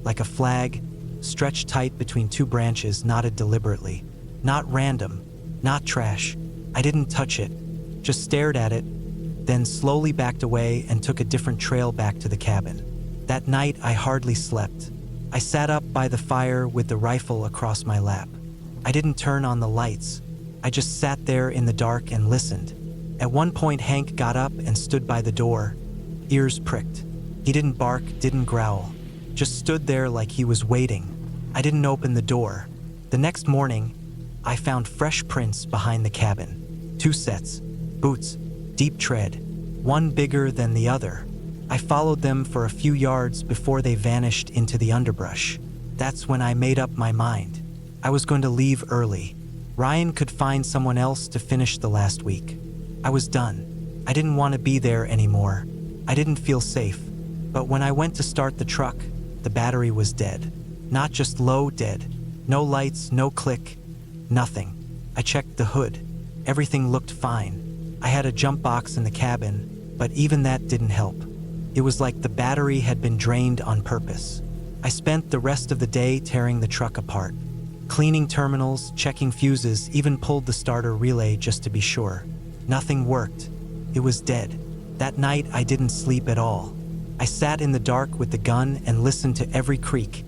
Speaker 1: Like a flag, stretched tight between two branches, knotted deliberately. Not random, not trash. I didn't touch it, just stared at it, then slowly backed away and took a different trail back to the cabin. That night, I hardly slept. I sat up by the fire with the rifle across my lap. I didn't turn on the lights. I just sat there in the dark and listened. At one point, Hank got up and stood by the door, ears pricked. He didn't bark, didn't growl, just stood there like he was waiting. I didn't open the door. The next morning, I found fresh prints behind the cabin. 2 sets, boots, deep tread, one bigger than the other. I followed them for a few yards before they vanished into the underbrush. That's when I made up my mind. I was going to leave early. Ryan could find someone else to finish the last week. I was done. I didn't want to be there anymore. I didn't feel safe. But when I went to start the truck, the battery was dead. Not just low, dead. No lights, no click, nothing. I checked the hood. Everything looked fine. I had a jump box in the cabin, but even that didn't help. It was like the battery had been drained on purpose. I spent the rest of the day tearing the truck apart. Cleaning terminals, checking fuses, even pulled the starter relay just to be sure. Nothing worked. It was dead. That night, I didn't sleep at all. I sat in the dark with the gun and listened to every creak,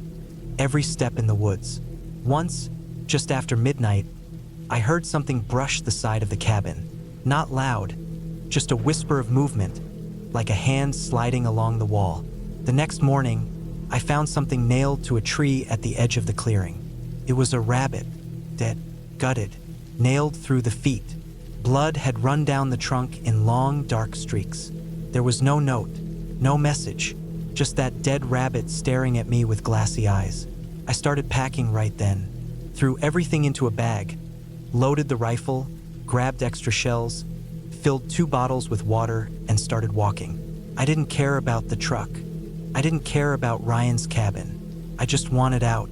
Speaker 1: every step in the woods. Once, just after midnight, I heard something brush the side of the cabin. Not loud, just a whisper of movement, like a hand sliding along the wall. The next morning, I found something nailed to a tree at the edge of the clearing. It was a rabbit, dead, gutted, nailed through the feet. Blood had run down the trunk in long, dark streaks. There was no note, no message, just that dead rabbit staring at me with glassy eyes. I started packing right then, threw everything into a bag, loaded the rifle, grabbed extra shells, filled 2 bottles with water, and started walking. I didn't care about the truck. I didn't care about Ryan's cabin. I just wanted out.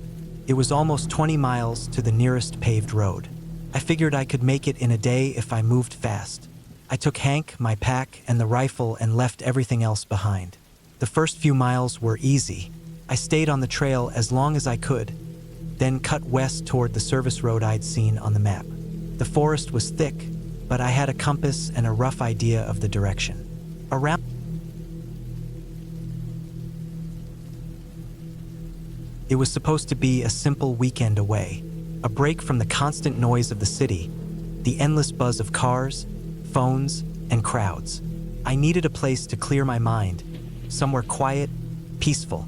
Speaker 1: It was almost 20 miles to the nearest paved road. I figured I could make it in a day if I moved fast. I took Hank, my pack, and the rifle and left everything else behind. The first few miles were easy. I stayed on the trail as long as I could, then cut west toward the service road I'd seen on the map. The forest was thick, but I had a compass and a rough idea of the direction. It was supposed to be a simple weekend away, a break from the constant noise of the city, the endless buzz of cars, phones, and crowds. I needed a place to clear my mind, somewhere quiet, peaceful.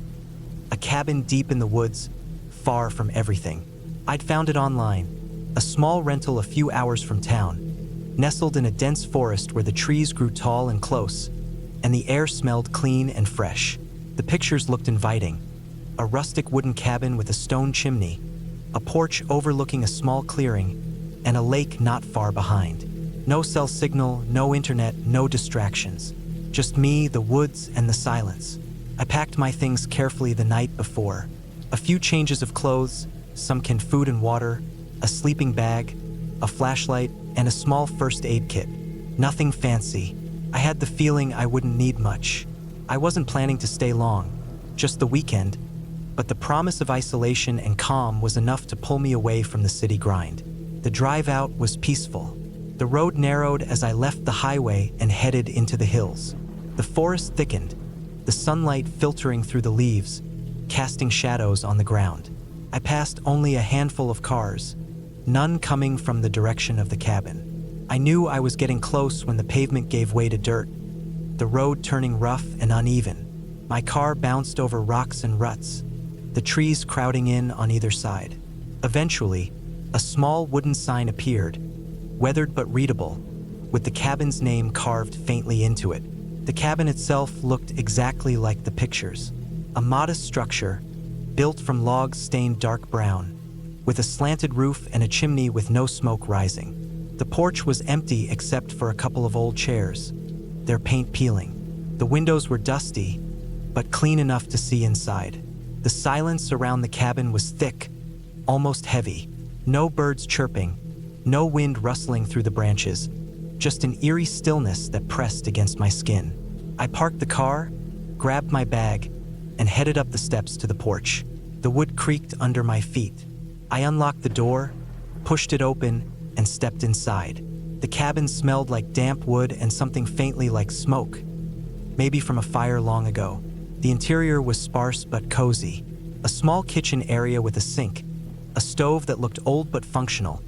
Speaker 1: A cabin deep in the woods, far from everything. I'd found it online, a small rental a few hours from town, nestled in a dense forest where the trees grew tall and close, and the air smelled clean and fresh. The pictures looked inviting. A rustic wooden cabin with a stone chimney, a porch overlooking a small clearing, and a lake not far behind. No cell signal, no internet, no distractions. Just me, the woods, and the silence. I packed my things carefully the night before. A few changes of clothes, some canned food and water, a sleeping bag, a flashlight, and a small first aid kit. Nothing fancy, I had the feeling I wouldn't need much. I wasn't planning to stay long, just the weekend, but the promise of isolation and calm was enough to pull me away from the city grind. The drive out was peaceful. The road narrowed as I left the highway and headed into the hills. The forest thickened, the sunlight filtering through the leaves, casting shadows on the ground. I passed only a handful of cars, none coming from the direction of the cabin. I knew I was getting close when the pavement gave way to dirt, the road turning rough and uneven. My car bounced over rocks and ruts, the trees crowding in on either side. Eventually, a small wooden sign appeared, weathered but readable, with the cabin's name carved faintly into it. The cabin itself looked exactly like the pictures. A modest structure, built from logs stained dark brown, with a slanted roof and a chimney with no smoke rising. The porch was empty except for a couple of old chairs, their paint peeling. The windows were dusty, but clean enough to see inside. The silence around the cabin was thick, almost heavy. No birds chirping, no wind rustling through the branches, just an eerie stillness that pressed against my skin. I parked the car, grabbed my bag, and headed up the steps to the porch. The wood creaked under my feet. I unlocked the door, pushed it open, and stepped inside. The cabin smelled like damp wood and something faintly like smoke, maybe from a fire long ago. The interior was sparse but cozy. A small kitchen area with a sink, a stove that looked old but functional,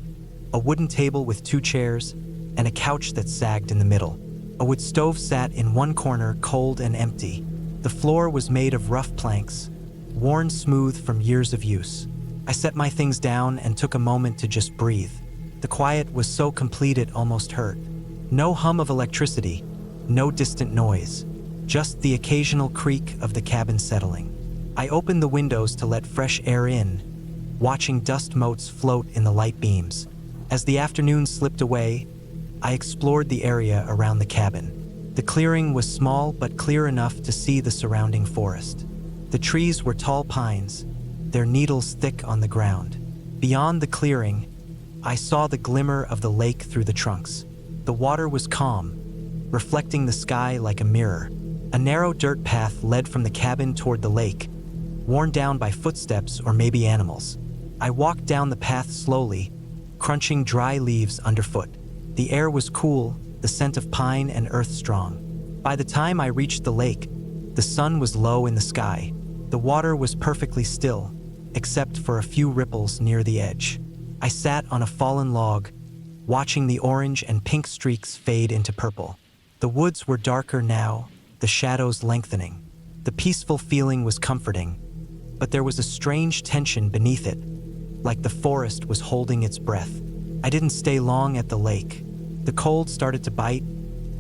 Speaker 1: a wooden table with 2 chairs, and a couch that sagged in the middle. A wood stove sat in one corner, cold and empty. The floor was made of rough planks, worn smooth from years of use. I set my things down and took a moment to just breathe. The quiet was so complete it almost hurt. No hum of electricity, no distant noise, just the occasional creak of the cabin settling. I opened the windows to let fresh air in, watching dust motes float in the light beams. As the afternoon slipped away, I explored the area around the cabin. The clearing was small but clear enough to see the surrounding forest. The trees were tall pines, their needles thick on the ground. Beyond the clearing, I saw the glimmer of the lake through the trunks. The water was calm, reflecting the sky like a mirror. A narrow dirt path led from the cabin toward the lake, worn down by footsteps or maybe animals. I walked down the path slowly, crunching dry leaves underfoot. The air was cool, the scent of pine and earth strong. By the time I reached the lake, the sun was low in the sky. The water was perfectly still, except for a few ripples near the edge. I sat on a fallen log, watching the orange and pink streaks fade into purple. The woods were darker now, the shadows lengthening. The peaceful feeling was comforting, but there was a strange tension beneath it, like the forest was holding its breath. I didn't stay long at the lake. The cold started to bite,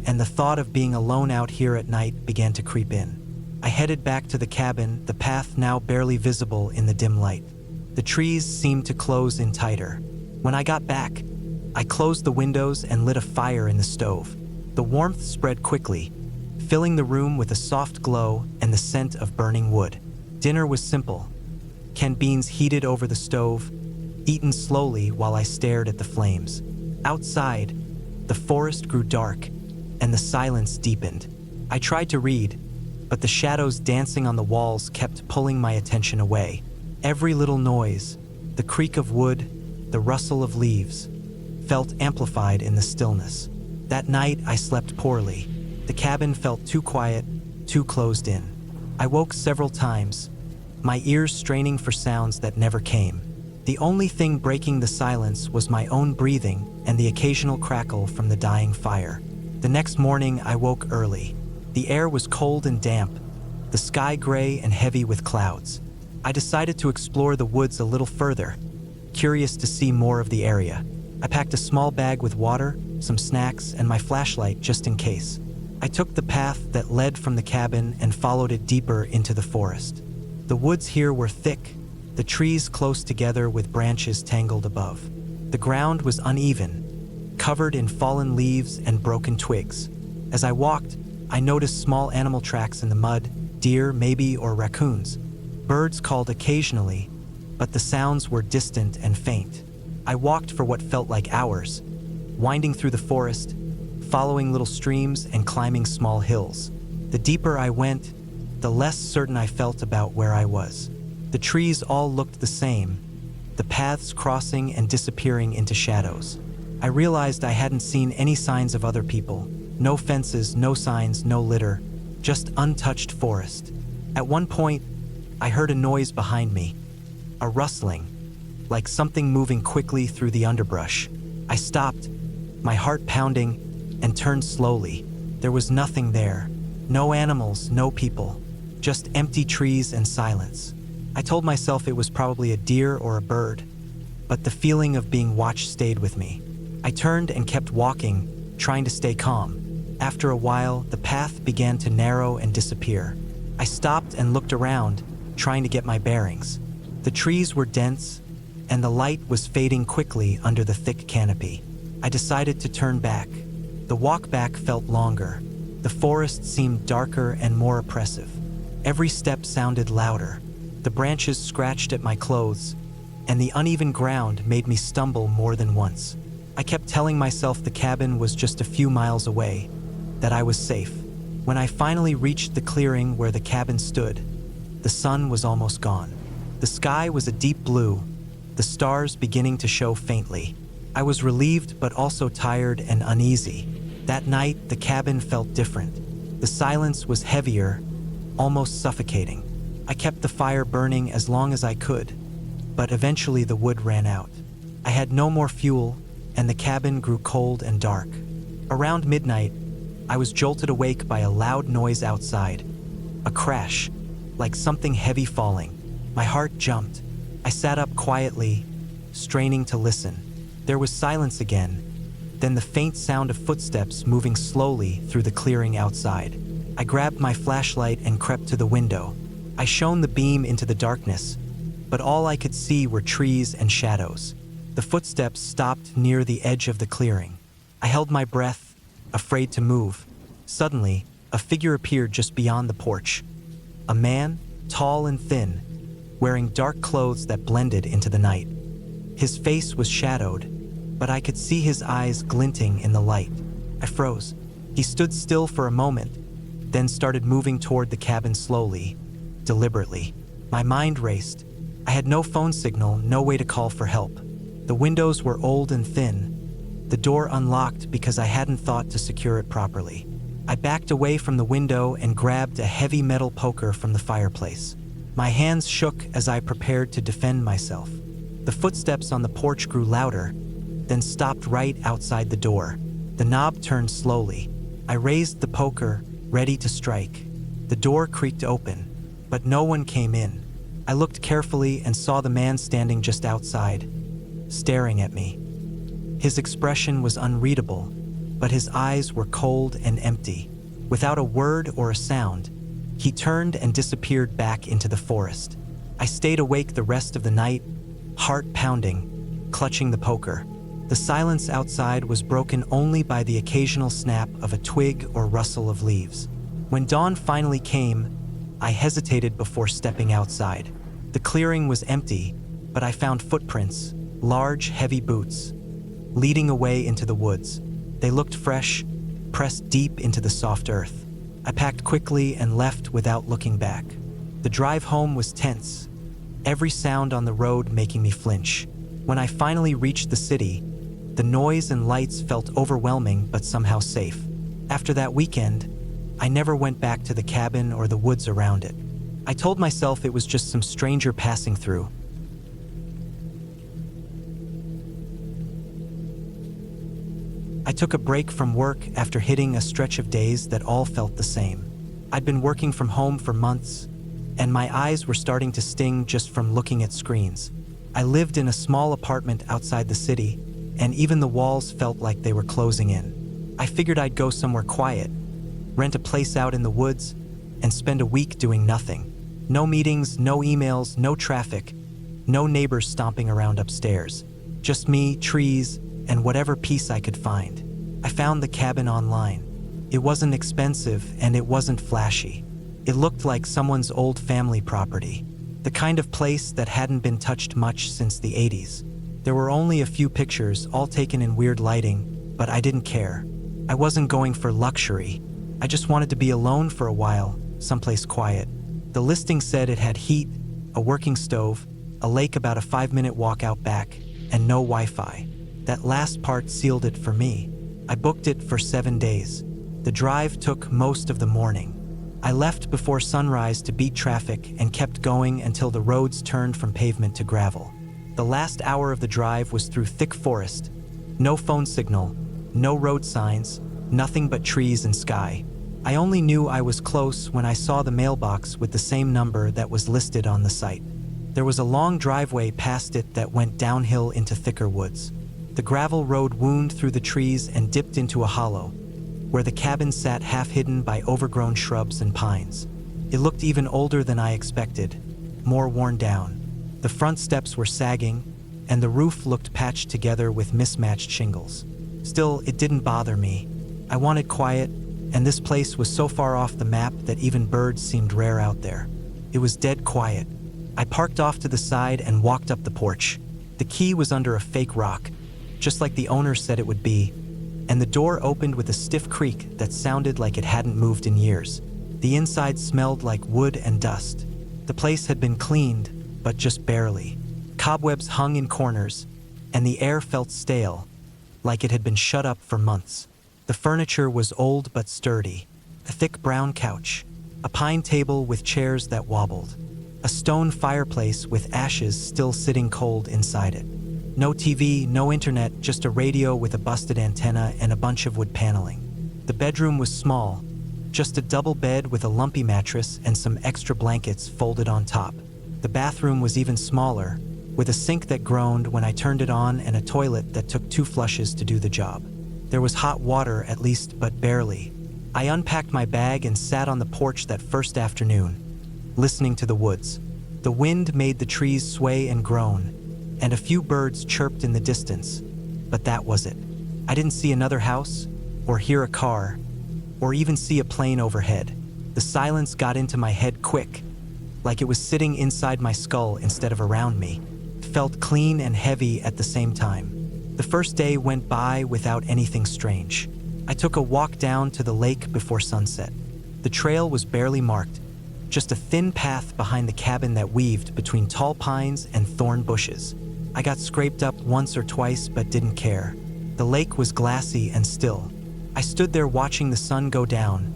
Speaker 1: and the thought of being alone out here at night began to creep in. I headed back to the cabin, the path now barely visible in the dim light. The trees seemed to close in tighter. When I got back, I closed the windows and lit a fire in the stove. The warmth spread quickly, filling the room with a soft glow and the scent of burning wood. Dinner was simple. Canned beans heated over the stove, eaten slowly while I stared at the flames. Outside, the forest grew dark, and the silence deepened. I tried to read, but the shadows dancing on the walls kept pulling my attention away. Every little noise, the creak of wood, the rustle of leaves, felt amplified in the stillness. That night, I slept poorly. The cabin felt too quiet, too closed in. I woke several times, my ears straining for sounds that never came. The only thing breaking the silence was my own breathing and the occasional crackle from the dying fire. The next morning, I woke early. The air was cold and damp, the sky gray and heavy with clouds. I decided to explore the woods a little further, curious to see more of the area. I packed a small bag with water, some snacks, and my flashlight just in case. I took the path that led from the cabin and followed it deeper into the forest. The woods here were thick, the trees close together with branches tangled above. The ground was uneven, covered in fallen leaves and broken twigs. As I walked, I noticed small animal tracks in the mud, deer maybe or raccoons. Birds called occasionally, but the sounds were distant and faint. I walked for what felt like hours, winding through the forest, following little streams and climbing small hills. The deeper I went, the less certain I felt about where I was. The trees all looked the same, the paths crossing and disappearing into shadows. I realized I hadn't seen any signs of other people. No fences, no signs, no litter, just untouched forest. At one point, I heard a noise behind me, a rustling, like something moving quickly through the underbrush. I stopped, my heart pounding, and turned slowly. There was nothing there. No animals, no people, just empty trees and silence. I told myself it was probably a deer or a bird, but the feeling of being watched stayed with me. I turned and kept walking, trying to stay calm. After a while, the path began to narrow and disappear. I stopped and looked around, trying to get my bearings. The trees were dense, and the light was fading quickly under the thick canopy. I decided to turn back. The walk back felt longer. The forest seemed darker and more oppressive. Every step sounded louder. The branches scratched at my clothes, and the uneven ground made me stumble more than once. I kept telling myself the cabin was just a few miles away, that I was safe. When I finally reached the clearing where the cabin stood, the sun was almost gone. The sky was a deep blue, the stars beginning to show faintly. I was relieved but also tired and uneasy. That night, the cabin felt different. The silence was heavier, almost suffocating. I kept the fire burning as long as I could, but eventually the wood ran out. I had no more fuel, and the cabin grew cold and dark. Around midnight, I was jolted awake by a loud noise outside. A crash, like something heavy falling. My heart jumped. I sat up quietly, straining to listen. There was silence again, then the faint sound of footsteps moving slowly through the clearing outside. I grabbed my flashlight and crept to the window. I shone the beam into the darkness, but all I could see were trees and shadows. The footsteps stopped near the edge of the clearing. I held my breath, afraid to move. Suddenly, a figure appeared just beyond the porch. A man, tall and thin, wearing dark clothes that blended into the night. His face was shadowed, but I could see his eyes glinting in the light. I froze. He stood still for a moment, then started moving toward the cabin slowly, deliberately. My mind raced. I had no phone signal, no way to call for help. The windows were old and thin, the door unlocked because I hadn't thought to secure it properly. I backed away from the window and grabbed a heavy metal poker from the fireplace. My hands shook as I prepared to defend myself. The footsteps on the porch grew louder, then stopped right outside the door. The knob turned slowly. I raised the poker, ready to strike. The door creaked open, but no one came in. I looked carefully and saw the man standing just outside, staring at me. His expression was unreadable, but his eyes were cold and empty. Without a word or a sound, he turned and disappeared back into the forest. I stayed awake the rest of the night, heart pounding, clutching the poker. The silence outside was broken only by the occasional snap of a twig or rustle of leaves. When dawn finally came, I hesitated before stepping outside. The clearing was empty, but I found footprints, large, heavy boots, leading away into the woods. They looked fresh, pressed deep into the soft earth. I packed quickly and left without looking back. The drive home was tense, every sound on the road making me flinch. When I finally reached the city, the noise and lights felt overwhelming but somehow safe. After that weekend, I never went back to the cabin or the woods around it. I told myself it was just some stranger passing through. I took a break from work after hitting a stretch of days that all felt the same. I'd been working from home for months, and my eyes were starting to sting just from looking at screens. I lived in a small apartment outside the city, and even the walls felt like they were closing in. I figured I'd go somewhere quiet, rent a place out in the woods, and spend a week doing nothing. No meetings, no emails, no traffic, no neighbors stomping around upstairs. Just me, trees, and whatever peace I could find. I found the cabin online. It wasn't expensive and it wasn't flashy. It looked like someone's old family property, the kind of place that hadn't been touched much since the 80s. There were only a few pictures, all taken in weird lighting, but I didn't care. I wasn't going for luxury. I just wanted to be alone for a while, someplace quiet. The listing said it had heat, a working stove, a lake about a 5-minute walk out back, and no Wi-Fi. That last part sealed it for me. I booked it for 7 days. The drive took most of the morning. I left before sunrise to beat traffic and kept going until the roads turned from pavement to gravel. The last hour of the drive was through thick forest. No phone signal, no road signs, nothing but trees and sky. I only knew I was close when I saw the mailbox with the same number that was listed on the site. There was a long driveway past it that went downhill into thicker woods. The gravel road wound through the trees and dipped into a hollow, where the cabin sat half hidden by overgrown shrubs and pines. It looked even older than I expected, more worn down. The front steps were sagging, and the roof looked patched together with mismatched shingles. Still, it didn't bother me. I wanted quiet, and this place was so far off the map that even birds seemed rare out there. It was dead quiet. I parked off to the side and walked up the porch. The key was under a fake rock, just like the owner said it would be, and the door opened with a stiff creak that sounded like it hadn't moved in years. The inside smelled like wood and dust. The place had been cleaned, but just barely. Cobwebs hung in corners, and the air felt stale, like it had been shut up for months. The furniture was old but sturdy. A thick brown couch, a pine table with chairs that wobbled, a stone fireplace with ashes still sitting cold inside it. No TV, no internet, just a radio with a busted antenna and a bunch of wood paneling. The bedroom was small, just a double bed with a lumpy mattress and some extra blankets folded on top. The bathroom was even smaller, with a sink that groaned when I turned it on and a toilet that took 2 flushes to do the job. There was hot water at least, but barely. I unpacked my bag and sat on the porch that first afternoon, listening to the woods. The wind made the trees sway and groan, and a few birds chirped in the distance, but that was it. I didn't see another house, or hear a car, or even see a plane overhead. The silence got into my head quick, like it was sitting inside my skull instead of around me. It felt clean and heavy at the same time. The first day went by without anything strange. I took a walk down to the lake before sunset. The trail was barely marked, just a thin path behind the cabin that weaved between tall pines and thorn bushes. I got scraped up once or twice but didn't care. The lake was glassy and still. I stood there watching the sun go down,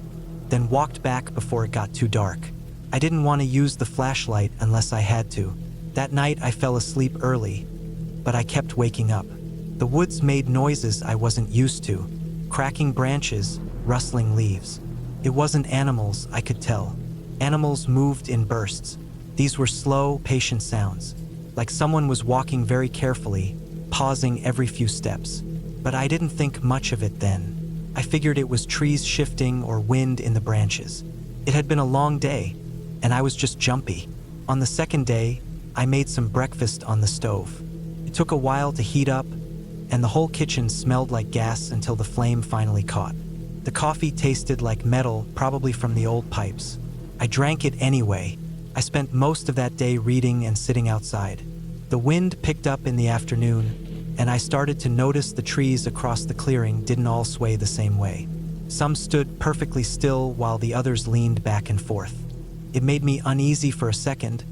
Speaker 1: then walked back before it got too dark. I didn't want to use the flashlight unless I had to. That night I fell asleep early, but I kept waking up. The woods made noises I wasn't used to, cracking branches, rustling leaves. It wasn't animals, I could tell. Animals moved in bursts. These were slow, patient sounds, like someone was walking very carefully, pausing every few steps. But I didn't think much of it then. I figured it was trees shifting or wind in the branches. It had been a long day, and I was just jumpy. On the second day, I made some breakfast on the stove. It took a while to heat up, and the whole kitchen smelled like gas until the flame finally caught. The coffee tasted like metal, probably from the old pipes. I drank it anyway. I spent most of that day reading and sitting outside. The wind picked up in the afternoon, and I started to notice the trees across the clearing didn't all sway the same way. Some stood perfectly still while the others leaned back and forth. It made me uneasy for a second,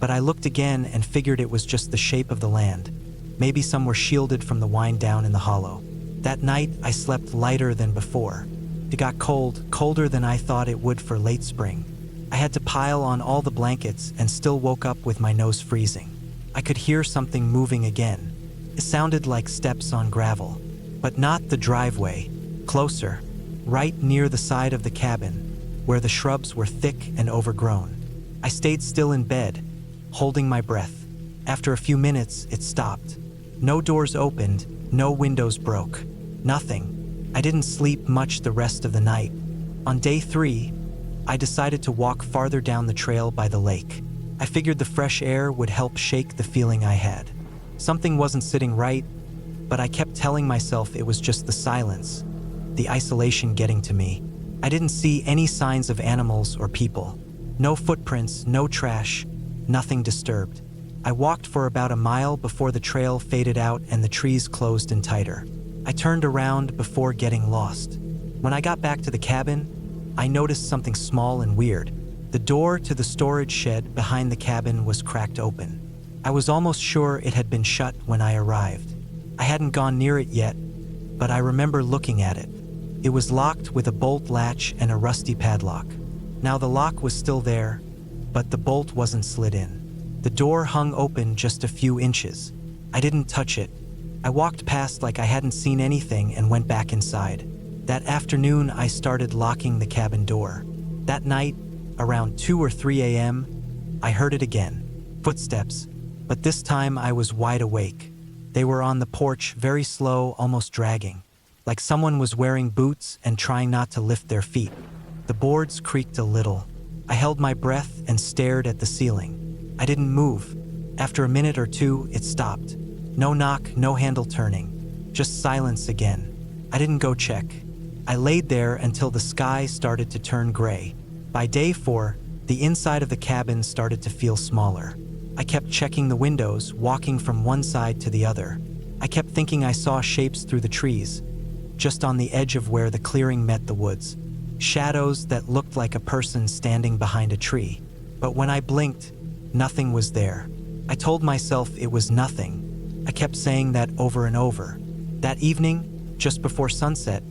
Speaker 1: but I looked again and figured it was just the shape of the land. Maybe some were shielded from the wind down in the hollow. That night, I slept lighter than before. It got cold, colder than I thought it would for late spring. I had to pile on all the blankets and still woke up with my nose freezing. I could hear something moving again. It sounded like steps on gravel, but not the driveway. Closer, right near the side of the cabin, where the shrubs were thick and overgrown. I stayed still in bed, holding my breath. After a few minutes, it stopped. No doors opened, no windows broke. Nothing. I didn't sleep much the rest of the night. On day 3, I decided to walk farther down the trail by the lake. I figured the fresh air would help shake the feeling I had. Something wasn't sitting right, but I kept telling myself it was just the silence, the isolation getting to me. I didn't see any signs of animals or people. No footprints, no trash, nothing disturbed. I walked for about a mile before the trail faded out and the trees closed in tighter. I turned around before getting lost. When I got back to the cabin, I noticed something small and weird. The door to the storage shed behind the cabin was cracked open. I was almost sure it had been shut when I arrived. I hadn't gone near it yet, but I remember looking at it. It was locked with a bolt latch and a rusty padlock. Now the lock was still there, but the bolt wasn't slid in. The door hung open just a few inches. I didn't touch it. I walked past like I hadn't seen anything and went back inside. That afternoon, I started locking the cabin door. That night, around 2 or 3 a.m., I heard it again. Footsteps, but this time I was wide awake. They were on the porch, very slow, almost dragging, like someone was wearing boots and trying not to lift their feet. The boards creaked a little. I held my breath and stared at the ceiling. I didn't move. After a minute or two, it stopped. No knock, no handle turning. Just silence again. I didn't go check. I laid there until the sky started to turn gray. By day 4, the inside of the cabin started to feel smaller. I kept checking the windows, walking from one side to the other. I kept thinking I saw shapes through the trees, just on the edge of where the clearing met the woods. Shadows that looked like a person standing behind a tree. But when I blinked, nothing was there. I told myself it was nothing. I kept saying that over and over. That evening, just before sunset,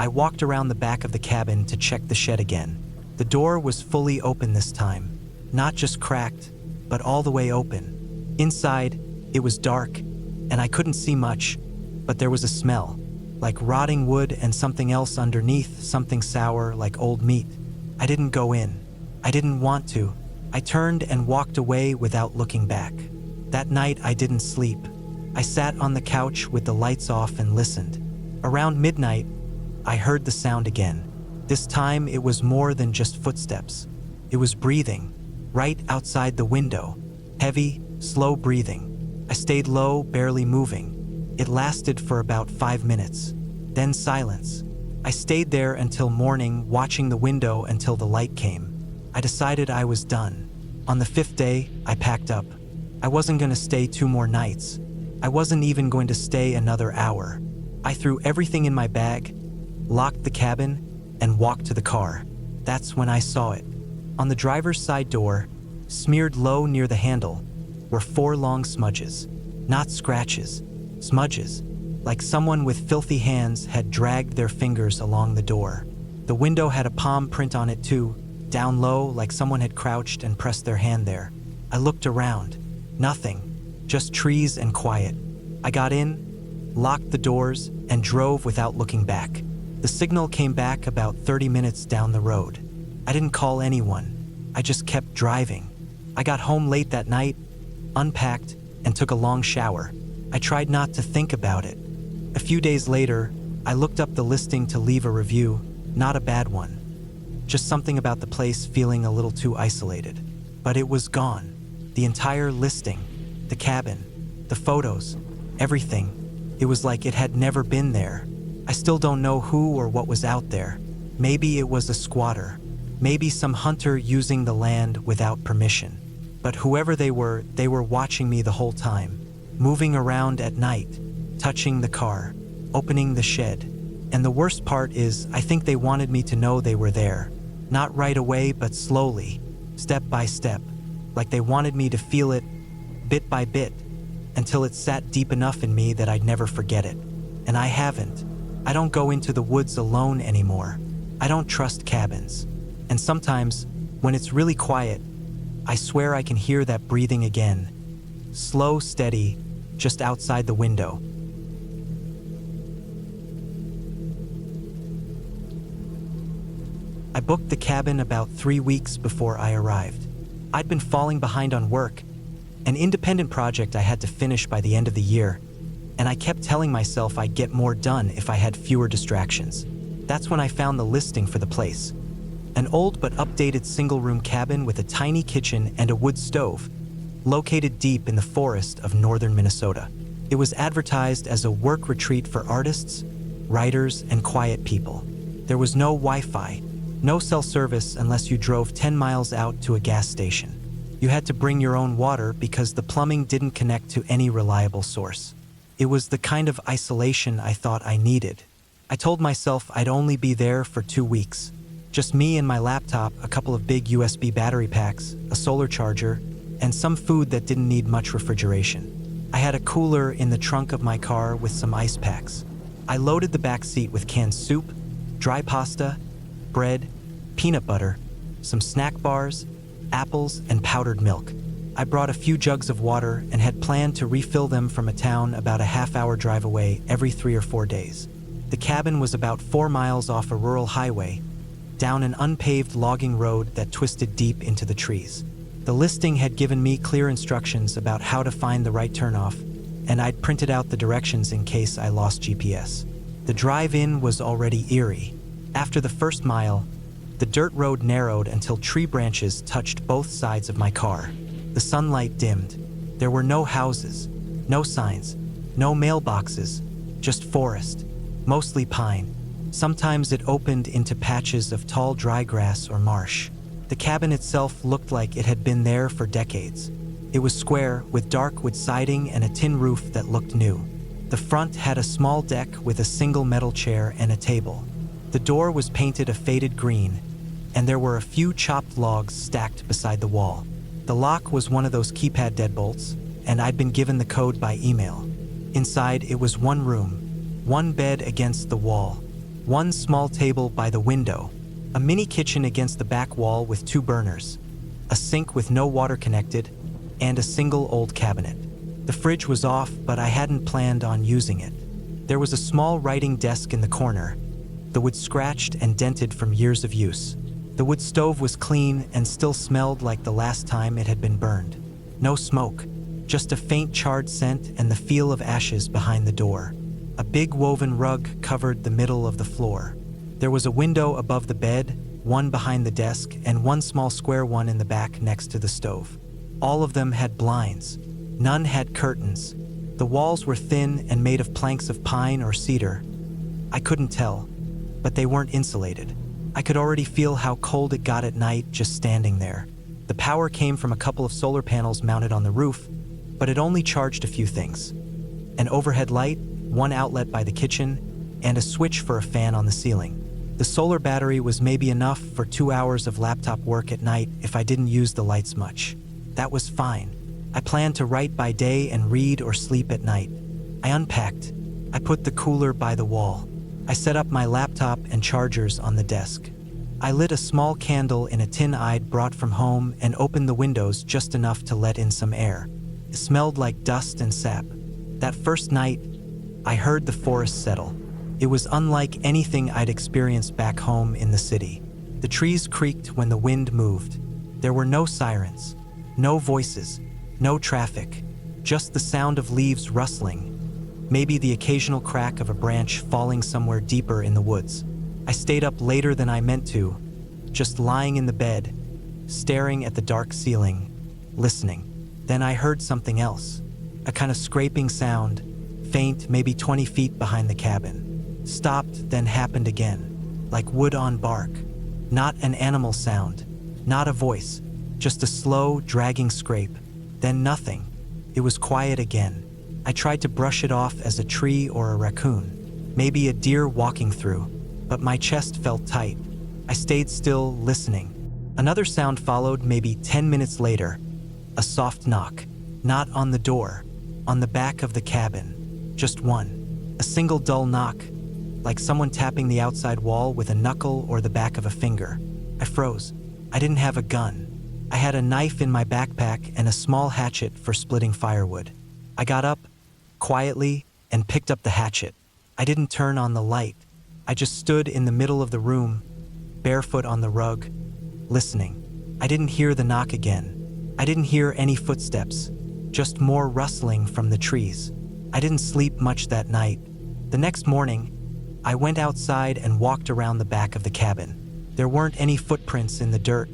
Speaker 1: I walked around the back of the cabin to check the shed again. The door was fully open this time, not just cracked, but all the way open. Inside, it was dark, and I couldn't see much, but there was a smell, like rotting wood and something else underneath, something sour like old meat. I didn't go in. I didn't want to. I turned and walked away without looking back. That night, I didn't sleep. I sat on the couch with the lights off and listened. Around midnight, I heard the sound again. This time, it was more than just footsteps. It was breathing, right outside the window. Heavy, slow breathing. I stayed low, barely moving. It lasted for about 5 minutes. Then silence. I stayed there until morning, watching the window until the light came. I decided I was done. On the 5th day, I packed up. I wasn't going to stay 2 more nights. I wasn't even going to stay another hour. I threw everything in my bag, locked the cabin, and walked to the car. That's when I saw it. On the driver's side door, smeared low near the handle, were 4 long smudges. Not scratches, smudges, like someone with filthy hands had dragged their fingers along the door. The window had a palm print on it too, down low, like someone had crouched and pressed their hand there. I looked around. Nothing. Just trees and quiet. I got in, locked the doors, and drove without looking back. The signal came back about 30 minutes down the road. I didn't call anyone. I just kept driving. I got home late that night, unpacked, and took a long shower. I tried not to think about it. A few days later, I looked up the listing to leave a review, not a bad one. Just something about the place feeling a little too isolated. But it was gone. The entire listing, the cabin, the photos, everything. It was like it had never been there. I still don't know who or what was out there. Maybe it was a squatter. Maybe some hunter using the land without permission. But whoever they were watching me the whole time, moving around at night, touching the car, opening the shed. And the worst part is, I think they wanted me to know they were there. Not right away, but slowly, step by step, like they wanted me to feel it, bit by bit, until it sat deep enough in me that I'd never forget it. And I haven't. I don't go into the woods alone anymore. I don't trust cabins. And sometimes, when it's really quiet, I swear I can hear that breathing again. Slow, steady, just outside the window. I booked the cabin about 3 weeks before I arrived. I'd been falling behind on work, an independent project I had to finish by the end of the year, and I kept telling myself I'd get more done if I had fewer distractions. That's when I found the listing for the place. An old but updated single-room cabin with a tiny kitchen and a wood stove, located deep in the forest of northern Minnesota. It was advertised as a work retreat for artists, writers, and quiet people. There was no Wi-Fi, no cell service unless you drove 10 miles out to a gas station. You had to bring your own water because the plumbing didn't connect to any reliable source. It was the kind of isolation I thought I needed. I told myself I'd only be there for 2 weeks. Just me and my laptop, a couple of big USB battery packs, a solar charger, and some food that didn't need much refrigeration. I had a cooler in the trunk of my car with some ice packs. I loaded the back seat with canned soup, dry pasta, bread, peanut butter, some snack bars, apples, and powdered milk. I brought a few jugs of water and had planned to refill them from a town about a half-hour drive away every 3 or 4 days. The cabin was about 4 miles off a rural highway, down an unpaved logging road that twisted deep into the trees. The listing had given me clear instructions about how to find the right turnoff, and I'd printed out the directions in case I lost GPS. The drive-in was already eerie. After the first mile, the dirt road narrowed until tree branches touched both sides of my car. The sunlight dimmed. There were no houses, no signs, no mailboxes, just forest, mostly pine. Sometimes it opened into patches of tall dry grass or marsh. The cabin itself looked like it had been there for decades. It was square, with dark wood siding and a tin roof that looked new. The front had a small deck with a single metal chair and a table. The door was painted a faded green, and there were a few chopped logs stacked beside the wall. The lock was one of those keypad deadbolts, and I'd been given the code by email. Inside, it was one room, one bed against the wall, one small table by the window, a mini kitchen against the back wall with 2 burners, a sink with no water connected, and a single old cabinet. The fridge was off, but I hadn't planned on using it. There was a small writing desk in the corner, the wood scratched and dented from years of use. The wood stove was clean and still smelled like the last time it had been burned. No smoke, just a faint charred scent and the feel of ashes behind the door. A big woven rug covered the middle of the floor. There was a window above the bed, one behind the desk, and one small square one in the back next to the stove. All of them had blinds. None had curtains. The walls were thin and made of planks of pine or cedar. I couldn't tell, but they weren't insulated. I could already feel how cold it got at night just standing there. The power came from a couple of solar panels mounted on the roof, but it only charged a few things. An overhead light, one outlet by the kitchen, and a switch for a fan on the ceiling. The solar battery was maybe enough for 2 hours of laptop work at night if I didn't use the lights much. That was fine. I planned to write by day and read or sleep at night. I unpacked. I put the cooler by the wall. I set up my laptop and chargers on the desk. I lit a small candle in a tin I'd brought from home and opened the windows just enough to let in some air. It smelled like dust and sap. That first night, I heard the forest settle. It was unlike anything I'd experienced back home in the city. The trees creaked when the wind moved. There were no sirens, no voices, no traffic, just the sound of leaves rustling, maybe the occasional crack of a branch falling somewhere deeper in the woods. I stayed up later than I meant to, just lying in the bed, staring at the dark ceiling, listening. Then I heard something else, a kind of scraping sound, faint, maybe 20 feet behind the cabin. Stopped, then happened again, like wood on bark. Not an animal sound, not a voice, just a slow, dragging scrape. Then nothing. It was quiet again. I tried to brush it off as a tree or a raccoon, maybe a deer walking through, but my chest felt tight. I stayed still, listening. Another sound followed maybe 10 minutes later, a soft knock. Not on the door, on the back of the cabin. Just one. A single dull knock, like someone tapping the outside wall with a knuckle or the back of a finger. I froze. I didn't have a gun. I had a knife in my backpack and a small hatchet for splitting firewood. I got up, quietly, and picked up the hatchet. I didn't turn on the light. I just stood in the middle of the room, barefoot on the rug, listening. I didn't hear the knock again. I didn't hear any footsteps, just more rustling from the trees. I didn't sleep much that night. The next morning, I went outside and walked around the back of the cabin. There weren't any footprints in the dirt,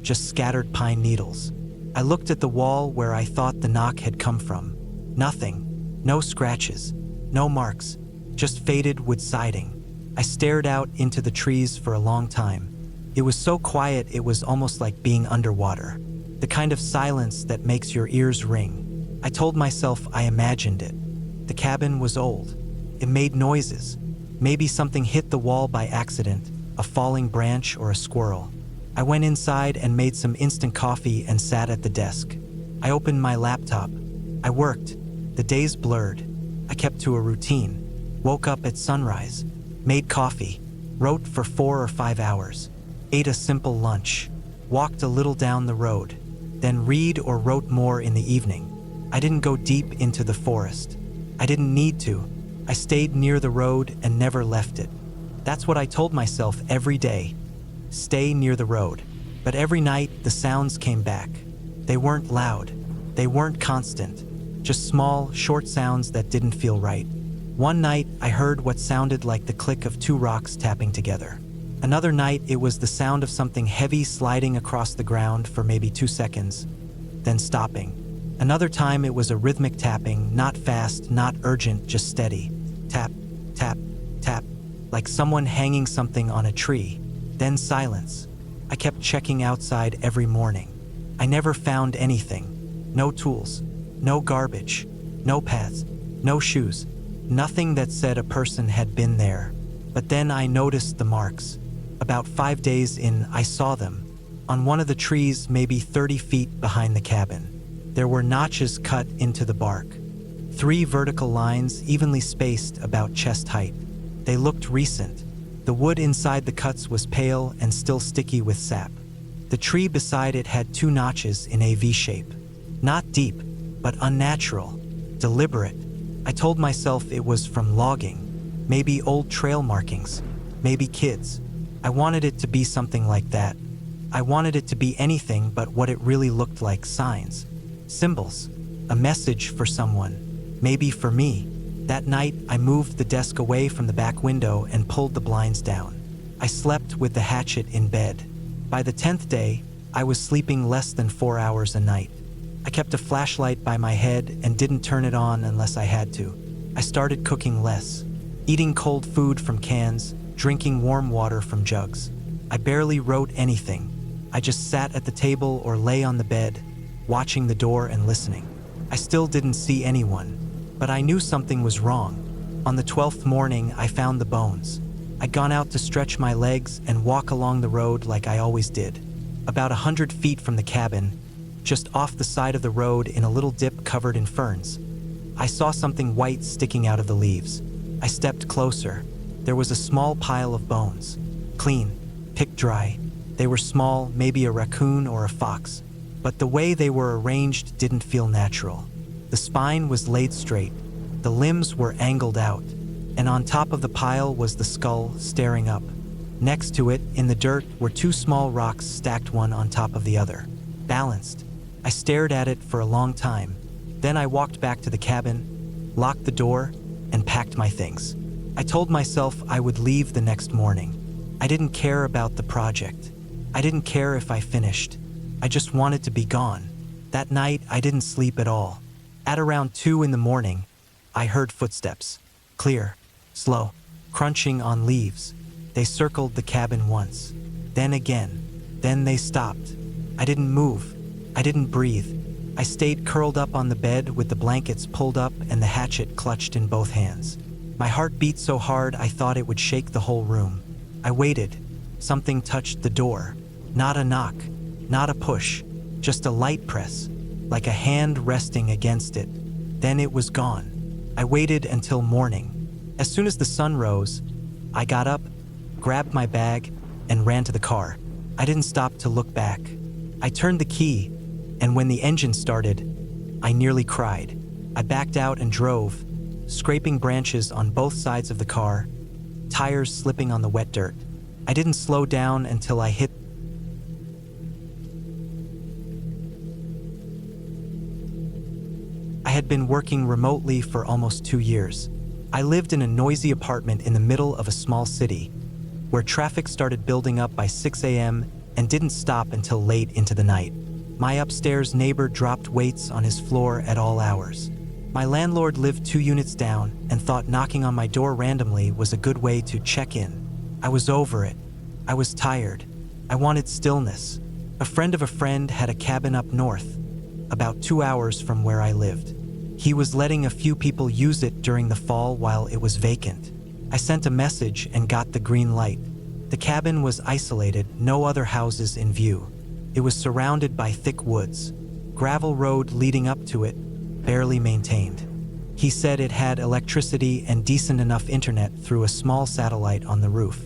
Speaker 1: just scattered pine needles. I looked at the wall where I thought the knock had come from. Nothing. No scratches. No marks. Just faded wood siding. I stared out into the trees for a long time. It was so quiet it was almost like being underwater. The kind of silence that makes your ears ring. I told myself I imagined it. The cabin was old. It made noises. Maybe something hit the wall by accident, a falling branch or a squirrel. I went inside and made some instant coffee and sat at the desk. I opened my laptop. I worked. The days blurred. I kept to a routine. Woke up at sunrise. Made coffee. Wrote for 4 or 5 hours. Ate a simple lunch. Walked a little down the road. Then read or wrote more in the evening. I didn't go deep into the forest. I didn't need to. I stayed near the road and never left it. That's what I told myself every day. Stay near the road. But every night, the sounds came back. They weren't loud. They weren't constant. Just small, short sounds that didn't feel right. One night, I heard what sounded like the click of 2 rocks tapping together. Another night, it was the sound of something heavy sliding across the ground for maybe 2 seconds, then stopping. Another time, it was a rhythmic tapping, not fast, not urgent, just steady. Tap, tap, tap, like someone hanging something on a tree. Then silence. I kept checking outside every morning. I never found anything. No tools, no garbage, no paths, no shoes, nothing that said a person had been there. But then I noticed the marks. About 5 days in, I saw them. On one of the trees, maybe 30 feet behind the cabin. There were notches cut into the bark. 3 vertical lines evenly spaced about chest height. They looked recent. The wood inside the cuts was pale and still sticky with sap. The tree beside it had 2 notches in a V shape. Not deep, but unnatural, deliberate. I told myself it was from logging, maybe old trail markings, maybe kids. I wanted it to be something like that. I wanted it to be anything but what it really looked like: signs, symbols, a message for someone, maybe for me. That night, I moved the desk away from the back window and pulled the blinds down. I slept with the hatchet in bed. By the 10th day, I was sleeping less than 4 hours a night. I kept a flashlight by my head and didn't turn it on unless I had to. I started cooking less, eating cold food from cans, drinking warm water from jugs. I barely wrote anything. I just sat at the table or lay on the bed, watching the door and listening. I still didn't see anyone, but I knew something was wrong. On the 12th morning, I found the bones. I'd gone out to stretch my legs and walk along the road like I always did. About 100 feet from the cabin, just off the side of the road in a little dip covered in ferns, I saw something white sticking out of the leaves. I stepped closer. There was a small pile of bones, clean, picked dry. They were small, maybe a raccoon or a fox, but the way they were arranged didn't feel natural. The spine was laid straight, the limbs were angled out, and on top of the pile was the skull staring up. Next to it, in the dirt, were 2 small rocks stacked one on top of the other, balanced. I stared at it for a long time. Then I walked back to the cabin, locked the door, and packed my things. I told myself I would leave the next morning. I didn't care about the project. I didn't care if I finished. I just wanted to be gone. That night, I didn't sleep at all. At around 2 in the morning, I heard footsteps. Clear, slow, crunching on leaves. They circled the cabin once, then again. Then they stopped. I didn't move. I didn't breathe. I stayed curled up on the bed with the blankets pulled up and the hatchet clutched in both hands. My heart beat so hard I thought it would shake the whole room. I waited. Something touched the door. Not a knock, not a push, just a light press, like a hand resting against it. Then it was gone. I waited until morning. As soon as the sun rose, I got up, grabbed my bag, and ran to the car. I didn't stop to look back. I turned the key, and when the engine started, I nearly cried. I backed out and drove, scraping branches on both sides of the car, tires slipping on the wet dirt. I didn't slow down until I hit. I had been working remotely for almost 2 years. I lived in a noisy apartment in the middle of a small city, where traffic started building up by 6 a.m. and didn't stop until late into the night. My upstairs neighbor dropped weights on his floor at all hours. My landlord lived 2 units down and thought knocking on my door randomly was a good way to check in. I was over it. I was tired. I wanted stillness. A friend of a friend had a cabin up north, about 2 hours from where I lived. He was letting a few people use it during the fall while it was vacant. I sent a message and got the green light. The cabin was isolated, no other houses in view. It was surrounded by thick woods. Gravel road leading up to it, barely maintained. He said it had electricity and decent enough internet through a small satellite on the roof.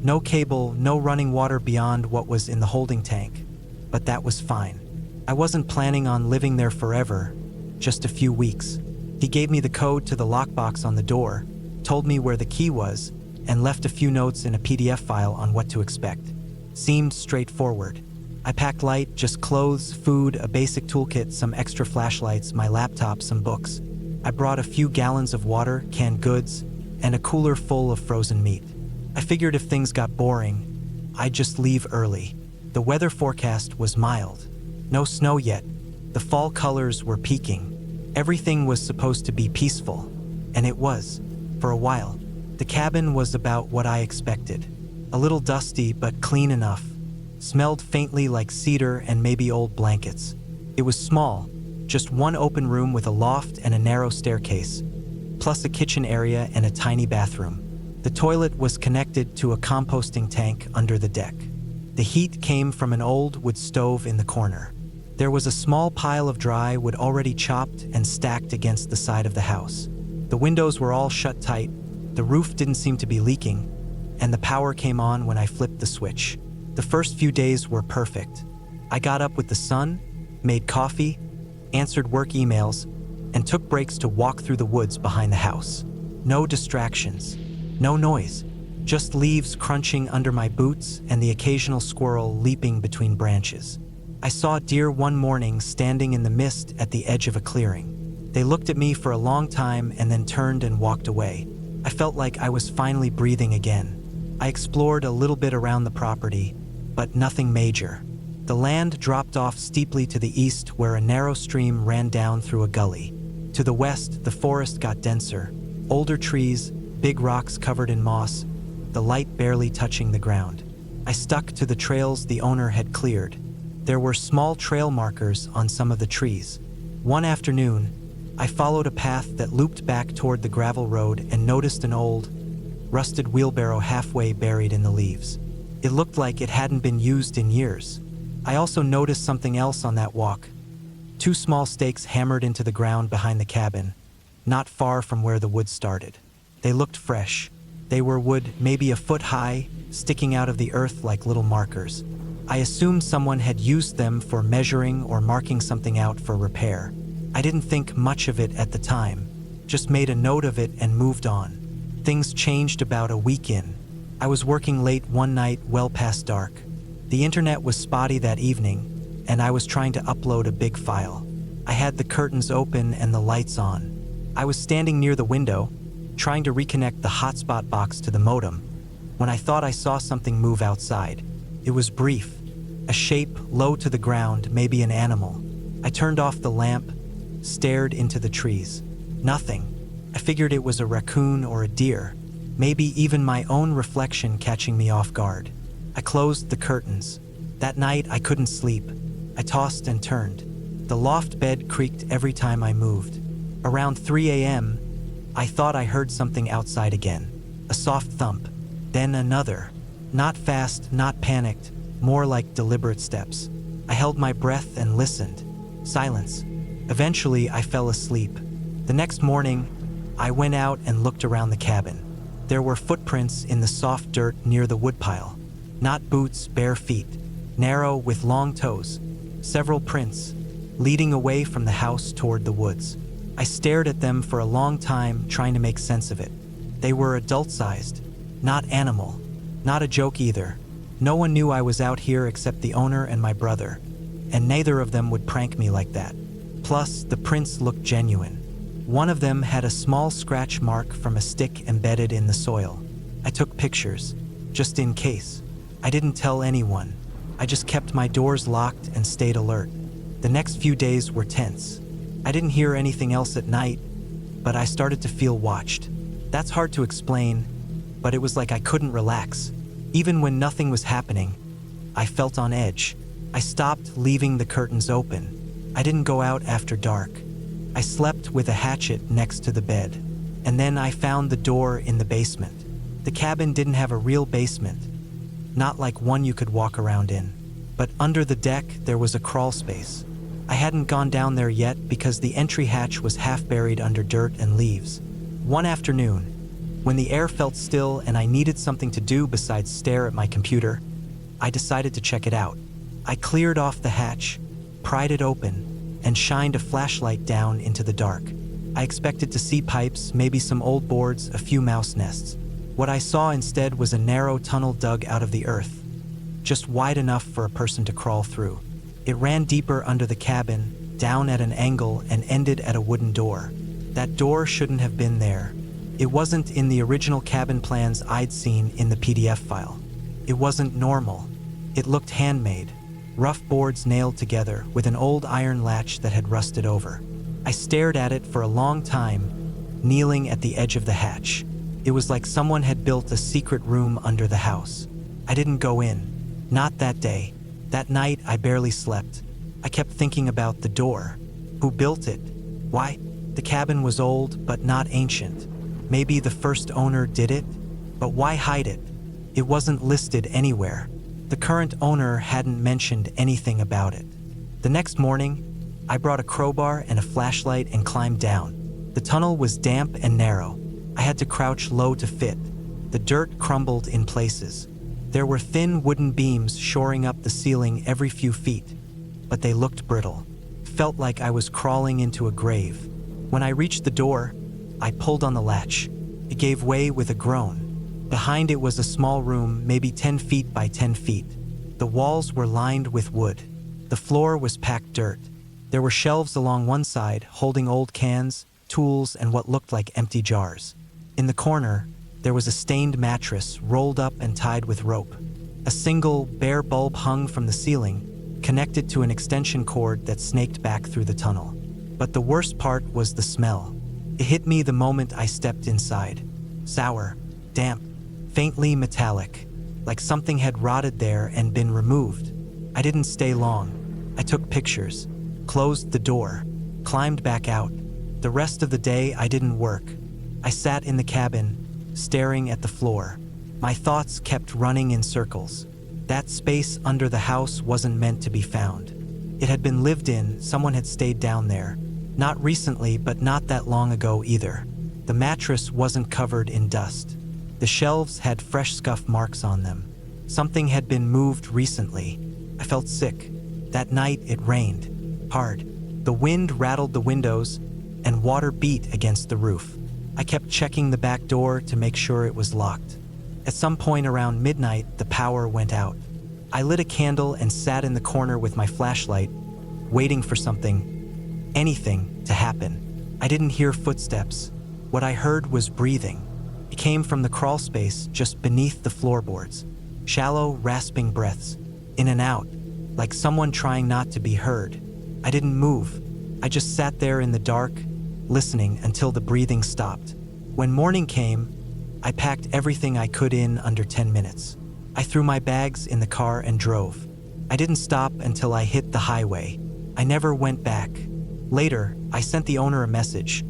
Speaker 1: No cable, no running water beyond what was in the holding tank. But that was fine. I wasn't planning on living there forever, just a few weeks. He gave me the code to the lockbox on the door, told me where the key was, and left a few notes in a PDF file on what to expect. Seemed straightforward. I packed light, just clothes, food, a basic toolkit, some extra flashlights, my laptop, some books. I brought a few gallons of water, canned goods, and a cooler full of frozen meat. I figured if things got boring, I'd just leave early. The weather forecast was mild. No snow yet. The fall colors were peaking. Everything was supposed to be peaceful, and it was, for a while. The cabin was about what I expected. A little dusty, but clean enough. Smelled faintly like cedar and maybe old blankets. It was small, just one open room with a loft and a narrow staircase, plus a kitchen area and a tiny bathroom. The toilet was connected to a composting tank under the deck. The heat came from an old wood stove in the corner. There was a small pile of dry wood already chopped and stacked against the side of the house. The windows were all shut tight, the roof didn't seem to be leaking, and the power came on when I flipped the switch. The first few days were perfect. I got up with the sun, made coffee, answered work emails, and took breaks to walk through the woods behind the house. No distractions, no noise, just leaves crunching under my boots and the occasional squirrel leaping between branches. I saw deer one morning standing in the mist at the edge of a clearing. They looked at me for a long time and then turned and walked away. I felt like I was finally breathing again. I explored a little bit around the property, but nothing major. The land dropped off steeply to the east where a narrow stream ran down through a gully. To the west, the forest got denser. Older trees, big rocks covered in moss, the light barely touching the ground. I stuck to the trails the owner had cleared. There were small trail markers on some of the trees. One afternoon, I followed a path that looped back toward the gravel road and noticed an old, rusted wheelbarrow halfway buried in the leaves. It looked like it hadn't been used in years. I also noticed something else on that walk. 2 small stakes hammered into the ground behind the cabin, not far from where the wood started. They looked fresh. They were wood maybe a foot high, sticking out of the earth like little markers. I assumed someone had used them for measuring or marking something out for repair. I didn't think much of it at the time, just made a note of it and moved on. Things changed about a week in. I was working late one night, well past dark. The internet was spotty that evening, and I was trying to upload a big file. I had the curtains open and the lights on. I was standing near the window, trying to reconnect the hotspot box to the modem, when I thought I saw something move outside. It was brief, a shape low to the ground, maybe an animal. I turned off the lamp, stared into the trees. Nothing. I figured it was a raccoon or a deer, maybe even my own reflection catching me off guard. I closed the curtains. That night I couldn't sleep. I tossed and turned. The loft bed creaked every time I moved. Around 3 a.m., I thought I heard something outside again. A soft thump, then another. Not fast, not panicked, more like deliberate steps. I held my breath and listened. Silence. Eventually, I fell asleep. The next morning, I went out and looked around the cabin. There were footprints in the soft dirt near the woodpile. Not boots, bare feet. Narrow with long toes. Several prints, leading away from the house toward the woods. I stared at them for a long time, trying to make sense of it. They were adult-sized, not animal. Not a joke either. No one knew I was out here except the owner and my brother, and neither of them would prank me like that. Plus, the prints looked genuine. One of them had a small scratch mark from a stick embedded in the soil. I took pictures, just in case. I didn't tell anyone. I just kept my doors locked and stayed alert. The next few days were tense. I didn't hear anything else at night, but I started to feel watched. That's hard to explain, but it was like I couldn't relax. Even when nothing was happening, I felt on edge. I stopped leaving the curtains open. I didn't go out after dark. I slept with a hatchet next to the bed. And then I found the door in the basement. The cabin didn't have a real basement, not like one you could walk around in. But under the deck, there was a crawl space. I hadn't gone down there yet because the entry hatch was half buried under dirt and leaves. One afternoon, when the air felt still and I needed something to do besides stare at my computer, I decided to check it out. I cleared off the hatch, pried it open, and shined a flashlight down into the dark. I expected to see pipes, maybe some old boards, a few mouse nests. What I saw instead was a narrow tunnel dug out of the earth, just wide enough for a person to crawl through. It ran deeper under the cabin, down at an angle, and ended at a wooden door. That door shouldn't have been there. It wasn't in the original cabin plans I'd seen in the PDF file. It wasn't normal. It looked handmade, rough boards nailed together with an old iron latch that had rusted over. I stared at it for a long time, kneeling at the edge of the hatch. It was like someone had built a secret room under the house. I didn't go in. Not that day. That night, I barely slept. I kept thinking about the door. Who built it? Why? The cabin was old, but not ancient. Maybe the first owner did it? But why hide it? It wasn't listed anywhere. The current owner hadn't mentioned anything about it. The next morning, I brought a crowbar and a flashlight and climbed down. The tunnel was damp and narrow. I had to crouch low to fit. The dirt crumbled in places. There were thin wooden beams shoring up the ceiling every few feet, but they looked brittle. Felt like I was crawling into a grave. When I reached the door, I pulled on the latch. It gave way with a groan. Behind it was a small room, maybe 10 feet by 10 feet. The walls were lined with wood. The floor was packed dirt. There were shelves along one side, holding old cans, tools, and what looked like empty jars. In the corner, there was a stained mattress rolled up and tied with rope. A single, bare bulb hung from the ceiling, connected to an extension cord that snaked back through the tunnel. But the worst part was the smell. It hit me the moment I stepped inside. Sour, damp, faintly metallic, like something had rotted there and been removed. I didn't stay long. I took pictures, closed the door, climbed back out. The rest of the day, I didn't work. I sat in the cabin, staring at the floor. My thoughts kept running in circles. That space under the house wasn't meant to be found. It had been lived in, someone had stayed down there. Not recently, but not that long ago either. The mattress wasn't covered in dust. The shelves had fresh scuff marks on them. Something had been moved recently. I felt sick. That night, it rained. Hard. The wind rattled the windows, and water beat against the roof. I kept checking the back door to make sure it was locked. At some point around midnight, the power went out. I lit a candle and sat in the corner with my flashlight, waiting for something, anything, to happen. I didn't hear footsteps. What I heard was breathing. It came from the crawl space just beneath the floorboards. Shallow, rasping breaths, in and out, like someone trying not to be heard. I didn't move. I just sat there in the dark, listening until the breathing stopped. When morning came, I packed everything I could in under 10 minutes. I threw my bags in the car and drove. I didn't stop until I hit the highway. I never went back. Later, I sent the owner a message,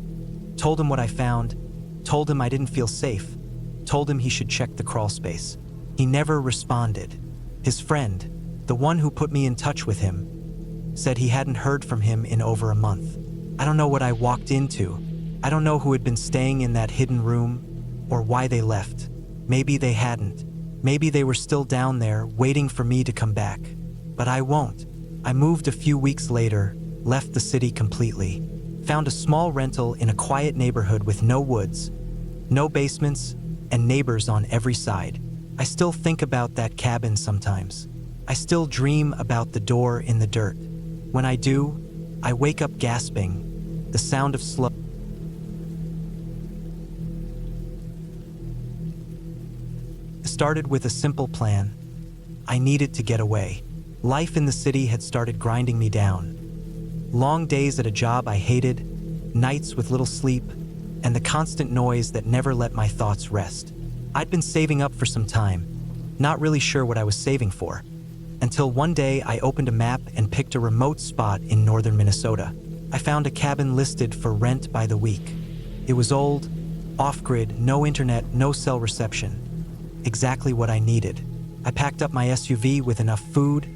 Speaker 1: told him what I found, told him I didn't feel safe, told him he should check the crawl space. He never responded. His friend, the one who put me in touch with him, said he hadn't heard from him in over a month. I don't know what I walked into. I don't know who had been staying in that hidden room or why they left. Maybe they hadn't. Maybe they were still down there waiting for me to come back. But I won't. I moved a few weeks later, left the city completely, found a small rental in a quiet neighborhood with no woods, no basements, and neighbors on every side. I still think about that cabin sometimes. I still dream about the door in the dirt. When I do, I wake up gasping, the sound of slow. It started with a simple plan. I needed to get away. Life in the city had started grinding me down. Long days at a job I hated, nights with little sleep, and the constant noise that never let my thoughts rest. I'd been saving up for some time, not really sure what I was saving for, until one day I opened a map and picked a remote spot in northern Minnesota. I found a cabin listed for rent by the week. It was old, off-grid, no internet, no cell reception. exactly what I needed. I packed up my SUV with enough food,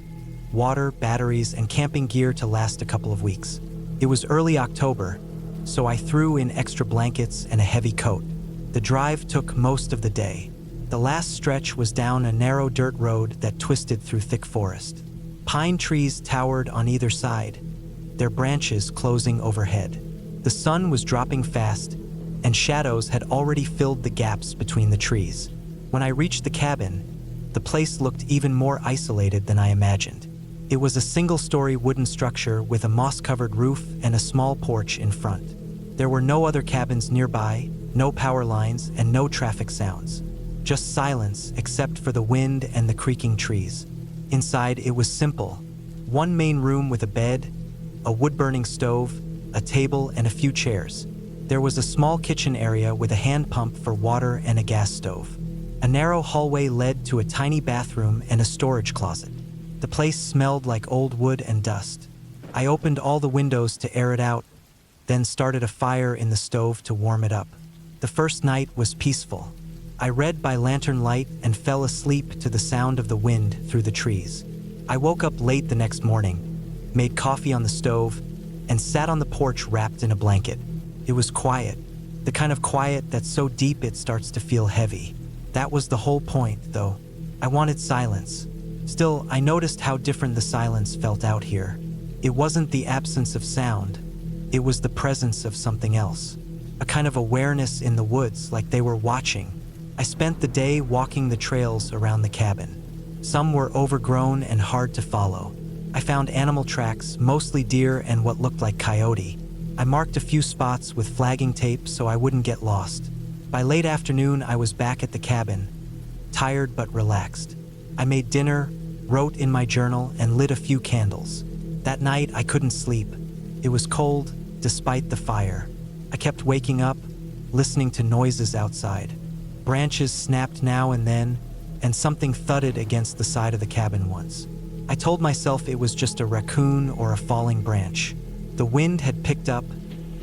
Speaker 1: water, batteries, and camping gear to last a couple of weeks. It was early October, so I threw in extra blankets and a heavy coat. The drive took most of the day. The last stretch was down a narrow dirt road that twisted through thick forest. Pine trees towered on either side, their branches closing overhead. The sun was dropping fast, and shadows had already filled the gaps between the trees. When I reached the cabin, the place looked even more isolated than I imagined. It was a single-story wooden structure with a moss-covered roof and a small porch in front. There were no other cabins nearby, no power lines, and no traffic sounds. Just silence except for the wind and the creaking trees. Inside, it was simple. One main room with a bed, a wood-burning stove, a table, and a few chairs. There was a small kitchen area with a hand pump for water and a gas stove. A narrow hallway led to a tiny bathroom and a storage closet. The place smelled like old wood and dust. I opened all the windows to air it out, then started a fire in the stove to warm it up. The first night was peaceful. I read by lantern light and fell asleep to the sound of the wind through the trees. I woke up late the next morning, made coffee on the stove, and sat on the porch wrapped in a blanket. It was quiet, the kind of quiet that's so deep it starts to feel heavy. That was the whole point, though. I wanted silence. Still, I noticed how different the silence felt out here. It wasn't the absence of sound. It was the presence of something else. A kind of awareness in the woods, like they were watching. I spent the day walking the trails around the cabin. Some were overgrown and hard to follow. I found animal tracks, mostly deer and what looked like coyote. I marked a few spots with flagging tape so I wouldn't get lost. By late afternoon, I was back at the cabin, tired but relaxed. I made dinner, wrote in my journal, and lit a few candles. That night, I couldn't sleep. It was cold, despite the fire. I kept waking up, listening to noises outside. Branches snapped now and then, and something thudded against the side of the cabin once. I told myself it was just a raccoon or a falling branch. The wind had picked up,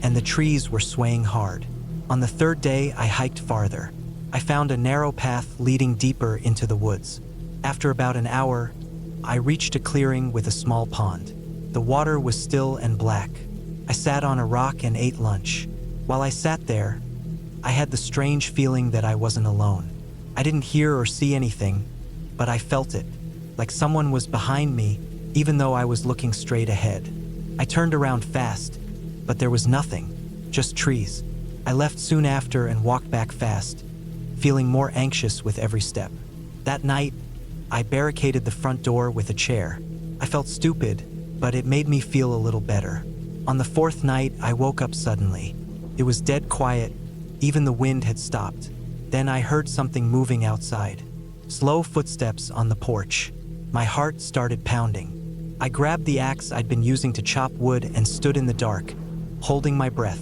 Speaker 1: and the trees were swaying hard. On the third day, I hiked farther. I found a narrow path leading deeper into the woods. After about an hour, I reached a clearing with a small pond. The water was still and black. I sat on a rock and ate lunch. While I sat there, I had the strange feeling that I wasn't alone. I didn't hear or see anything, but I felt it, like someone was behind me, even though I was looking straight ahead. I turned around fast, but there was nothing, just trees. I left soon after and walked back fast, feeling more anxious with every step. That night, I barricaded the front door with a chair. I felt stupid, but it made me feel a little better. On the fourth night, I woke up suddenly. It was dead quiet, even the wind had stopped. Then I heard something moving outside. Slow footsteps on the porch. My heart started pounding. I grabbed the axe I'd been using to chop wood and stood in the dark, holding my breath.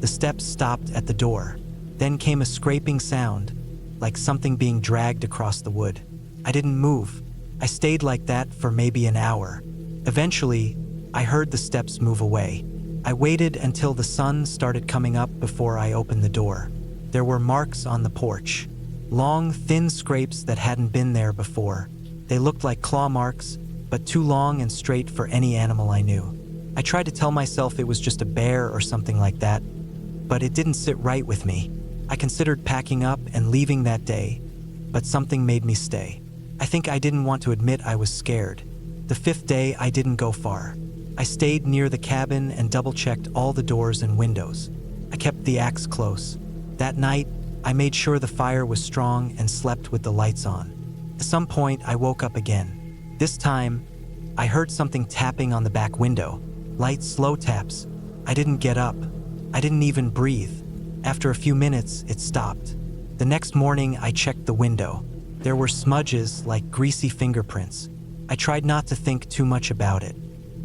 Speaker 1: The steps stopped at the door. Then came a scraping sound, like something being dragged across the wood. I didn't move. I stayed like that for maybe an hour. Eventually, I heard the steps move away. I waited until the sun started coming up before I opened the door. There were marks on the porch. Long, thin scrapes that hadn't been there before. They looked like claw marks, but too long and straight for any animal I knew. I tried to tell myself it was just a bear or something like that, but it didn't sit right with me. I considered packing up and leaving that day, but something made me stay. I think I didn't want to admit I was scared. The fifth day, I didn't go far. I stayed near the cabin and double-checked all the doors and windows. I kept the axe close. That night, I made sure the fire was strong and slept with the lights on. At some point, I woke up again. This time, I heard something tapping on the back window. Light, slow taps. I didn't get up. I didn't even breathe. After a few minutes, it stopped. The next morning, I checked the window. There were smudges like greasy fingerprints. I tried not to think too much about it,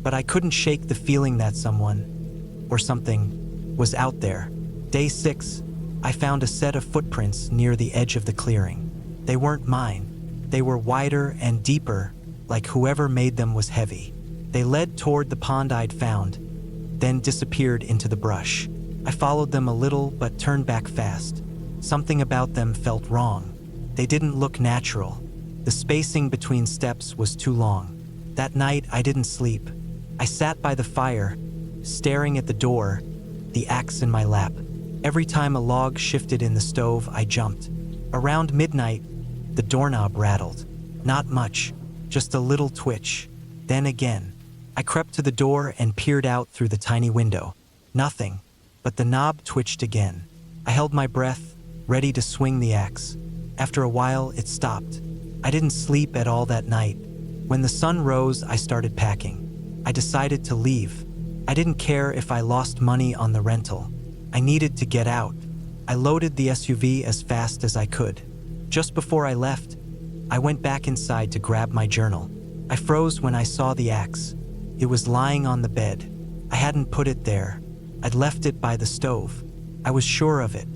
Speaker 1: but I couldn't shake the feeling that someone, or something, was out there. Day 6, I found a set of footprints near the edge of the clearing. They weren't mine. They were wider and deeper, like whoever made them was heavy. They led toward the pond I'd found, then disappeared into the brush. I followed them a little but turned back fast. Something about them felt wrong. They didn't look natural. The spacing between steps was too long. That night, I didn't sleep. I sat by the fire, staring at the door, the axe in my lap. Every time a log shifted in the stove, I jumped. Around midnight, the doorknob rattled. Not much, just a little twitch. Then again, I crept to the door and peered out through the tiny window. Nothing, but the knob twitched again. I held my breath, ready to swing the axe. After a while, it stopped. I didn't sleep at all that night. When the sun rose, I started packing. I decided to leave. I didn't care if I lost money on the rental. I needed to get out. I loaded the SUV as fast as I could. Just before I left, I went back inside to grab my journal. I froze when I saw the axe. It was lying on the bed. I hadn't put it there. I'd left it by the stove. I was sure of it.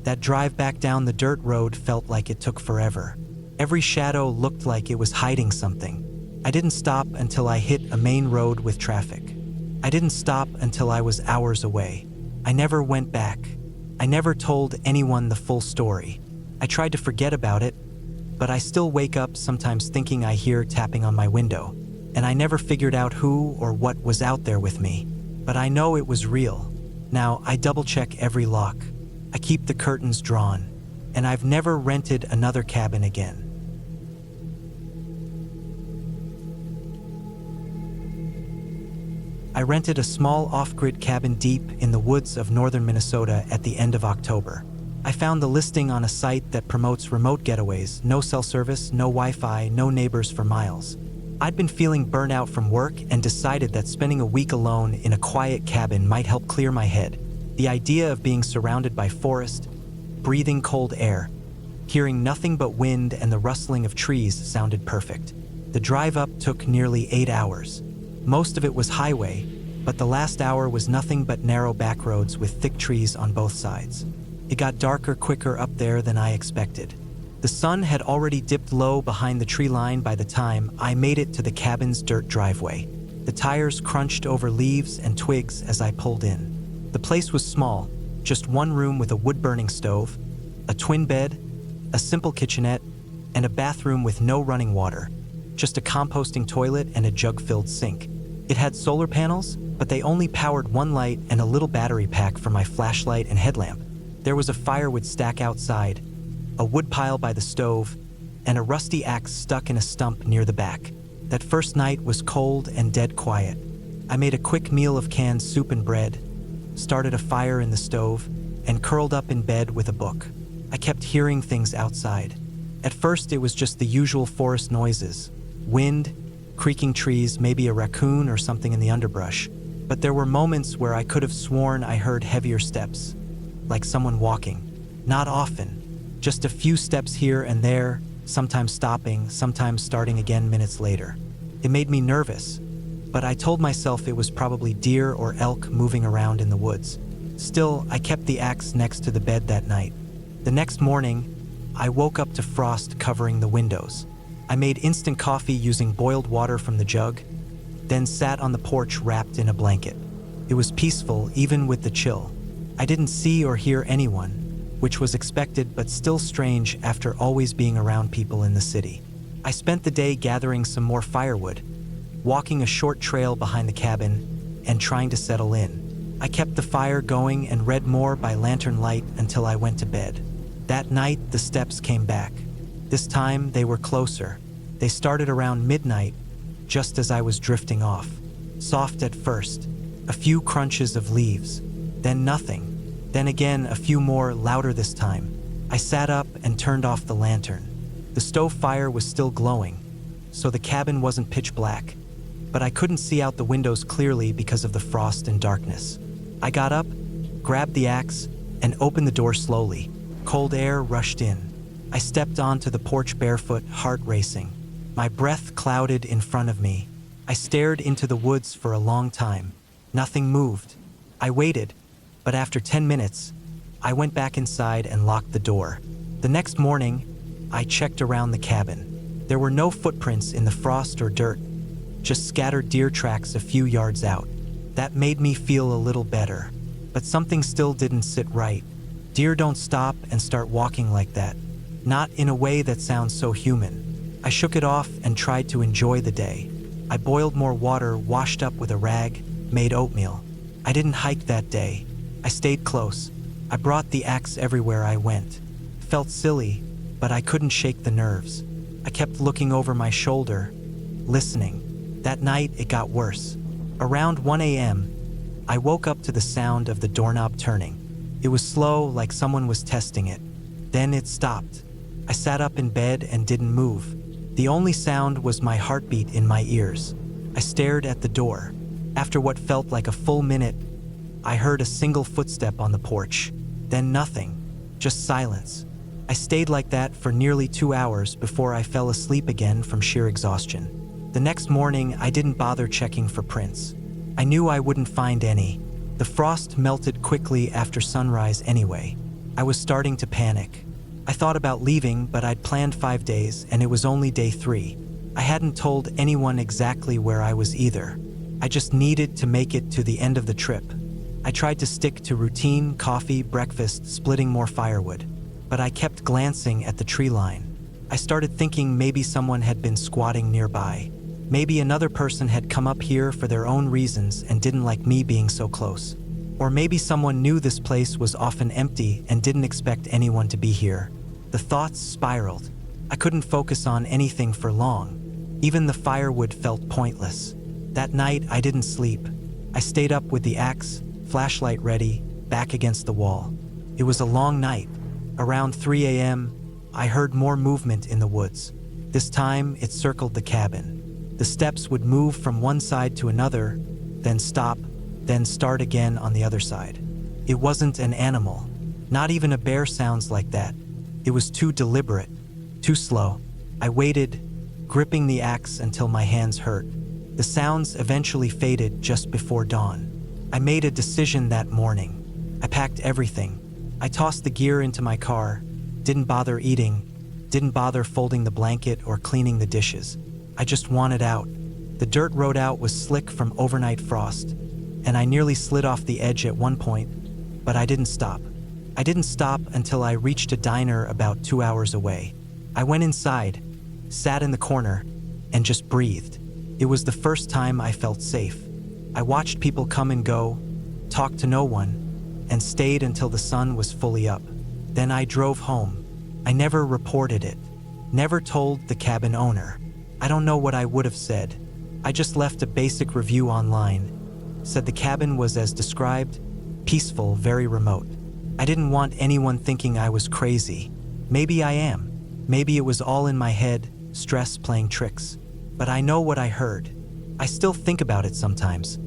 Speaker 1: That drive back down the dirt road felt like it took forever. Every shadow looked like it was hiding something. I didn't stop until I hit a main road with traffic. I didn't stop until I was hours away. I never went back. I never told anyone the full story. I tried to forget about it, but I still wake up sometimes thinking I hear tapping on my window, and I never figured out who or what was out there with me. But I know it was real. Now, I double-check every lock. I keep the curtains drawn, and I've never rented another cabin again. I rented a small off-grid cabin deep in the woods of northern Minnesota at the end of October. I found the listing on a site that promotes remote getaways, no cell service, no Wi-Fi, no neighbors for miles. I'd been feeling burnt out from work and decided that spending a week alone in a quiet cabin might help clear my head. The idea of being surrounded by forest, breathing cold air, hearing nothing but wind and the rustling of trees sounded perfect. The drive up took nearly 8 hours. Most of it was highway, but the last hour was nothing but narrow back roads with thick trees on both sides. It got darker quicker up there than I expected. The sun had already dipped low behind the tree line by the time I made it to the cabin's dirt driveway. The tires crunched over leaves and twigs as I pulled in. The place was small, just one room with a wood-burning stove, a twin bed, a simple kitchenette, and a bathroom with no running water, just a composting toilet and a jug-filled sink. It had solar panels, but they only powered one light and a little battery pack for my flashlight and headlamp. There was a firewood stack outside, a wood pile by the stove, and a rusty axe stuck in a stump near the back. That first night was cold and dead quiet. I made a quick meal of canned soup and bread, started a fire in the stove, and curled up in bed with a book. I kept hearing things outside. At first, it was just the usual forest noises: wind, creaking trees, maybe a raccoon or something in the underbrush. But there were moments where I could have sworn I heard heavier steps, like someone walking. Not often, just a few steps here and there, sometimes stopping, sometimes starting again minutes later. It made me nervous, but I told myself it was probably deer or elk moving around in the woods. Still, I kept the axe next to the bed that night. The next morning, I woke up to frost covering the windows. I made instant coffee using boiled water from the jug, then sat on the porch wrapped in a blanket. It was peaceful, even with the chill. I didn't see or hear anyone, which was expected but still strange after always being around people in the city. I spent the day gathering some more firewood, walking a short trail behind the cabin, and trying to settle in. I kept the fire going and read more by lantern light until I went to bed. That night, the steps came back. This time, they were closer. They started around midnight, just as I was drifting off. Soft at first, a few crunches of leaves, then nothing. Then again, a few more, louder this time. I sat up and turned off the lantern. The stove fire was still glowing, so the cabin wasn't pitch black, but I couldn't see out the windows clearly because of the frost and darkness. I got up, grabbed the axe, and opened the door slowly. Cold air rushed in. I stepped onto the porch barefoot, heart racing. My breath clouded in front of me. I stared into the woods for a long time. Nothing moved. I waited, but after 10 minutes, I went back inside and locked the door. The next morning, I checked around the cabin. There were no footprints in the frost or dirt, just scattered deer tracks a few yards out. That made me feel a little better, but something still didn't sit right. Deer don't stop and start walking like that. not in a way that sounds so human. I shook it off and tried to enjoy the day. I boiled more water, washed up with a rag, made oatmeal. I didn't hike that day. I stayed close. I brought the axe everywhere I went. Felt silly, but I couldn't shake the nerves. I kept looking over my shoulder, listening. That night, it got worse. Around 1 a.m., I woke up to the sound of the doorknob turning. It was slow, like someone was testing it. Then it stopped. I sat up in bed and didn't move. The only sound was my heartbeat in my ears. I stared at the door. After what felt like a full minute, I heard a single footstep on the porch. Then nothing, just silence. I stayed like that for nearly 2 hours before I fell asleep again from sheer exhaustion. The next morning, I didn't bother checking for prints. I knew I wouldn't find any. The frost melted quickly after sunrise anyway. I was starting to panic. I thought about leaving, but I'd planned 5 days, and it was only day 3. I hadn't told anyone exactly where I was either. I just needed to make it to the end of the trip. I tried to stick to routine, coffee, breakfast, splitting more firewood. But I kept glancing at the tree line. I started thinking maybe someone had been squatting nearby. Maybe another person had come up here for their own reasons and didn't like me being so close. Or maybe someone knew this place was often empty and didn't expect anyone to be here. The thoughts spiraled. I couldn't focus on anything for long. Even the firewood felt pointless. That night, I didn't sleep. I stayed up with the axe, flashlight ready, back against the wall. It was a long night. Around 3 a.m., I heard more movement in the woods. This time, it circled the cabin. The steps would move from one side to another, then stop, then start again on the other side. It wasn't an animal. Not even a bear sounds like that. It was too deliberate, too slow. I waited, gripping the axe until my hands hurt. The sounds eventually faded just before dawn. I made a decision that morning. I packed everything. I tossed the gear into my car, didn't bother eating, didn't bother folding the blanket or cleaning the dishes. I just wanted out. The dirt road out was slick from overnight frost, and I nearly slid off the edge at one point, but I didn't stop. I didn't stop until I reached a diner about 2 hours away. I went inside, sat in the corner, and just breathed. It was the first time I felt safe. I watched people come and go, talked to no one, and stayed until the sun was fully up. Then I drove home. I never reported it, never told the cabin owner. I don't know what I would have said. I just left a basic review online. Said the cabin was as described, peaceful, very remote. I didn't want anyone thinking I was crazy. Maybe I am. Maybe it was all in my head, stress playing tricks. But I know what I heard. I still think about it sometimes,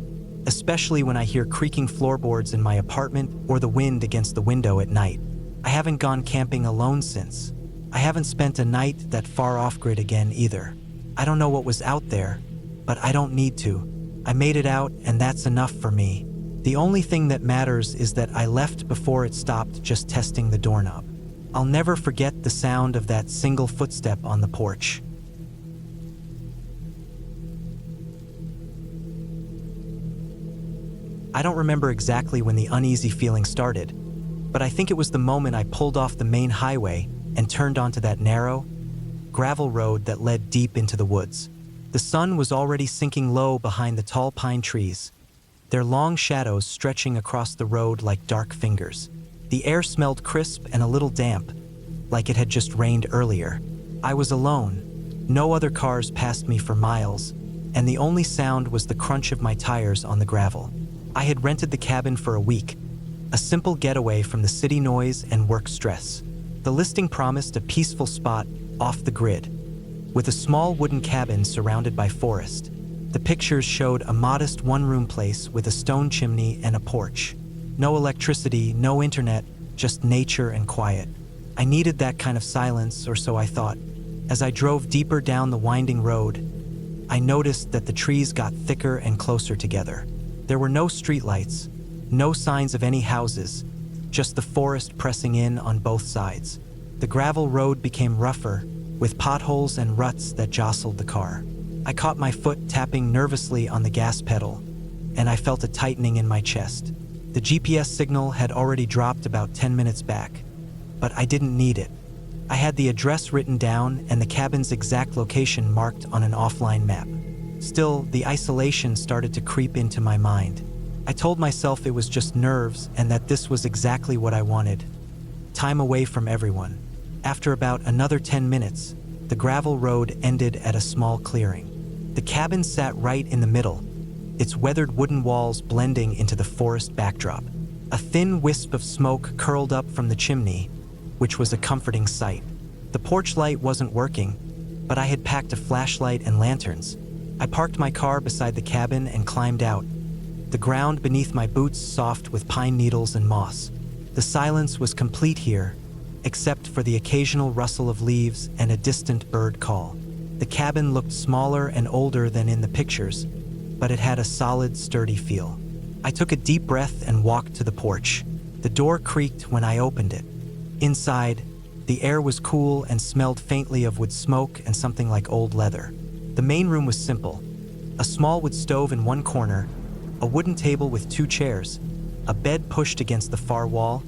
Speaker 1: especially when I hear creaking floorboards in my apartment or the wind against the window at night. I haven't gone camping alone since. I haven't spent a night that far off-grid again either. I don't know what was out there, but I don't need to. I made it out, and that's enough for me. The only thing that matters is that I left before it stopped just testing the doorknob. I'll never forget the sound of that single footstep on the porch. I don't remember exactly when the uneasy feeling started, but I think it was the moment I pulled off the main highway and turned onto that narrow, gravel road that led deep into the woods. The sun was already sinking low behind the tall pine trees, their long shadows stretching across the road like dark fingers. The air smelled crisp and a little damp, like it had just rained earlier. I was alone. No other cars passed me for miles, and the only sound was the crunch of my tires on the gravel. I had rented the cabin for a week, a simple getaway from the city noise and work stress. The listing promised a peaceful spot off the grid, with a small wooden cabin surrounded by forest. The pictures showed a modest one-room place with a stone chimney and a porch. No electricity, no internet, just nature and quiet. I needed that kind of silence, or so I thought. As I drove deeper down the winding road, I noticed that the trees got thicker and closer together. There were no streetlights, no signs of any houses, just the forest pressing in on both sides. The gravel road became rougher, with potholes and ruts that jostled the car. I caught my foot tapping nervously on the gas pedal, and I felt a tightening in my chest. The GPS signal had already dropped about 10 minutes back, but I didn't need it. I had the address written down and the cabin's exact location marked on an offline map. Still, the isolation started to creep into my mind. I told myself it was just nerves and that this was exactly what I wanted. Time away from everyone. After about another 10 minutes, the gravel road ended at a small clearing. The cabin sat right in the middle, its weathered wooden walls blending into the forest backdrop. A thin wisp of smoke curled up from the chimney, which was a comforting sight. The porch light wasn't working, but I had packed a flashlight and lanterns. I parked my car beside the cabin and climbed out, the ground beneath my boots soft with pine needles and moss. The silence was complete here, except for the occasional rustle of leaves and a distant bird call. The cabin looked smaller and older than in the pictures, but it had a solid, sturdy feel. I took a deep breath and walked to the porch. The door creaked when I opened it. Inside, the air was cool and smelled faintly of wood smoke and something like old leather. The main room was simple. A small wood stove in one corner, a wooden table with 2 chairs, a bed pushed against the far wall,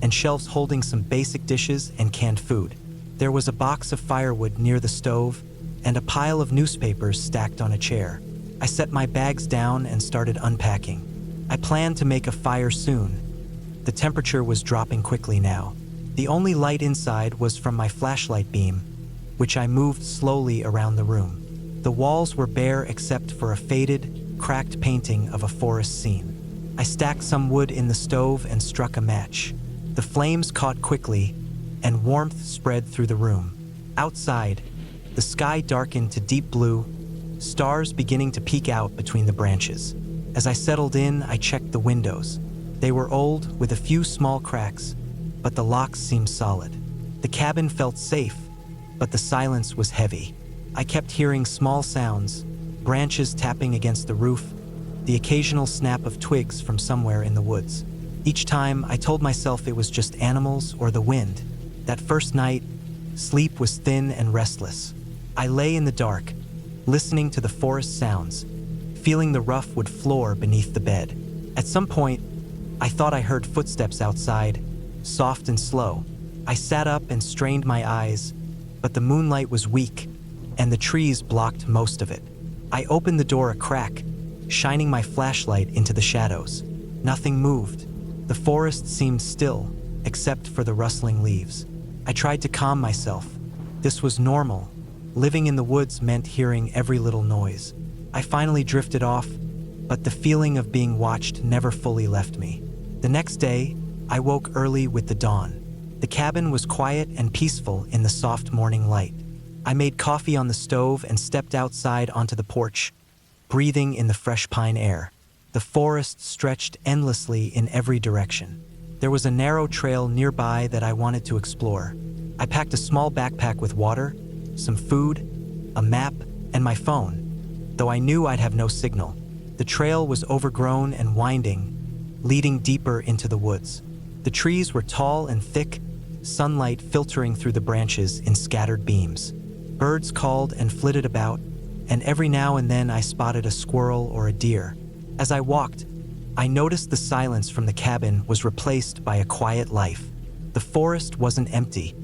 Speaker 1: and shelves holding some basic dishes and canned food. There was a box of firewood near the stove and a pile of newspapers stacked on a chair. I set my bags down and started unpacking. I planned to make a fire soon. The temperature was dropping quickly now. The only light inside was from my flashlight beam, which I moved slowly around the room. The walls were bare except for a faded, cracked painting of a forest scene. I stacked some wood in the stove and struck a match. The flames caught quickly, and warmth spread through the room. Outside, the sky darkened to deep blue, stars beginning to peek out between the branches. As I settled in, I checked the windows. They were old, with a few small cracks, but the locks seemed solid. The cabin felt safe, but the silence was heavy. I kept hearing small sounds, branches tapping against the roof, the occasional snap of twigs from somewhere in the woods. Each time, I told myself it was just animals or the wind. That first night, sleep was thin and restless. I lay in the dark, listening to the forest sounds, feeling the rough wood floor beneath the bed. At some point, I thought I heard footsteps outside, soft and slow. I sat up and strained my eyes, but the moonlight was weak, and the trees blocked most of it. I opened the door a crack, shining my flashlight into the shadows. Nothing moved. The forest seemed still, except for the rustling leaves. I tried to calm myself. This was normal. Living in the woods meant hearing every little noise. I finally drifted off, but the feeling of being watched never fully left me. The next day, I woke early with the dawn. The cabin was quiet and peaceful in the soft morning light. I made coffee on the stove and stepped outside onto the porch, breathing in the fresh pine air. The forest stretched endlessly in every direction. There was a narrow trail nearby that I wanted to explore. I packed a small backpack with water, some food, a map, and my phone, though I knew I'd have no signal. The trail was overgrown and winding, leading deeper into the woods. The trees were tall and thick, sunlight filtering through the branches in scattered beams. Birds called and flitted about, and every now and then I spotted a squirrel or a deer. As I walked, I noticed the silence from the cabin was replaced by a quiet life. The forest wasn't empty.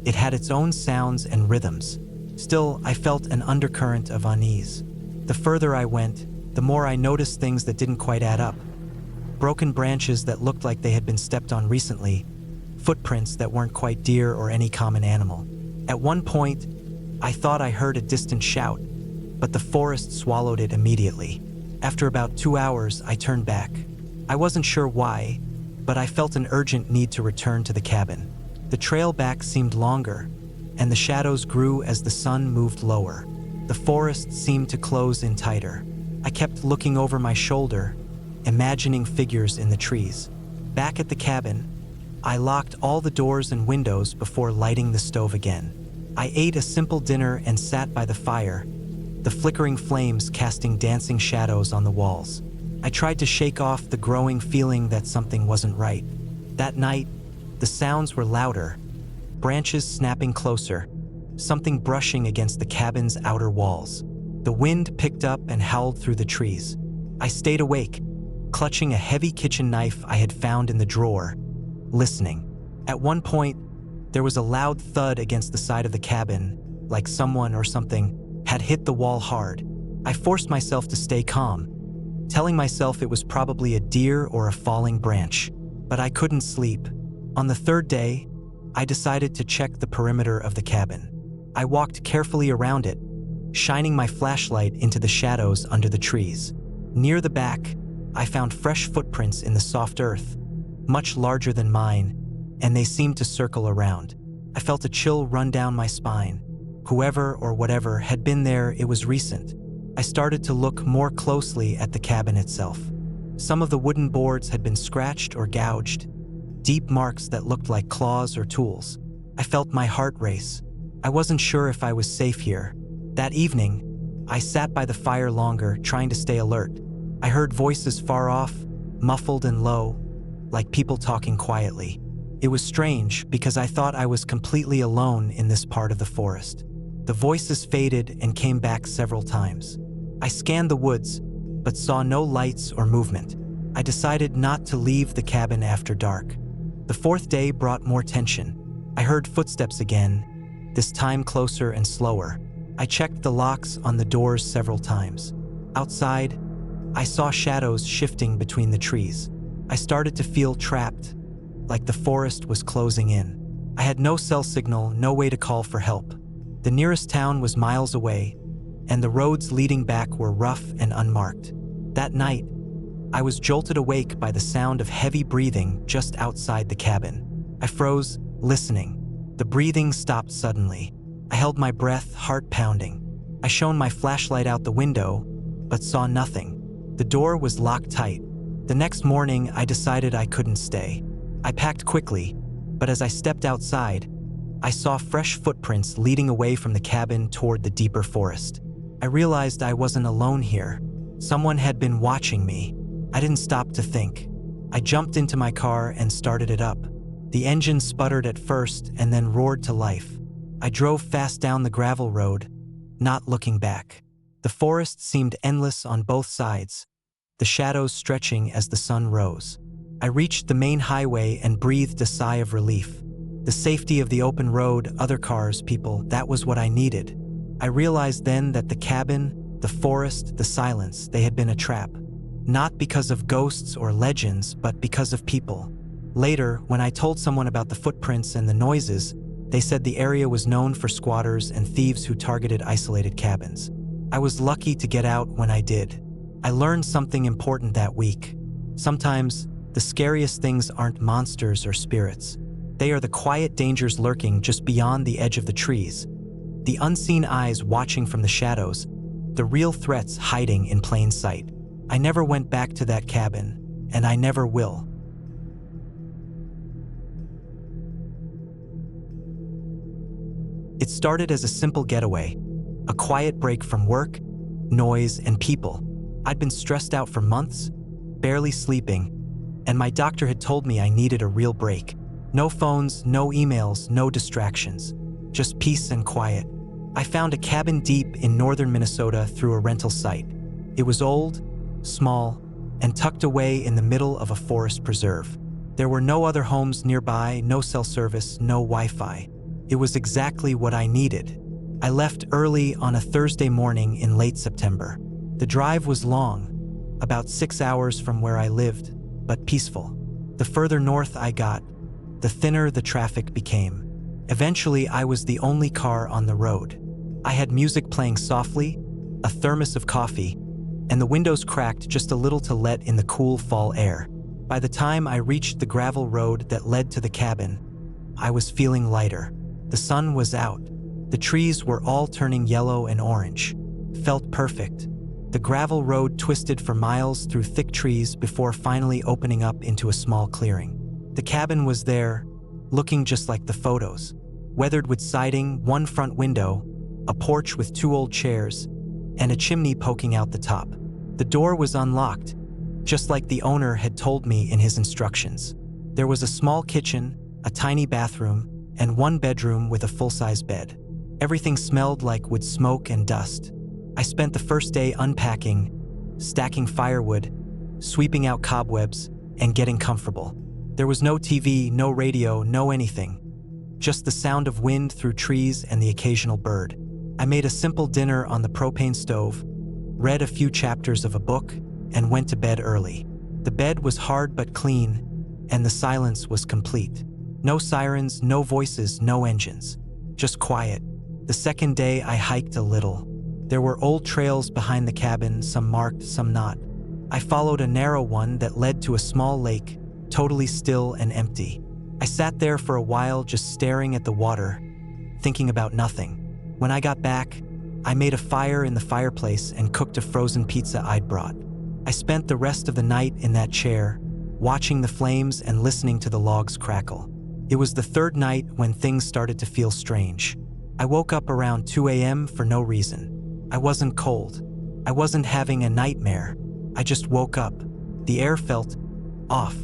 Speaker 1: It had its own sounds and rhythms. Still, I felt an undercurrent of unease. The further I went, the more I noticed things that didn't quite add up. Broken branches that looked like they had been stepped on recently, footprints that weren't quite deer or any common animal. At one point, I thought I heard a distant shout, but the forest swallowed it immediately. After about 2 hours, I turned back. I wasn't sure why, but I felt an urgent need to return to the cabin. The trail back seemed longer, and the shadows grew as the sun moved lower. The forest seemed to close in tighter. I kept looking over my shoulder, imagining figures in the trees. Back at the cabin, I locked all the doors and windows before lighting the stove again. I ate a simple dinner and sat by the fire, the flickering flames casting dancing shadows on the walls. I tried to shake off the growing feeling that something wasn't right. That night, the sounds were louder, branches snapping closer, something brushing against the cabin's outer walls. The wind picked up and howled through the trees. I stayed awake, clutching a heavy kitchen knife I had found in the drawer, listening. At one point, There was a loud thud against the side of the cabin, like someone or something had hit the wall hard. I forced myself to stay calm, telling myself it was probably a deer or a falling branch, but I couldn't sleep. On the third day, I decided to check the perimeter of the cabin. I walked carefully around it, shining my flashlight into the shadows under the trees. Near the back, I found fresh footprints in the soft earth, much larger than mine, and they seemed to circle around. I felt a chill run down my spine. Whoever or whatever had been there, it was recent. I started to look more closely at the cabin itself. Some of the wooden boards had been scratched or gouged, deep marks that looked like claws or tools. I felt my heart race. I wasn't sure if I was safe here. That evening, I sat by the fire longer, trying to stay alert. I heard voices far off, muffled and low, like people talking quietly. It was strange because I thought I was completely alone in this part of the forest. The voices faded and came back several times. I scanned the woods, but saw no lights or movement. I decided not to leave the cabin after dark. The fourth day brought more tension. I heard footsteps again, this time closer and slower. I checked the locks on the doors several times. Outside, I saw shadows shifting between the trees. I started to feel trapped, like the forest was closing in. I had no cell signal, no way to call for help. The nearest town was miles away, and the roads leading back were rough and unmarked. That night, I was jolted awake by the sound of heavy breathing just outside the cabin. I froze, listening. The breathing stopped suddenly. I held my breath, heart pounding. I shone my flashlight out the window, but saw nothing. The door was locked tight. The next morning, I decided I couldn't stay. I packed quickly, but as I stepped outside, I saw fresh footprints leading away from the cabin toward the deeper forest. I realized I wasn't alone here. Someone had been watching me. I didn't stop to think. I jumped into my car and started it up. The engine sputtered at first and then roared to life. I drove fast down the gravel road, not looking back. The forest seemed endless on both sides, the shadows stretching as the sun rose. I reached the main highway and breathed a sigh of relief. The safety of the open road, other cars, people, that was what I needed. I realized then that the cabin, the forest, the silence, they had been a trap. Not because of ghosts or legends, but because of people. Later, when I told someone about the footprints and the noises, they said the area was known for squatters and thieves who targeted isolated cabins. I was lucky to get out when I did. I learned something important that week. Sometimes, the scariest things aren't monsters or spirits. They are the quiet dangers lurking just beyond the edge of the trees, the unseen eyes watching from the shadows, the real threats hiding in plain sight. I never went back to that cabin, and I never will. It started as a simple getaway, a quiet break from work, noise, and people. I'd been stressed out for months, barely sleeping, and my doctor had told me I needed a real break. No phones, no emails, no distractions, just peace and quiet. I found a cabin deep in northern Minnesota through a rental site. It was old, small, and tucked away in the middle of a forest preserve. There were no other homes nearby, no cell service, no Wi-Fi. It was exactly what I needed. I left early on a Thursday morning in late September. The drive was long, about 6 hours from where I lived, but peaceful. The further north I got, the thinner the traffic became. Eventually, I was the only car on the road. I had music playing softly, a thermos of coffee, and the windows cracked just a little to let in the cool fall air. By the time I reached the gravel road that led to the cabin, I was feeling lighter. The sun was out. The trees were all turning yellow and orange. Felt perfect. The gravel road twisted for miles through thick trees before finally opening up into a small clearing. The cabin was there, looking just like the photos. Weathered with siding, one front window, a porch with 2 old chairs, and a chimney poking out the top. The door was unlocked, just like the owner had told me in his instructions. There was a small kitchen, a tiny bathroom, and 1 bedroom with a full-size bed. Everything smelled like wood smoke and dust. I spent the first day unpacking, stacking firewood, sweeping out cobwebs, and getting comfortable. There was no TV, no radio, no anything. just the sound of wind through trees and the occasional bird. I made a simple dinner on the propane stove, read a few chapters of a book, and went to bed early. The bed was hard but clean, and the silence was complete. No sirens, no voices, no engines. Just quiet. The second day I hiked a little. There were old trails behind the cabin, some marked, some not. I followed a narrow one that led to a small lake, totally still and empty. I sat there for a while just staring at the water, thinking about nothing. When I got back, I made a fire in the fireplace and cooked a frozen pizza I'd brought. I spent the rest of the night in that chair, watching the flames and listening to the logs crackle. It was the third night when things started to feel strange. I woke up around 2 a.m. for no reason. I wasn't cold. I wasn't having a nightmare. I just woke up. The air felt off,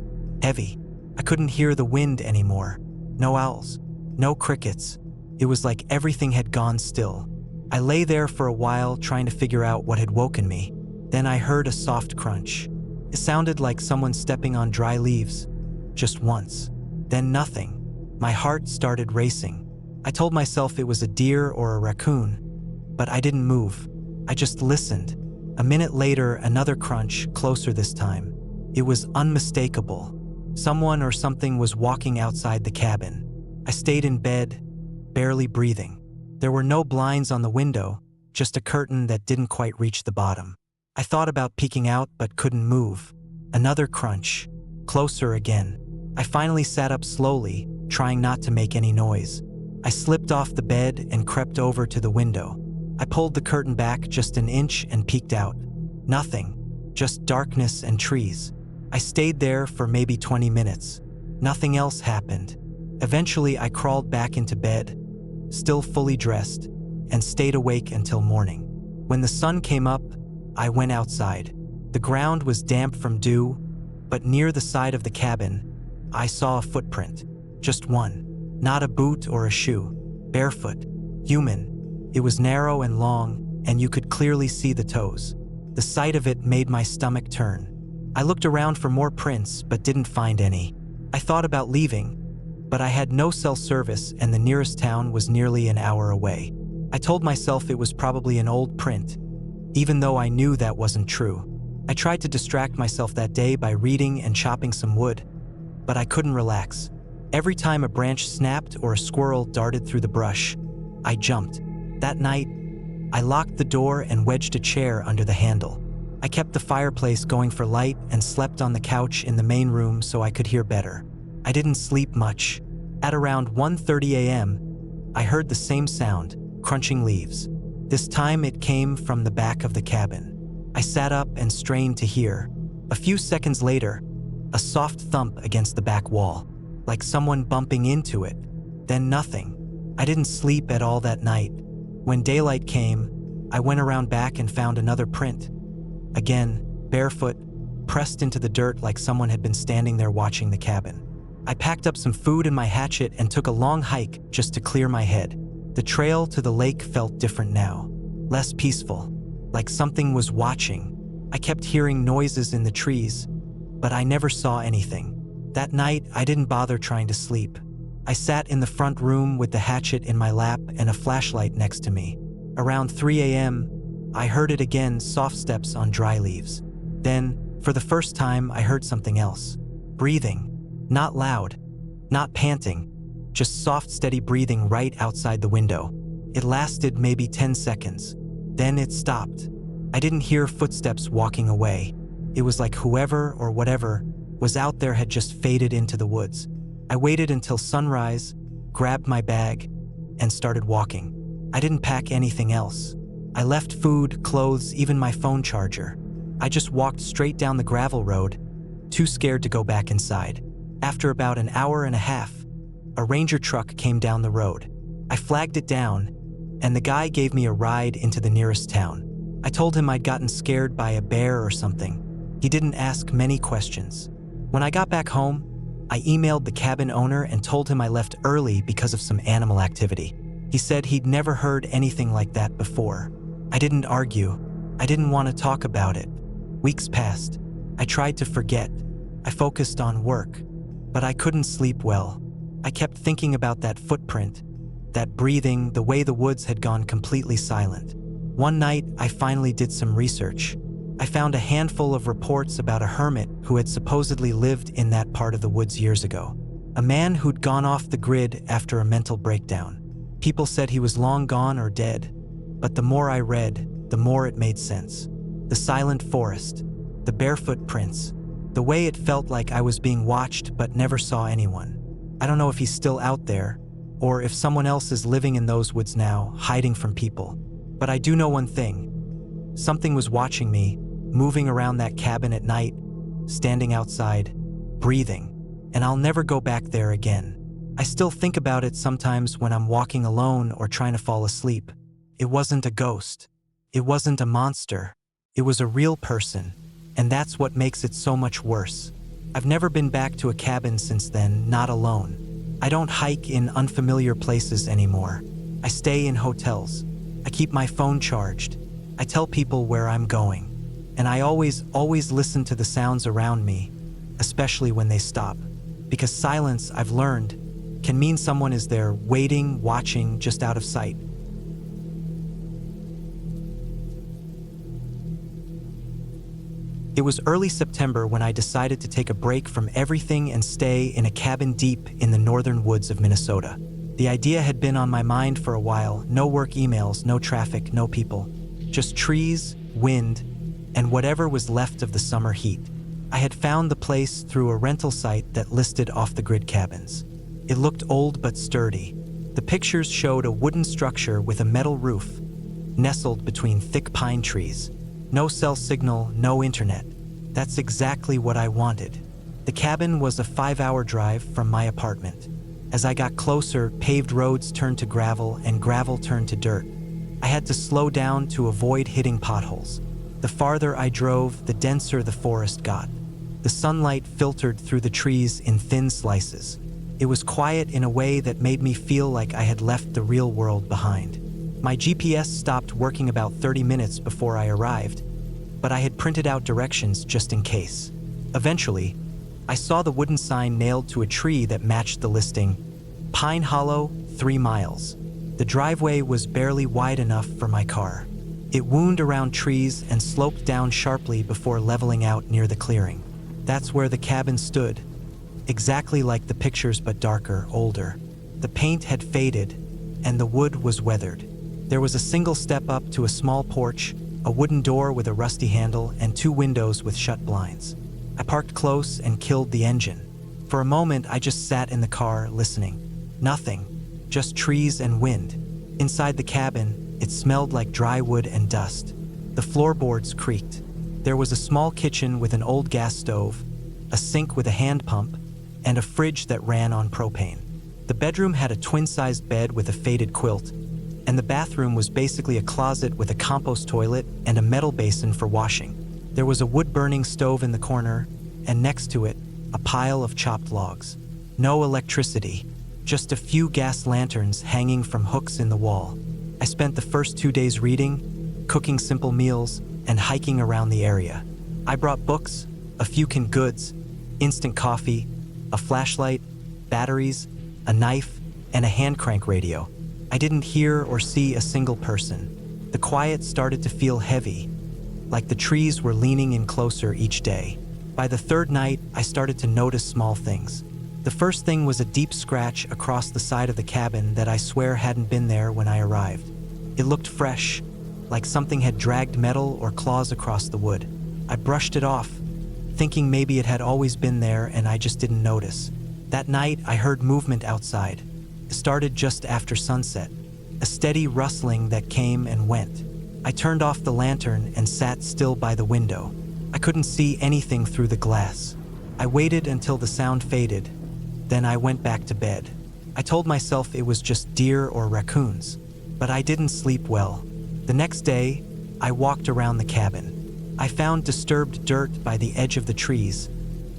Speaker 1: heavy. I couldn't hear the wind anymore. No owls, no crickets. It was like everything had gone still. I lay there for a while trying to figure out what had woken me. Then I heard a soft crunch. It sounded like someone stepping on dry leaves. Just once. Then nothing. My heart started racing. I told myself it was a deer or a raccoon, but I didn't move. I just listened. A minute later, another crunch, closer this time. It was unmistakable. Someone or something was walking outside the cabin. I stayed in bed, barely breathing. There were no blinds on the window, just a curtain that didn't quite reach the bottom. I thought about peeking out but couldn't move. Another crunch, closer again. I finally sat up slowly, trying not to make any noise. I slipped off the bed and crept over to the window. I pulled the curtain back just an inch and peeked out. Nothing, just darkness and trees. I stayed there for maybe 20 minutes. Nothing else happened. Eventually, I crawled back into bed, still fully dressed, and stayed awake until morning. When the sun came up, I went outside. The ground was damp from dew, but near the side of the cabin, I saw a footprint. Just one. Not a boot or a shoe. Barefoot. Human. It was narrow and long, and you could clearly see the toes. The sight of it made my stomach turn. I looked around for more prints, but didn't find any. I thought about leaving, but I had no cell service and the nearest town was nearly an hour away. I told myself it was probably an old print, even though I knew that wasn't true. I tried to distract myself that day by reading and chopping some wood, but I couldn't relax. Every time a branch snapped or a squirrel darted through the brush, I jumped. That night, I locked the door and wedged a chair under the handle. I kept the fireplace going for light and slept on the couch in the main room so I could hear better. I didn't sleep much. At around 1:30 a.m., I heard the same sound, crunching leaves. This time it came from the back of the cabin. I sat up and strained to hear. A few seconds later, a soft thump against the back wall, like someone bumping into it. Then nothing. I didn't sleep at all that night. When daylight came, I went around back and found another print. Again, barefoot, pressed into the dirt like someone had been standing there watching the cabin. I packed up some food and my hatchet and took a long hike just to clear my head. The trail to the lake felt different now, less peaceful, like something was watching. I kept hearing noises in the trees, but I never saw anything. That night, I didn't bother trying to sleep. I sat in the front room with the hatchet in my lap and a flashlight next to me. Around 3 a.m., I heard it again, soft steps on dry leaves. Then, for the first time, I heard something else. Breathing. Not loud, not panting, just soft, steady breathing right outside the window. It lasted maybe 10 seconds. Then it stopped. I didn't hear footsteps walking away. It was like whoever or whatever was out there had just faded into the woods. I waited until sunrise, grabbed my bag, and started walking. I didn't pack anything else. I left food, clothes, even my phone charger. I just walked straight down the gravel road, too scared to go back inside. After about an hour and a half, a ranger truck came down the road. I flagged it down, and the guy gave me a ride into the nearest town. I told him I'd gotten scared by a bear or something. He didn't ask many questions. When I got back home, I emailed the cabin owner and told him I left early because of some animal activity. He said he'd never heard anything like that before. I didn't argue. I didn't want to talk about it. Weeks passed. I tried to forget. I focused on work, but I couldn't sleep well. I kept thinking about that footprint, that breathing, the way the woods had gone completely silent. One night, I finally did some research. I found a handful of reports about a hermit who had supposedly lived in that part of the woods years ago. A man who'd gone off the grid after a mental breakdown. People said he was long gone or dead, but the more I read, the more it made sense. The silent forest, the barefoot prints, the way it felt like I was being watched but never saw anyone. I don't know if he's still out there, or if someone else is living in those woods now, hiding from people. But I do know one thing. Something was watching me, moving around that cabin at night, standing outside, breathing, and I'll never go back there again. I still think about it sometimes when I'm walking alone or trying to fall asleep. It wasn't a ghost. It wasn't a monster. It was a real person, and that's what makes it so much worse. I've never been back to a cabin since then, not alone. I don't hike in unfamiliar places anymore. I stay in hotels. I keep my phone charged. I tell people where I'm going. And I always listen to the sounds around me, especially when they stop. Because silence, I've learned, can mean someone is there, waiting, watching, just out of sight. It was early September when I decided to take a break from everything and stay in a cabin deep in the northern woods of Minnesota. The idea had been on my mind for a while. No work emails, no traffic, no people. Just trees, wind, and whatever was left of the summer heat. I had found the place through a rental site that listed off-the-grid cabins. It looked old but sturdy. The pictures showed a wooden structure with a metal roof, nestled between thick pine trees. No cell signal, no internet. That's exactly what I wanted. The cabin was a 5-hour drive from my apartment. As I got closer, paved roads turned to gravel and gravel turned to dirt. I had to slow down to avoid hitting potholes. The farther I drove, the denser the forest got. The sunlight filtered through the trees in thin slices. It was quiet in a way that made me feel like I had left the real world behind. My GPS stopped working about 30 minutes before I arrived, but I had printed out directions just in case. Eventually, I saw the wooden sign nailed to a tree that matched the listing, Pine Hollow, 3 miles. The driveway was barely wide enough for my car. It wound around trees and sloped down sharply before leveling out near the clearing. That's where the cabin stood, exactly like the pictures but darker, older. The paint had faded, and the wood was weathered. There was a single step up to a small porch, a wooden door with a rusty handle, and 2 windows with shut blinds. I parked close and killed the engine. For a moment, I just sat in the car, listening. Nothing, just trees and wind. Inside the cabin, it smelled like dry wood and dust. The floorboards creaked. There was a small kitchen with an old gas stove, a sink with a hand pump, and a fridge that ran on propane. The bedroom had a twin-sized bed with a faded quilt, and the bathroom was basically a closet with a compost toilet and a metal basin for washing. There was a wood-burning stove in the corner, and next to it, a pile of chopped logs. No electricity, just a few gas lanterns hanging from hooks in the wall. I spent the first 2 days reading, cooking simple meals, and hiking around the area. I brought books, a few canned goods, instant coffee, a flashlight, batteries, a knife, and a hand crank radio. I didn't hear or see a single person. The quiet started to feel heavy, like the trees were leaning in closer each day. By the 3rd night, I started to notice small things. The first thing was a deep scratch across the side of the cabin that I swear hadn't been there when I arrived. It looked fresh, like something had dragged metal or claws across the wood. I brushed it off, thinking maybe it had always been there and I just didn't notice. That night, I heard movement outside. It started just after sunset, a steady rustling that came and went. I turned off the lantern and sat still by the window. I couldn't see anything through the glass. I waited until the sound faded, then I went back to bed. I told myself it was just deer or raccoons, but I didn't sleep well. The next day, I walked around the cabin. I found disturbed dirt by the edge of the trees,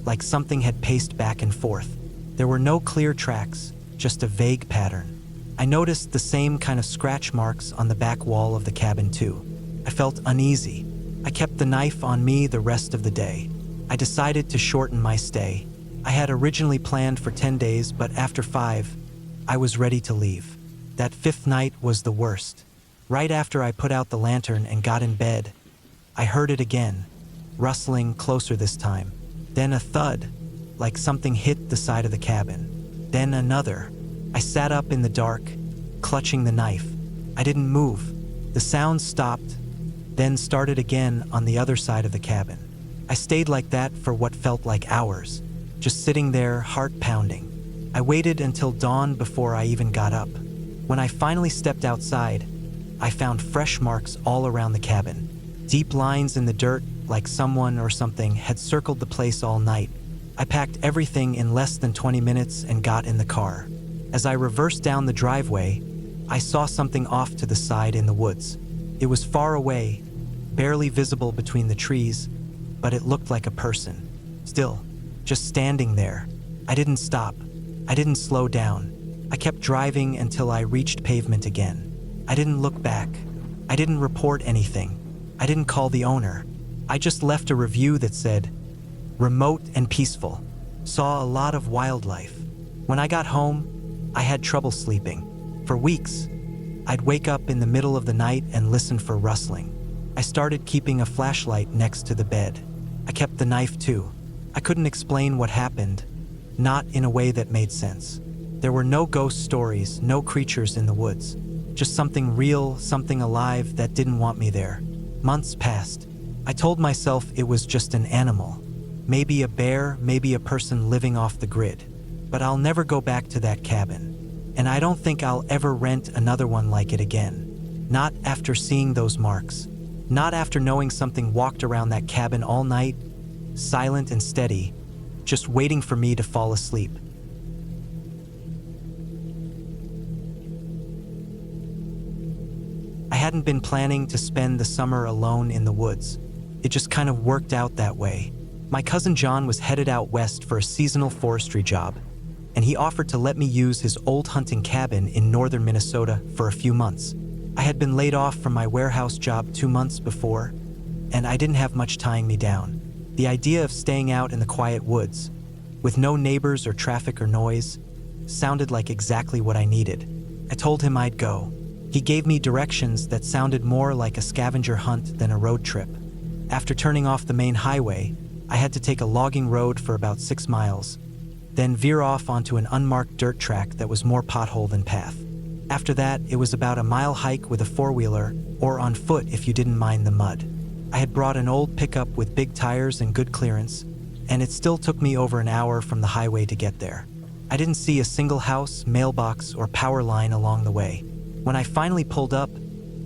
Speaker 1: like something had paced back and forth. There were no clear tracks, just a vague pattern. I noticed the same kind of scratch marks on the back wall of the cabin too. I felt uneasy. I kept the knife on me the rest of the day. I decided to shorten my stay. I had originally planned for 10 days, but after 5, I was ready to leave. That 5th night was the worst. Right after I put out the lantern and got in bed, I heard it again, rustling closer this time. Then a thud, like something hit the side of the cabin. Then another. I sat up in the dark, clutching the knife. I didn't move. The sound stopped, then started again on the other side of the cabin. I stayed like that for what felt like hours, just sitting there, heart pounding. I waited until dawn before I even got up. When I finally stepped outside, I found fresh marks all around the cabin. Deep lines in the dirt, like someone or something had circled the place all night. I packed everything in less than 20 minutes and got in the car. As I reversed down the driveway, I saw something off to the side in the woods. It was far away, barely visible between the trees, but it looked like a person. Still, just standing there. I didn't stop. I didn't slow down. I kept driving until I reached pavement again. I didn't look back. I didn't report anything. I didn't call the owner. I just left a review that said, "Remote and peaceful. Saw a lot of wildlife." When I got home, I had trouble sleeping. For weeks, I'd wake up in the middle of the night and listen for rustling. I started keeping a flashlight next to the bed. I kept the knife too. I couldn't explain what happened, not in a way that made sense. There were no ghost stories, no creatures in the woods. Just something real, something alive that didn't want me there. Months passed. I told myself it was just an animal. Maybe a bear, maybe a person living off the grid. But I'll never go back to that cabin. And I don't think I'll ever rent another one like it again. Not after seeing those marks. Not after knowing something walked around that cabin all night, silent and steady, just waiting for me to fall asleep. I hadn't been planning to spend the summer alone in the woods. It just kind of worked out that way. My cousin John was headed out west for a seasonal forestry job, and he offered to let me use his old hunting cabin in northern Minnesota for a few months. I had been laid off from my warehouse job 2 months before, and I didn't have much tying me down. The idea of staying out in the quiet woods, with no neighbors or traffic or noise, sounded like exactly what I needed. I told him I'd go. He gave me directions that sounded more like a scavenger hunt than a road trip. After turning off the main highway, I had to take a logging road for about 6 miles, then veer off onto an unmarked dirt track that was more pothole than path. After that, it was about a mile hike with a four-wheeler, or on foot if you didn't mind the mud. I had brought an old pickup with big tires and good clearance, and it still took me over an hour from the highway to get there. I didn't see a single house, mailbox, or power line along the way. When I finally pulled up,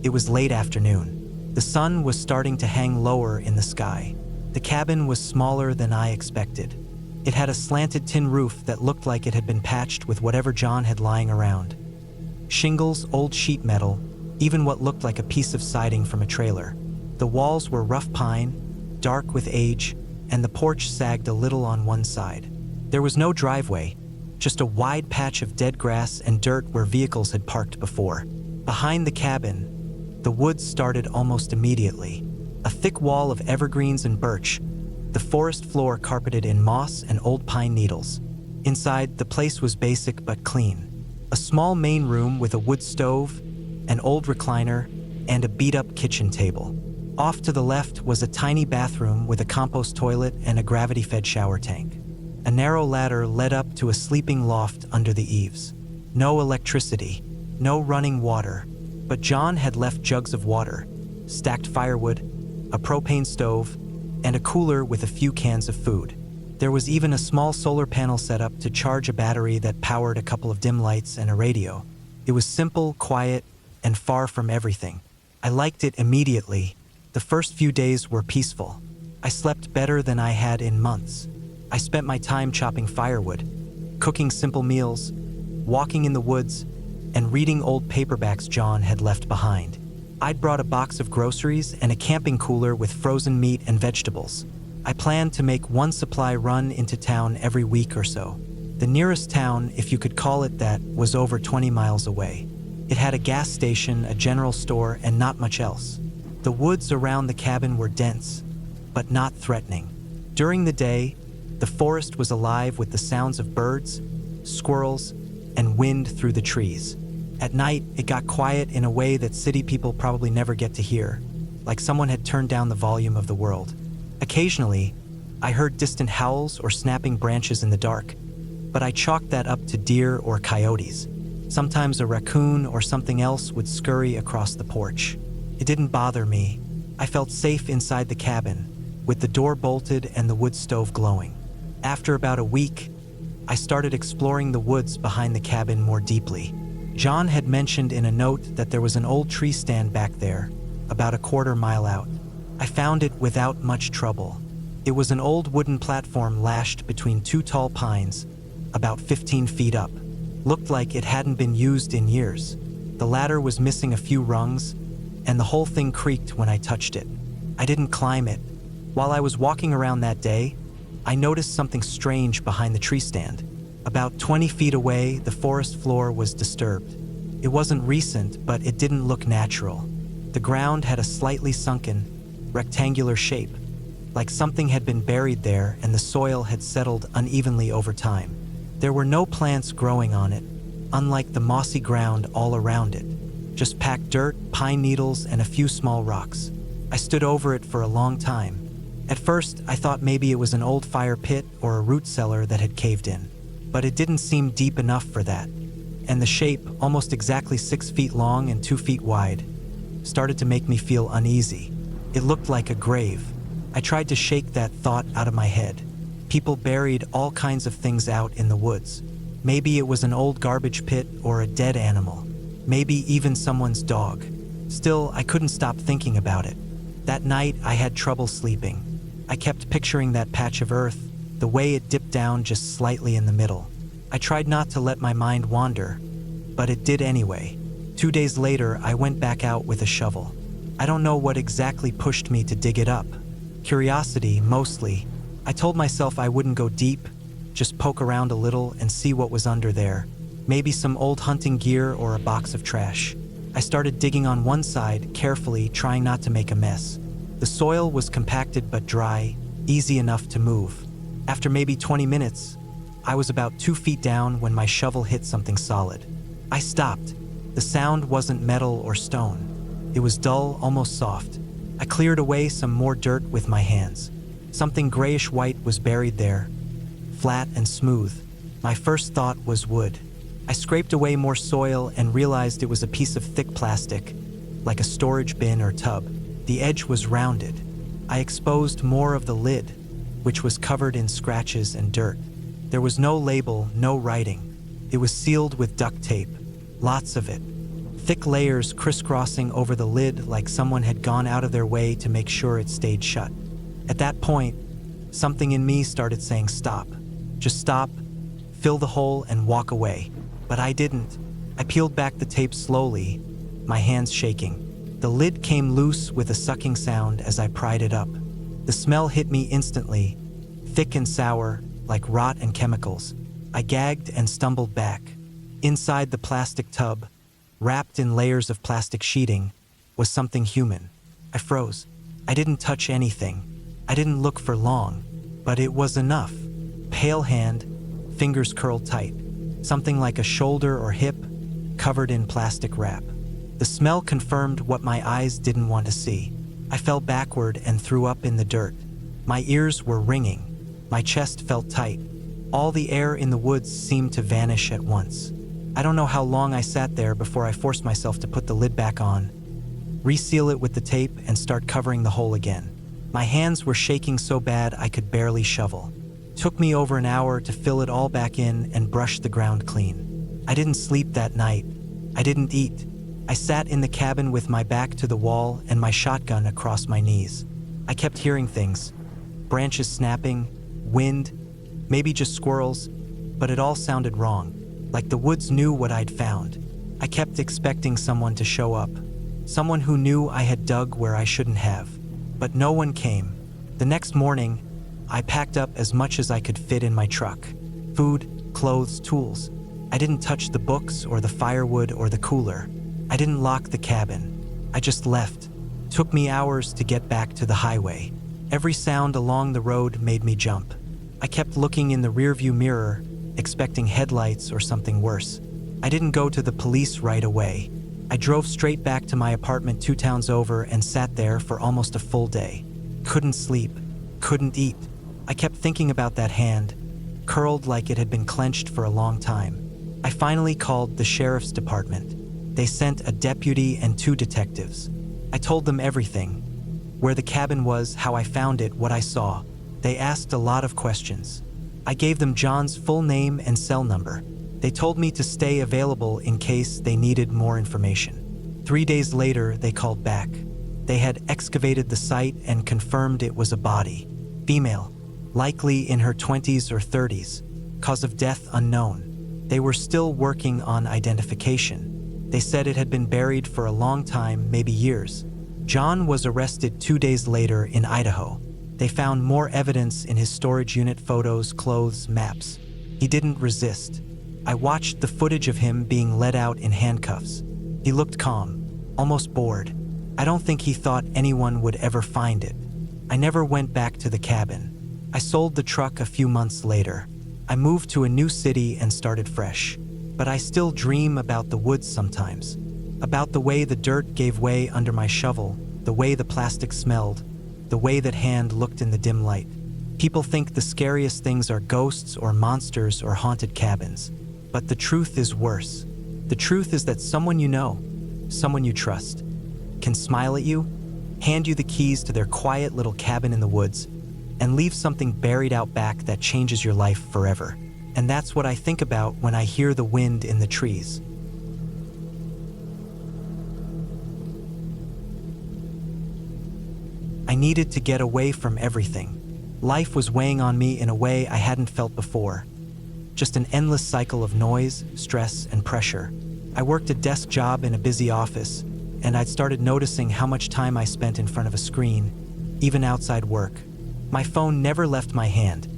Speaker 1: it was late afternoon. The sun was starting to hang lower in the sky. The cabin was smaller than I expected. It had a slanted tin roof that looked like it had been patched with whatever John had lying around. Shingles, old sheet metal, even what looked like a piece of siding from a trailer. The walls were rough pine, dark with age, and the porch sagged a little on one side. There was no driveway, just a wide patch of dead grass and dirt where vehicles had parked before. Behind the cabin, the woods started almost immediately. A thick wall of evergreens and birch, the forest floor carpeted in moss and old pine needles. Inside, the place was basic but clean. A small main room with a wood stove, an old recliner, and a beat-up kitchen table. Off to the left was a tiny bathroom with a compost toilet and a gravity-fed shower tank. A narrow ladder led up to a sleeping loft under the eaves. No electricity, no running water, but John had left jugs of water, stacked firewood, a propane stove, and a cooler with a few cans of food. There was even a small solar panel set up to charge a battery that powered a couple of dim lights and a radio. It was simple, quiet, and far from everything. I liked it immediately. The first few days were peaceful. I slept better than I had in months. I spent my time chopping firewood, cooking simple meals, walking in the woods, and reading old paperbacks John had left behind. I'd brought a box of groceries and a camping cooler with frozen meat and vegetables. I planned to make one supply run into town every week or so. The nearest town, if you could call it that, was over 20 miles away. It had a gas station, a general store, and not much else. The woods around the cabin were dense, but not threatening. During the day, The forest was alive with the sounds of birds, squirrels, and wind through the trees. At night, it got quiet in a way that city people probably never get to hear, like someone had turned down the volume of the world. Occasionally, I heard distant howls or snapping branches in the dark, but I chalked that up to deer or coyotes. Sometimes a raccoon or something else would scurry across the porch. It didn't bother me. I felt safe inside the cabin, with the door bolted and the wood stove glowing. After about a week, I started exploring the woods behind the cabin more deeply. John had mentioned in a note that there was an old tree stand back there, about a quarter mile out. I found it without much trouble. It was an old wooden platform lashed between two tall pines, about 15 feet up. Looked like it hadn't been used in years. The ladder was missing a few rungs, and the whole thing creaked when I touched it. I didn't climb it. While I was walking around that day, I noticed something strange behind the tree stand. About 20 feet away, the forest floor was disturbed. It wasn't recent, but it didn't look natural. The ground had a slightly sunken, rectangular shape, like something had been buried there and the soil had settled unevenly over time. There were no plants growing on it, unlike the mossy ground all around it. Just packed dirt, pine needles, and a few small rocks. I stood over it for a long time. At first, I thought maybe it was an old fire pit or a root cellar that had caved in. But it didn't seem deep enough for that. And the shape, almost exactly 6 feet long and 2 feet wide, started to make me feel uneasy. It looked like a grave. I tried to shake that thought out of my head. People buried all kinds of things out in the woods. Maybe it was an old garbage pit or a dead animal. Maybe even someone's dog. Still, I couldn't stop thinking about it. That night, I had trouble sleeping. I kept picturing that patch of earth, the way it dipped down just slightly in the middle. I tried not to let my mind wander, but it did anyway. 2 days later, I went back out with a shovel. I don't know what exactly pushed me to dig it up. Curiosity, mostly. I told myself I wouldn't go deep, just poke around a little and see what was under there. Maybe some old hunting gear or a box of trash. I started digging on one side, carefully, trying not to make a mess. The soil was compacted but dry, easy enough to move. After maybe 20 minutes, I was about 2 feet down when my shovel hit something solid. I stopped. The sound wasn't metal or stone. It was dull, almost soft. I cleared away some more dirt with my hands. Something grayish-white was buried there, flat and smooth. My first thought was wood. I scraped away more soil and realized it was a piece of thick plastic, like a storage bin or tub. The edge was rounded. I exposed more of the lid, which was covered in scratches and dirt. There was no label, no writing. It was sealed with duct tape, lots of it. Thick layers crisscrossing over the lid like someone had gone out of their way to make sure it stayed shut. At that point, something in me started saying stop. Just stop, fill the hole, and walk away. But I didn't. I peeled back the tape slowly, my hands shaking. The lid came loose with a sucking sound as I pried it up. The smell hit me instantly, thick and sour, like rot and chemicals. I gagged and stumbled back. Inside the plastic tub, wrapped in layers of plastic sheeting, was something human. I froze. I didn't touch anything. I didn't look for long, but it was enough. Pale hand, fingers curled tight. Something like a shoulder or hip, covered in plastic wrap. The smell confirmed what my eyes didn't want to see. I fell backward and threw up in the dirt. My ears were ringing. My chest felt tight. All the air in the woods seemed to vanish at once. I don't know how long I sat there before I forced myself to put the lid back on, reseal it with the tape, and start covering the hole again. My hands were shaking so bad I could barely shovel. It took me over an hour to fill it all back in and brush the ground clean. I didn't sleep that night. I didn't eat. I sat in the cabin with my back to the wall and my shotgun across my knees. I kept hearing things. Branches snapping, wind, maybe just squirrels, but it all sounded wrong, like the woods knew what I'd found. I kept expecting someone to show up, someone who knew I had dug where I shouldn't have, but no one came. The next morning, I packed up as much as I could fit in my truck. Food, clothes, tools. I didn't touch the books or the firewood or the cooler. I didn't lock the cabin. I just left. It took me hours to get back to the highway. Every sound along the road made me jump. I kept looking in the rearview mirror, expecting headlights or something worse. I didn't go to the police right away. I drove straight back to my apartment 2 towns over and sat there for almost a full day. Couldn't sleep, couldn't eat. I kept thinking about that hand, curled like it had been clenched for a long time. I finally called the sheriff's department. They sent a deputy and 2 detectives. I told them everything. Where the cabin was, how I found it, what I saw. They asked a lot of questions. I gave them John's full name and cell number. They told me to stay available in case they needed more information. 3 days later, they called back. They had excavated the site and confirmed it was a body. Female, likely in her 20s or 30s. Cause of death unknown. They were still working on identification. They said it had been buried for a long time, maybe years. John was arrested 2 days later in Idaho. They found more evidence in his storage unit: photos, clothes, maps. He didn't resist. I watched the footage of him being led out in handcuffs. He looked calm, almost bored. I don't think he thought anyone would ever find it. I never went back to the cabin. I sold the truck a few months later. I moved to a new city and started fresh. But I still dream about the woods sometimes. About the way the dirt gave way under my shovel, the way the plastic smelled, the way that hand looked in the dim light. People think the scariest things are ghosts or monsters or haunted cabins. But the truth is worse. The truth is that someone you know, someone you trust, can smile at you, hand you the keys to their quiet little cabin in the woods, and leave something buried out back that changes your life forever. And that's what I think about when I hear the wind in the trees. I needed to get away from everything. Life was weighing on me in a way I hadn't felt before. Just an endless cycle of noise, stress, and pressure. I worked a desk job in a busy office, and I'd started noticing how much time I spent in front of a screen, even outside work. My phone never left my hand.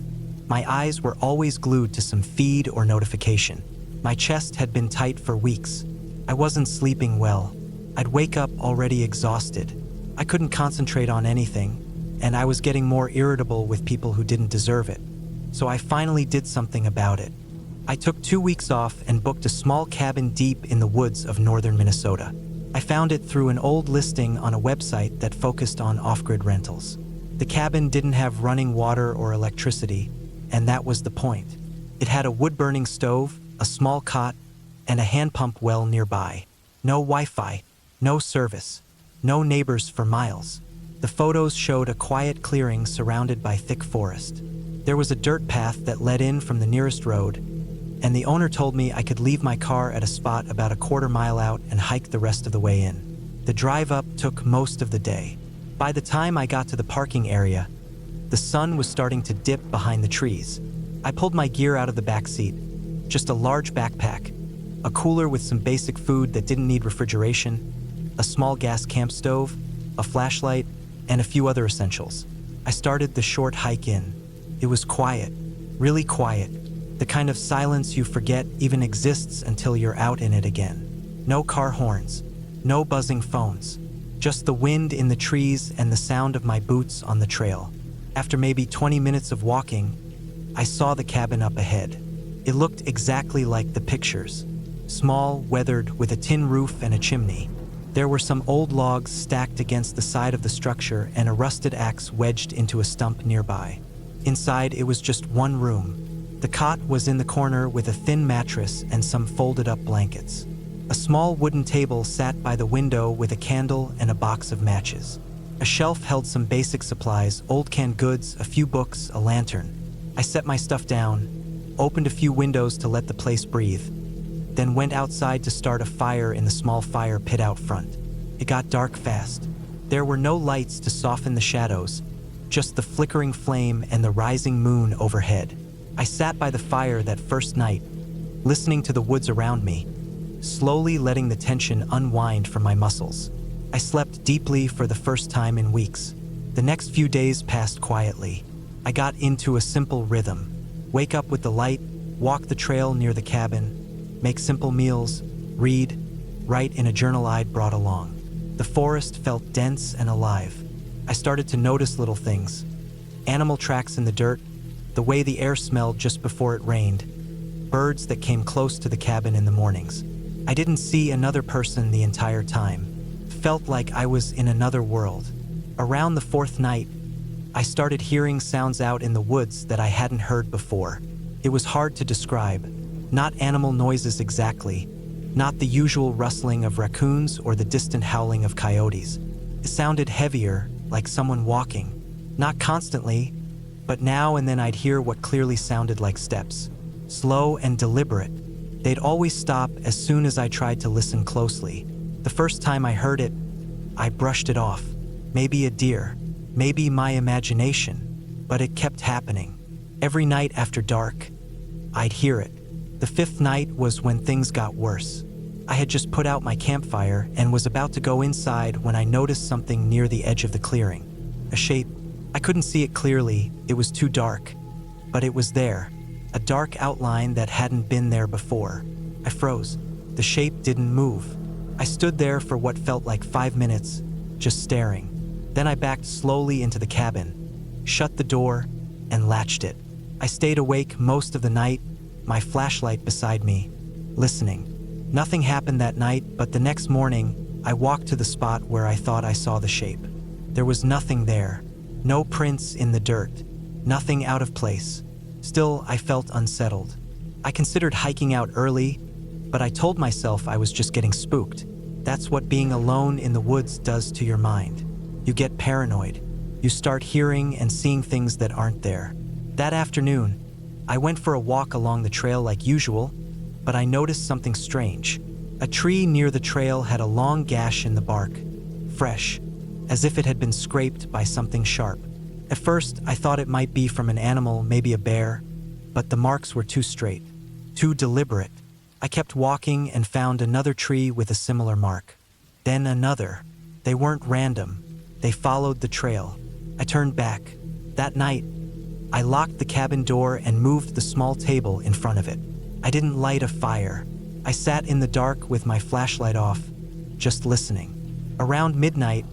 Speaker 1: My eyes were always glued to some feed or notification. My chest had been tight for weeks. I wasn't sleeping well. I'd wake up already exhausted. I couldn't concentrate on anything, and I was getting more irritable with people who didn't deserve it. So I finally did something about it. I took 2 weeks off and booked a small cabin deep in the woods of northern Minnesota. I found it through an old listing on a website that focused on off-grid rentals. The cabin didn't have running water or electricity, and that was the point. It had a wood-burning stove, a small cot, and a hand pump well nearby. No Wi-Fi, no service, no neighbors for miles. The photos showed a quiet clearing surrounded by thick forest. There was a dirt path that led in from the nearest road, and the owner told me I could leave my car at a spot about a quarter mile out and hike the rest of the way in. The drive up took most of the day. By the time I got to the parking area, the sun was starting to dip behind the trees. I pulled my gear out of the back seat, just a large backpack, a cooler with some basic food that didn't need refrigeration, a small gas camp stove, a flashlight, and a few other essentials. I started the short hike in. It was quiet, really quiet, the kind of silence you forget even exists until you're out in it again. No car horns, no buzzing phones, just the wind in the trees and the sound of my boots on the trail. After maybe 20 minutes of walking, I saw the cabin up ahead. It looked exactly like the pictures. Small, weathered, with a tin roof and a chimney. There were some old logs stacked against the side of the structure and a rusted axe wedged into a stump nearby. Inside, it was just one room. The cot was in the corner with a thin mattress and some folded-up blankets. A small wooden table sat by the window with a candle and a box of matches. A shelf held some basic supplies, old canned goods, a few books, a lantern. I set my stuff down, opened a few windows to let the place breathe, then went outside to start a fire in the small fire pit out front. It got dark fast. There were no lights to soften the shadows, just the flickering flame and the rising moon overhead. I sat by the fire that first night, listening to the woods around me, slowly letting the tension unwind from my muscles. I slept deeply for the first time in weeks. The next few days passed quietly. I got into a simple rhythm. Wake up with the light, walk the trail near the cabin, make simple meals, read, write in a journal I'd brought along. The forest felt dense and alive. I started to notice little things. Animal tracks in the dirt, the way the air smelled just before it rained, birds that came close to the cabin in the mornings. I didn't see another person the entire time. Felt like I was in another world. Around the fourth night, I started hearing sounds out in the woods that I hadn't heard before. It was hard to describe. Not animal noises exactly, not the usual rustling of raccoons or the distant howling of coyotes. It sounded heavier, like someone walking. Not constantly, but now and then I'd hear what clearly sounded like steps. Slow and deliberate. They'd always stop as soon as I tried to listen closely. The first time I heard it, I brushed it off. Maybe a deer, maybe my imagination, but it kept happening. Every night after dark, I'd hear it. The fifth night was when things got worse. I had just put out my campfire and was about to go inside when I noticed something near the edge of the clearing. A shape. I couldn't see it clearly, it was too dark. But it was there, a dark outline that hadn't been there before. I froze. The shape didn't move. I stood there for what felt like 5 minutes, just staring. Then I backed slowly into the cabin, shut the door, and latched it. I stayed awake most of the night, my flashlight beside me, listening. Nothing happened that night, but the next morning, I walked to the spot where I thought I saw the shape. There was nothing there. No prints in the dirt. Nothing out of place. Still, I felt unsettled. I considered hiking out early, but I told myself I was just getting spooked. That's what being alone in the woods does to your mind. You get paranoid. You start hearing and seeing things that aren't there. That afternoon, I went for a walk along the trail like usual, but I noticed something strange. A tree near the trail had a long gash in the bark, fresh, as if it had been scraped by something sharp. At first, I thought it might be from an animal, maybe a bear, but the marks were too straight, too deliberate. I kept walking and found another tree with a similar mark. Then another. They weren't random. They followed the trail. I turned back. That night, I locked the cabin door and moved the small table in front of it. I didn't light a fire. I sat in the dark with my flashlight off, just listening. Around midnight,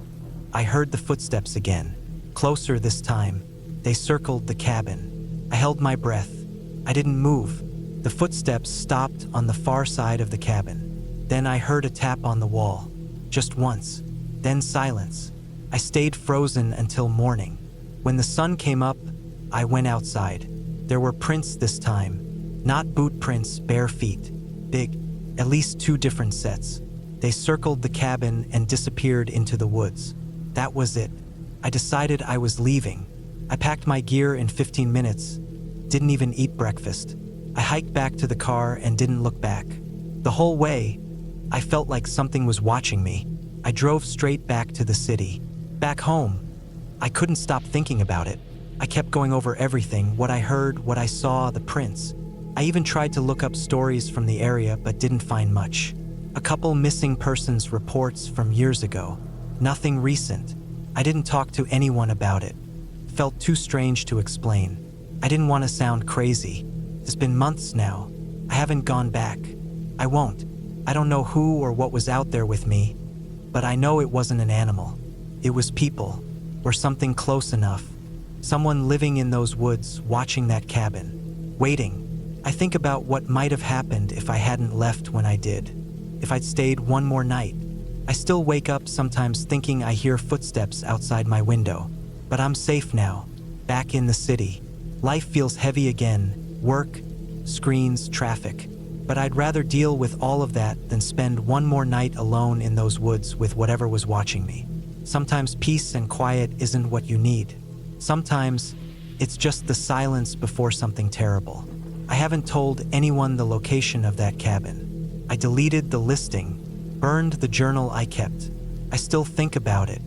Speaker 1: I heard the footsteps again. Closer this time. They circled the cabin. I held my breath. I didn't move. The footsteps stopped on the far side of the cabin. Then I heard a tap on the wall. Just once. Then silence. I stayed frozen until morning. When the sun came up, I went outside. There were prints this time. Not boot prints, bare feet. Big. At least 2 different sets. They circled the cabin and disappeared into the woods. That was it. I decided I was leaving. I packed my gear in 15 minutes. Didn't even eat breakfast. I hiked back to the car and didn't look back. The whole way, I felt like something was watching me. I drove straight back to the city. Back home, I couldn't stop thinking about it. I kept going over everything, what I heard, what I saw, the prints. I even tried to look up stories from the area but didn't find much. A couple missing persons reports from years ago. Nothing recent. I didn't talk to anyone about it. Felt too strange to explain. I didn't want to sound crazy. It's been months now. I haven't gone back. I won't. I don't know who or what was out there with me, but I know it wasn't an animal. It was people, or something close enough. Someone living in those woods, watching that cabin, waiting. I think about what might have happened if I hadn't left when I did. If I'd stayed one more night. I still wake up sometimes thinking I hear footsteps outside my window. But I'm safe now, back in the city. Life feels heavy again. Work, screens, traffic. But I'd rather deal with all of that than spend one more night alone in those woods with whatever was watching me. Sometimes peace and quiet isn't what you need. Sometimes it's just the silence before something terrible. I haven't told anyone the location of that cabin. I deleted the listing, burned the journal I kept. I still think about it.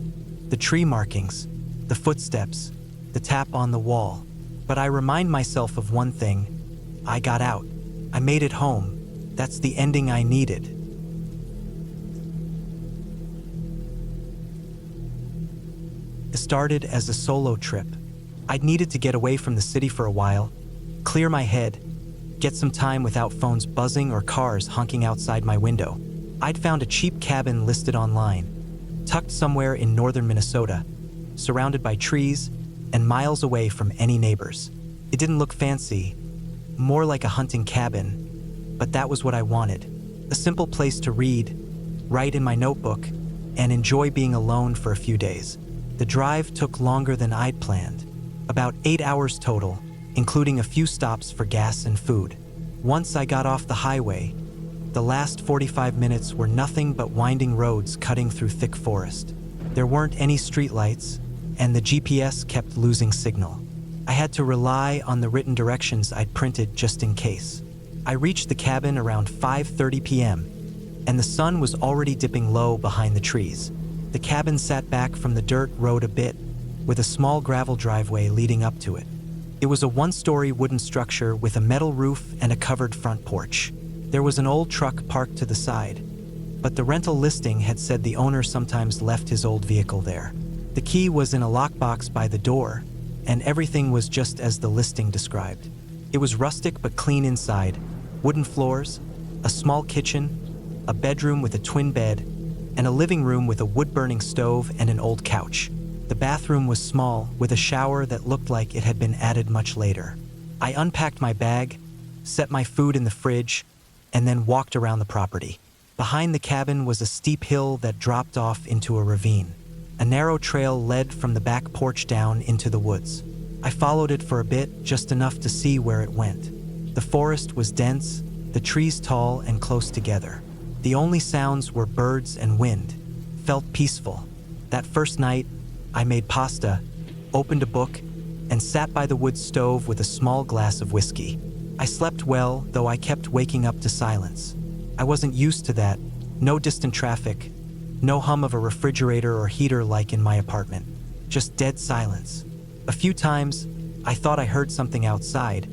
Speaker 1: The tree markings, the footsteps, the tap on the wall. But I remind myself of one thing. I got out. I made it home. That's the ending I needed. It started as a solo trip. I'd needed to get away from the city for a while, clear my head, get some time without phones buzzing or cars honking outside my window. I'd found a cheap cabin listed online, tucked somewhere in northern Minnesota, surrounded by trees and miles away from any neighbors. It didn't look fancy, more like a hunting cabin, but that was what I wanted. A simple place to read, write in my notebook, and enjoy being alone for a few days. The drive took longer than I'd planned, about 8 hours total, including a few stops for gas and food. Once I got off the highway, the last 45 minutes were nothing but winding roads cutting through thick forest. There weren't any streetlights, and the GPS kept losing signal. I had to rely on the written directions I'd printed just in case. I reached the cabin around 5:30 p.m., and the sun was already dipping low behind the trees. The cabin sat back from the dirt road a bit, with a small gravel driveway leading up to it. It was a one-story wooden structure with a metal roof and a covered front porch. There was an old truck parked to the side, but the rental listing had said the owner sometimes left his old vehicle there. The key was in a lockbox by the door, and everything was just as the listing described. It was rustic but clean inside, wooden floors, a small kitchen, a bedroom with a twin bed, and a living room with a wood-burning stove and an old couch. The bathroom was small, with a shower that looked like it had been added much later. I unpacked my bag, set my food in the fridge, and then walked around the property. Behind the cabin was a steep hill that dropped off into a ravine. A narrow trail led from the back porch down into the woods. I followed it for a bit, just enough to see where it went. The forest was dense, the trees tall and close together. The only sounds were birds and wind. Felt peaceful. That first night, I made pasta, opened a book, and sat by the wood stove with a small glass of whiskey. I slept well, though I kept waking up to silence. I wasn't used to that. No distant traffic, no hum of a refrigerator or heater like in my apartment. Just dead silence. A few times, I thought I heard something outside,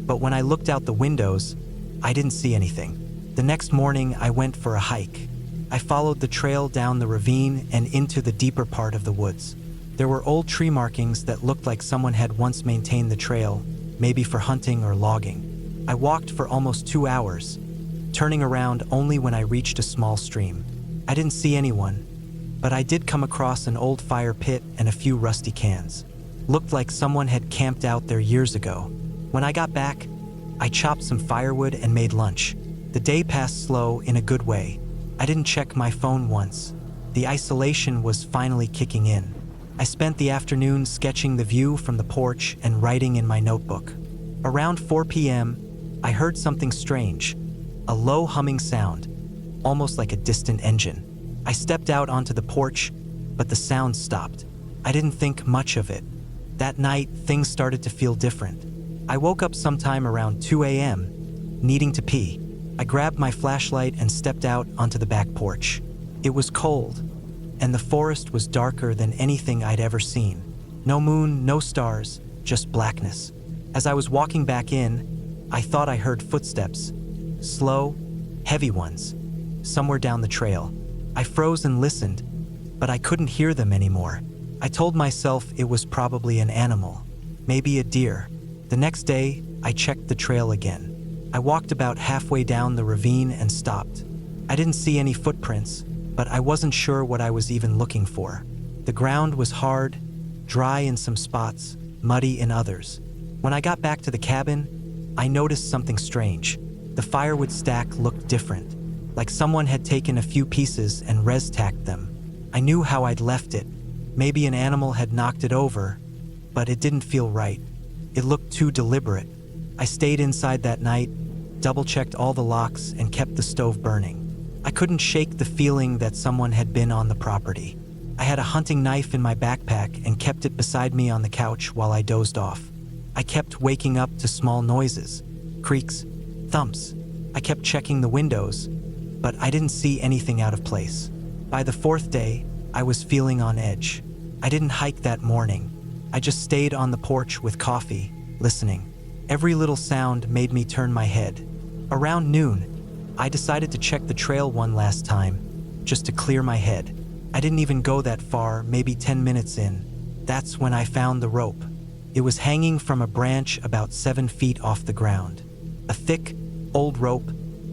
Speaker 1: but when I looked out the windows, I didn't see anything. The next morning, I went for a hike. I followed the trail down the ravine and into the deeper part of the woods. There were old tree markings that looked like someone had once maintained the trail, maybe for hunting or logging. I walked for almost 2 hours, turning around only when I reached a small stream. I didn't see anyone, but I did come across an old fire pit and a few rusty cans. Looked like someone had camped out there years ago. When I got back, I chopped some firewood and made lunch. The day passed slow in a good way. I didn't check my phone once. The isolation was finally kicking in. I spent the afternoon sketching the view from the porch and writing in my notebook. Around 4 p.m., I heard something strange, a low humming sound, almost like a distant engine. I stepped out onto the porch, but the sound stopped. I didn't think much of it. That night, things started to feel different. I woke up sometime around 2 a.m., needing to pee. I grabbed my flashlight and stepped out onto the back porch. It was cold, and the forest was darker than anything I'd ever seen. No moon, no stars, just blackness. As I was walking back in, I thought I heard footsteps, slow, heavy ones, somewhere down the trail. I froze and listened, but I couldn't hear them anymore. I told myself it was probably an animal, maybe a deer. The next day, I checked the trail again. I walked about halfway down the ravine and stopped. I didn't see any footprints, but I wasn't sure what I was even looking for. The ground was hard, dry in some spots, muddy in others. When I got back to the cabin, I noticed something strange. The firewood stack looked different, like someone had taken a few pieces and res-tacked them. I knew how I'd left it. Maybe an animal had knocked it over, but it didn't feel right. It looked too deliberate. I stayed inside that night, double-checked all the locks, and kept the stove burning. I couldn't shake the feeling that someone had been on the property. I had a hunting knife in my backpack and kept it beside me on the couch while I dozed off. I kept waking up to small noises, creaks, thumps. I kept checking the windows, but I didn't see anything out of place. By the fourth day, I was feeling on edge. I didn't hike that morning. I just stayed on the porch with coffee, listening. Every little sound made me turn my head. Around noon, I decided to check the trail one last time, just to clear my head. I didn't even go that far, maybe 10 minutes in. That's when I found the rope. It was hanging from a branch about 7 feet off the ground. A thick, old rope,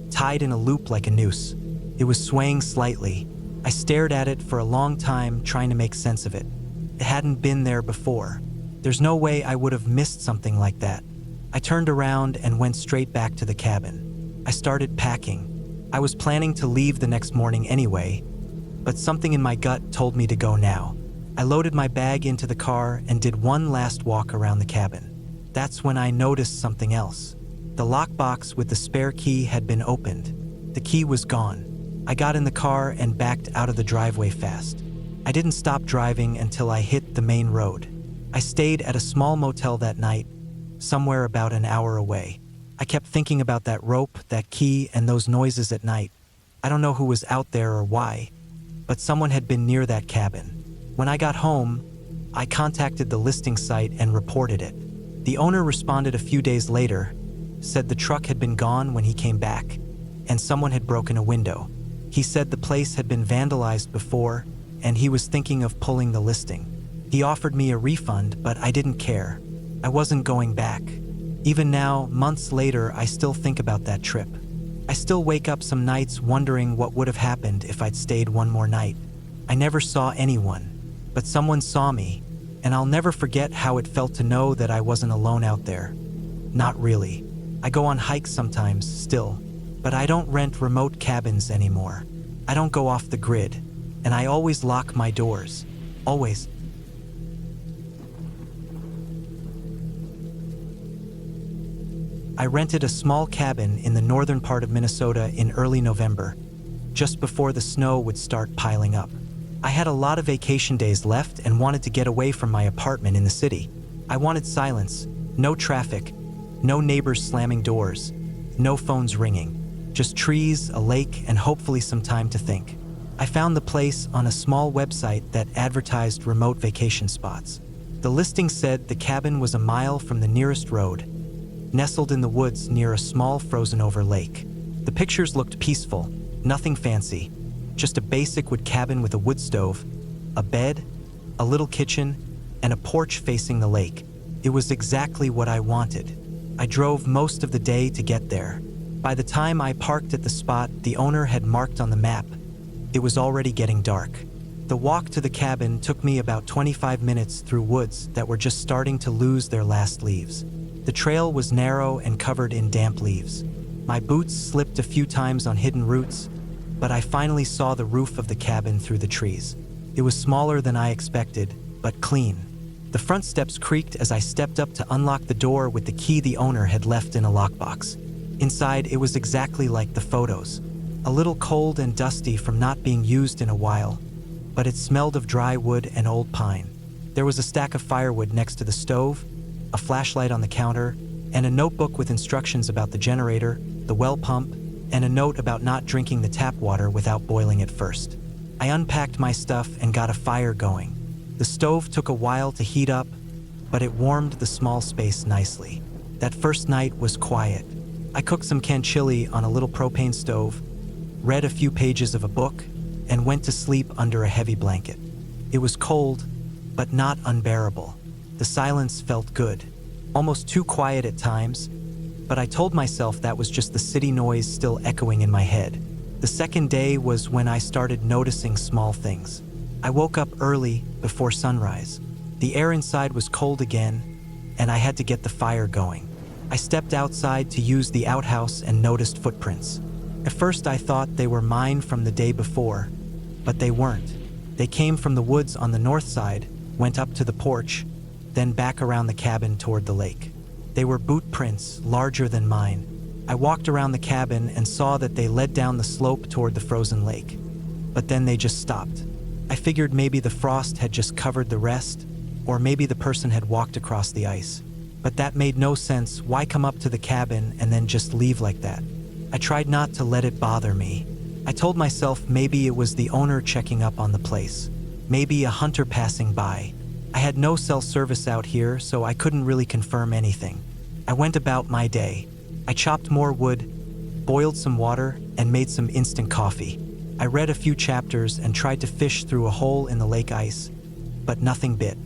Speaker 1: tied in a loop like a noose. It was swaying slightly. I stared at it for a long time, trying to make sense of it. It hadn't been there before. There's no way I would have missed something like that. I turned around and went straight back to the cabin. I started packing. I was planning to leave the next morning anyway, but something in my gut told me to go now. I loaded my bag into the car and did one last walk around the cabin. That's when I noticed something else. The lockbox with the spare key had been opened. The key was gone. I got in the car and backed out of the driveway fast. I didn't stop driving until I hit the main road. I stayed at a small motel that night, somewhere about an hour away. I kept thinking about that rope, that key, and those noises at night. I don't know who was out there or why, but someone had been near that cabin. When I got home, I contacted the listing site and reported it. The owner responded a few days later, said the truck had been gone when he came back, and someone had broken a window. He said the place had been vandalized before, and he was thinking of pulling the listing. He offered me a refund, but I didn't care. I wasn't going back. Even now, months later, I still think about that trip. I still wake up some nights wondering what would have happened if I'd stayed one more night. I never saw anyone, but someone saw me, and I'll never forget how it felt to know that I wasn't alone out there. Not really. I go on hikes sometimes, still, but I don't rent remote cabins anymore. I don't go off the grid, and I always lock my doors. Always. I rented a small cabin in the northern part of Minnesota in early November, just before the snow would start piling up. I had a lot of vacation days left and wanted to get away from my apartment in the city. I wanted silence, no traffic, no neighbors slamming doors, no phones ringing, just trees, a lake, and hopefully some time to think. I found the place on a small website that advertised remote vacation spots. The listing said the cabin was a mile from the nearest road, nestled in the woods near a small frozen-over lake. The pictures looked peaceful, nothing fancy, just a basic wood cabin with a wood stove, a bed, a little kitchen, and a porch facing the lake. It was exactly what I wanted. I drove most of the day to get there. By the time I parked at the spot the owner had marked on the map, it was already getting dark. The walk to the cabin took me about 25 minutes through woods that were just starting to lose their last leaves. The trail was narrow and covered in damp leaves. My boots slipped a few times on hidden roots, but I finally saw the roof of the cabin through the trees. It was smaller than I expected, but clean. The front steps creaked as I stepped up to unlock the door with the key the owner had left in a lockbox. Inside, it was exactly like the photos. A little cold and dusty from not being used in a while, but it smelled of dry wood and old pine. There was a stack of firewood next to the stove, a flashlight on the counter, and a notebook with instructions about the generator, the well pump, and a note about not drinking the tap water without boiling it first. I unpacked my stuff and got a fire going. The stove took a while to heat up, but it warmed the small space nicely. That first night was quiet. I cooked some canned chili on a little propane stove, read a few pages of a book, and went to sleep under a heavy blanket. It was cold, but not unbearable. The silence felt good, almost too quiet at times, but I told myself that was just the city noise still echoing in my head. The second day was when I started noticing small things. I woke up early, before sunrise. The air inside was cold again, and I had to get the fire going. I stepped outside to use the outhouse and noticed footprints. At first I thought they were mine from the day before, but they weren't. They came from the woods on the north side, went up to the porch, then back around the cabin toward the lake. They were boot prints, larger than mine. I walked around the cabin and saw that they led down the slope toward the frozen lake. But then they just stopped. I figured maybe the frost had just covered the rest, or maybe the person had walked across the ice. But that made no sense. Why come up to the cabin and then just leave like that? I tried not to let it bother me. I told myself maybe it was the owner checking up on the place. Maybe a hunter passing by. I had no cell service out here, so I couldn't really confirm anything. I went about my day. I chopped more wood, boiled some water, and made some instant coffee. I read a few chapters and tried to fish through a hole in the lake ice, but nothing bit.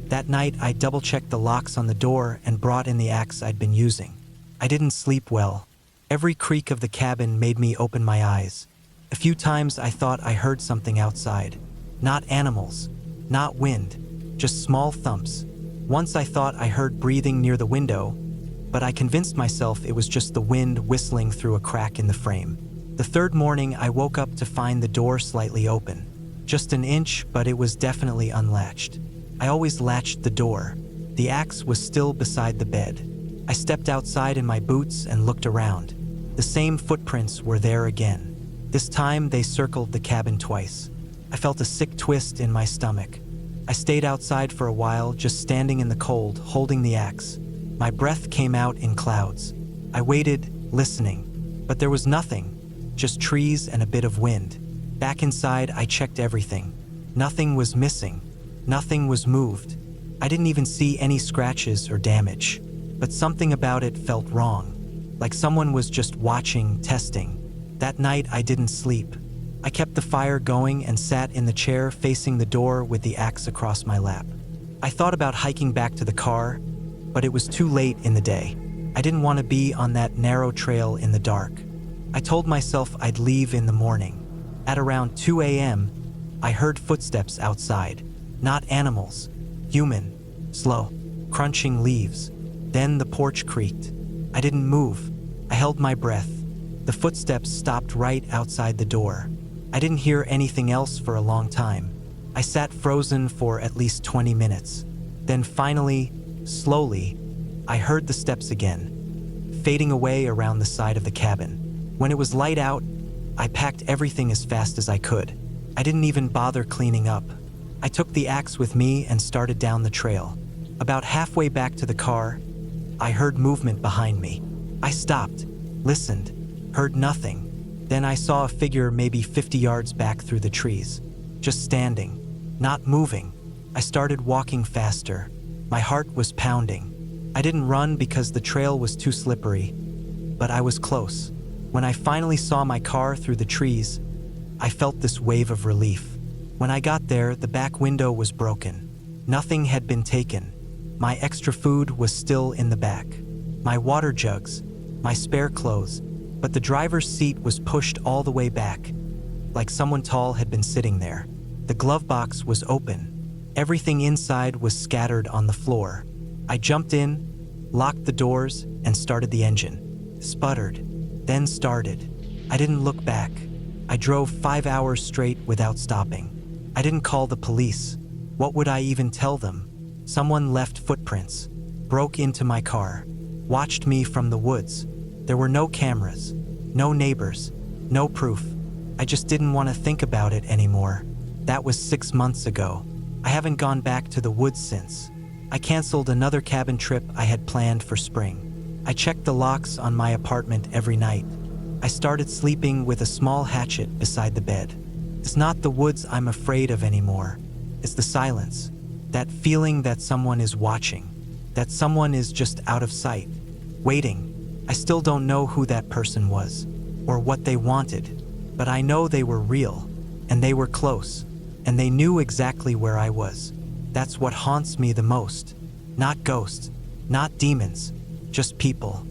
Speaker 1: That night, I double-checked the locks on the door and brought in the axe I'd been using. I didn't sleep well. Every creak of the cabin made me open my eyes. A few times I thought I heard something outside. Not animals, not wind, just small thumps. Once I thought I heard breathing near the window, but I convinced myself it was just the wind whistling through a crack in the frame. The third morning, I woke up to find the door slightly open. Just an inch, but it was definitely unlatched. I always latched the door. The axe was still beside the bed. I stepped outside in my boots and looked around. The same footprints were there again. This time, they circled the cabin twice. I felt a sick twist in my stomach. I stayed outside for a while, just standing in the cold, holding the axe. My breath came out in clouds. I waited, listening, but there was nothing, just trees and a bit of wind. Back inside, I checked everything. Nothing was missing. Nothing was moved. I didn't even see any scratches or damage. But something about it felt wrong, like someone was just watching, testing. That night, I didn't sleep. I kept the fire going and sat in the chair facing the door with the axe across my lap. I thought about hiking back to the car, but it was too late in the day. I didn't want to be on that narrow trail in the dark. I told myself I'd leave in the morning. At around 2 a.m., I heard footsteps outside. Not animals, human, slow, crunching leaves. Then the porch creaked. I didn't move. I held my breath. The footsteps stopped right outside the door. I didn't hear anything else for a long time. I sat frozen for at least 20 minutes. Then finally, slowly, I heard the steps again, fading away around the side of the cabin. When it was light out, I packed everything as fast as I could. I didn't even bother cleaning up. I took the axe with me and started down the trail. About halfway back to the car, I heard movement behind me. I stopped, listened, heard nothing. Then I saw a figure maybe 50 yards back through the trees, just standing, not moving. I started walking faster. My heart was pounding. I didn't run because the trail was too slippery, but I was close. When I finally saw my car through the trees, I felt this wave of relief. When I got there, the back window was broken. Nothing had been taken. My extra food was still in the back. My water jugs, my spare clothes, but the driver's seat was pushed all the way back, like someone tall had been sitting there. The glove box was open. Everything inside was scattered on the floor. I jumped in, locked the doors, and started the engine. Sputtered, then started. I didn't look back. I drove 5 hours straight without stopping. I didn't call the police. What would I even tell them? Someone left footprints, broke into my car, watched me from the woods. There were no cameras, no neighbors, no proof. I just didn't want to think about it anymore. That was 6 months ago. I haven't gone back to the woods since. I canceled another cabin trip I had planned for spring. I checked the locks on my apartment every night. I started sleeping with a small hatchet beside the bed. It's not the woods I'm afraid of anymore. It's the silence. That feeling that someone is watching. That someone is just out of sight, waiting. I still don't know who that person was, or what they wanted, but I know they were real, and they were close, and they knew exactly where I was. That's what haunts me the most. Not ghosts, not demons, just people.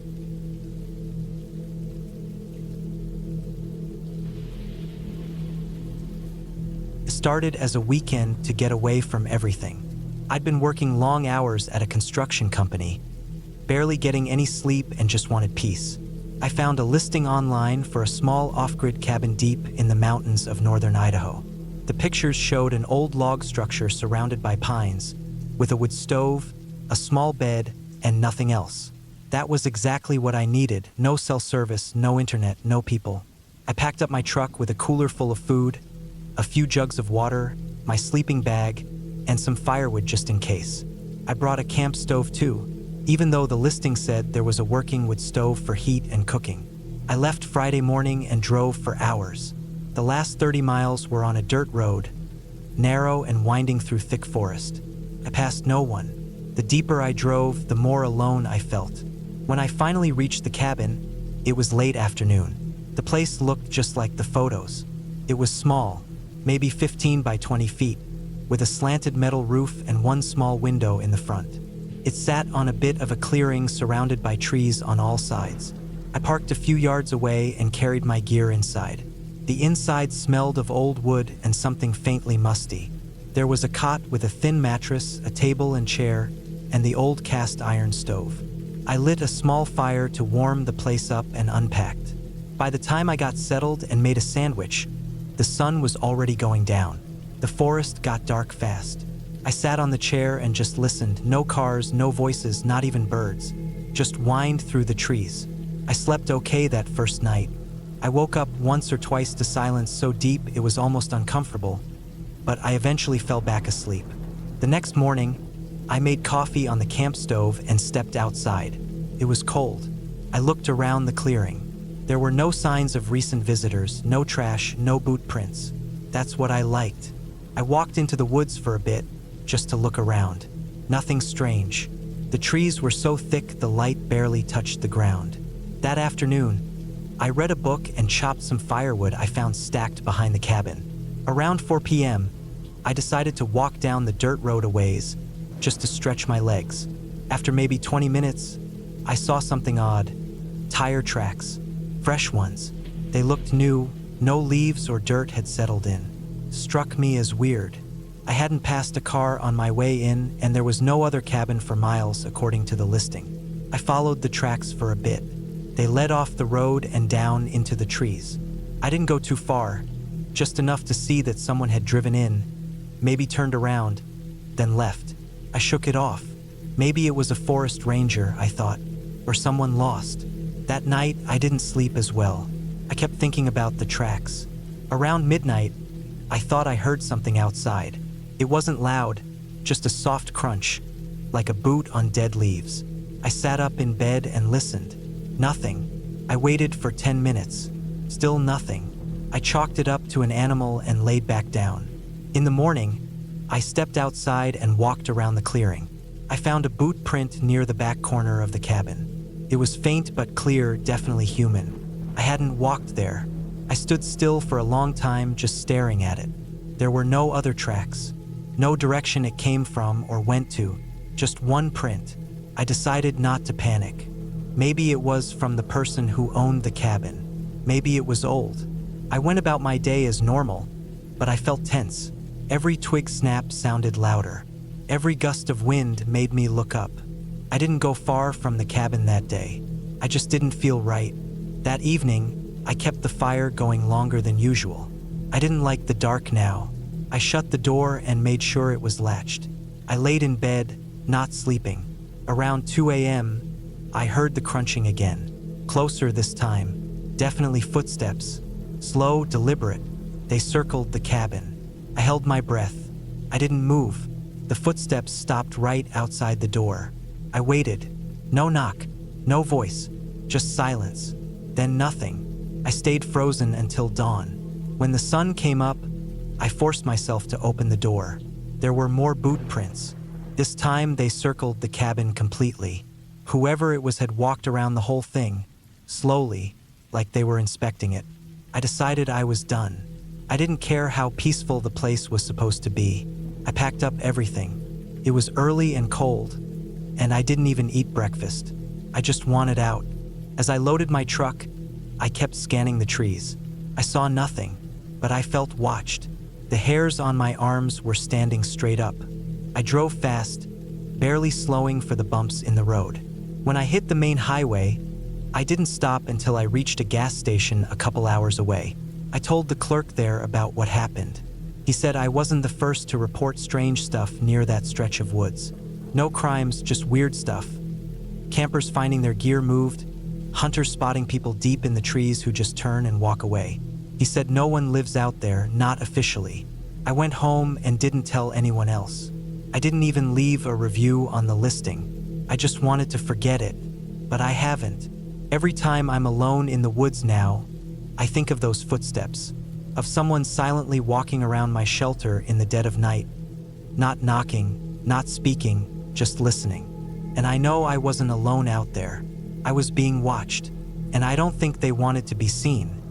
Speaker 1: It started as a weekend to get away from everything. I'd been working long hours at a construction company, barely getting any sleep and just wanted peace. I found a listing online for a small off-grid cabin deep in the mountains of northern Idaho. The pictures showed an old log structure surrounded by pines, with a wood stove, a small bed, and nothing else. That was exactly what I needed. No cell service, no internet, no people. I packed up my truck with a cooler full of food, a few jugs of water, my sleeping bag, and some firewood just in case. I brought a camp stove too, even though the listing said there was a working wood stove for heat and cooking. I left Friday morning and drove for hours. The last 30 miles were on a dirt road, narrow and winding through thick forest. I passed no one. The deeper I drove, the more alone I felt. When I finally reached the cabin, it was late afternoon. The place looked just like the photos. It was small, maybe 15 by 20 feet, with a slanted metal roof and one small window in the front. It sat on a bit of a clearing surrounded by trees on all sides. I parked a few yards away and carried my gear inside. The inside smelled of old wood and something faintly musty. There was a cot with a thin mattress, a table and chair, and the old cast iron stove. I lit a small fire to warm the place up and unpacked. By the time I got settled and made a sandwich, the sun was already going down. The forest got dark fast. I sat on the chair and just listened. No cars, no voices, not even birds. Just whined through the trees. I slept okay that first night. I woke up once or twice to silence so deep it was almost uncomfortable, but I eventually fell back asleep. The next morning, I made coffee on the camp stove and stepped outside. It was cold. I looked around the clearing. There were no signs of recent visitors, no trash, no boot prints. That's what I liked. I walked into the woods for a bit, just to look around. Nothing strange. The trees were so thick the light barely touched the ground. That afternoon, I read a book and chopped some firewood I found stacked behind the cabin. Around 4 p.m., I decided to walk down the dirt road a ways, just to stretch my legs. After maybe 20 minutes, I saw something odd. Tire tracks. Fresh ones. They looked new, no leaves or dirt had settled in. Struck me as weird. I hadn't passed a car on my way in, and there was no other cabin for miles according to the listing. I followed the tracks for a bit. They led off the road and down into the trees. I didn't go too far, just enough to see that someone had driven in, maybe turned around, then left. I shook it off. Maybe it was a forest ranger, I thought, or someone lost. That night, I didn't sleep as well. I kept thinking about the tracks. Around midnight, I thought I heard something outside. It wasn't loud, just a soft crunch, like a boot on dead leaves. I sat up in bed and listened. Nothing. I waited for 10 minutes. Still nothing. I chalked it up to an animal and laid back down. In the morning, I stepped outside and walked around the clearing. I found a boot print near the back corner of the cabin. It was faint but clear, definitely human. I hadn't walked there. I stood still for a long time, just staring at it. There were no other tracks. No direction it came from or went to, just one print. I decided not to panic. Maybe it was from the person who owned the cabin. Maybe it was old. I went about my day as normal, but I felt tense. Every twig snap sounded louder. Every gust of wind made me look up. I didn't go far from the cabin that day. I just didn't feel right. That evening, I kept the fire going longer than usual. I didn't like the dark now. I shut the door and made sure it was latched. I laid in bed, not sleeping. Around 2 a.m., I heard the crunching again. Closer this time. Definitely footsteps. Slow, deliberate. They circled the cabin. I held my breath. I didn't move. The footsteps stopped right outside the door. I waited. No knock. No voice. Just silence. Then nothing. I stayed frozen until dawn. When the sun came up, I forced myself to open the door. There were more boot prints. This time they circled the cabin completely. Whoever it was had walked around the whole thing, slowly, like they were inspecting it. I decided I was done. I didn't care how peaceful the place was supposed to be. I packed up everything. It was early and cold, and I didn't even eat breakfast. I just wanted out. As I loaded my truck, I kept scanning the trees. I saw nothing, but I felt watched. The hairs on my arms were standing straight up. I drove fast, barely slowing for the bumps in the road. When I hit the main highway, I didn't stop until I reached a gas station a couple hours away. I told the clerk there about what happened. He said I wasn't the first to report strange stuff near that stretch of woods. No crimes, just weird stuff. Campers finding their gear moved, hunters spotting people deep in the trees who just turn and walk away. He said no one lives out there, not officially. I went home and didn't tell anyone else. I didn't even leave a review on the listing. I just wanted to forget it, but I haven't. Every time I'm alone in the woods now, I think of those footsteps, of someone silently walking around my shelter in the dead of night, not knocking, not speaking, just listening. And I know I wasn't alone out there. I was being watched, and I don't think they wanted to be seen.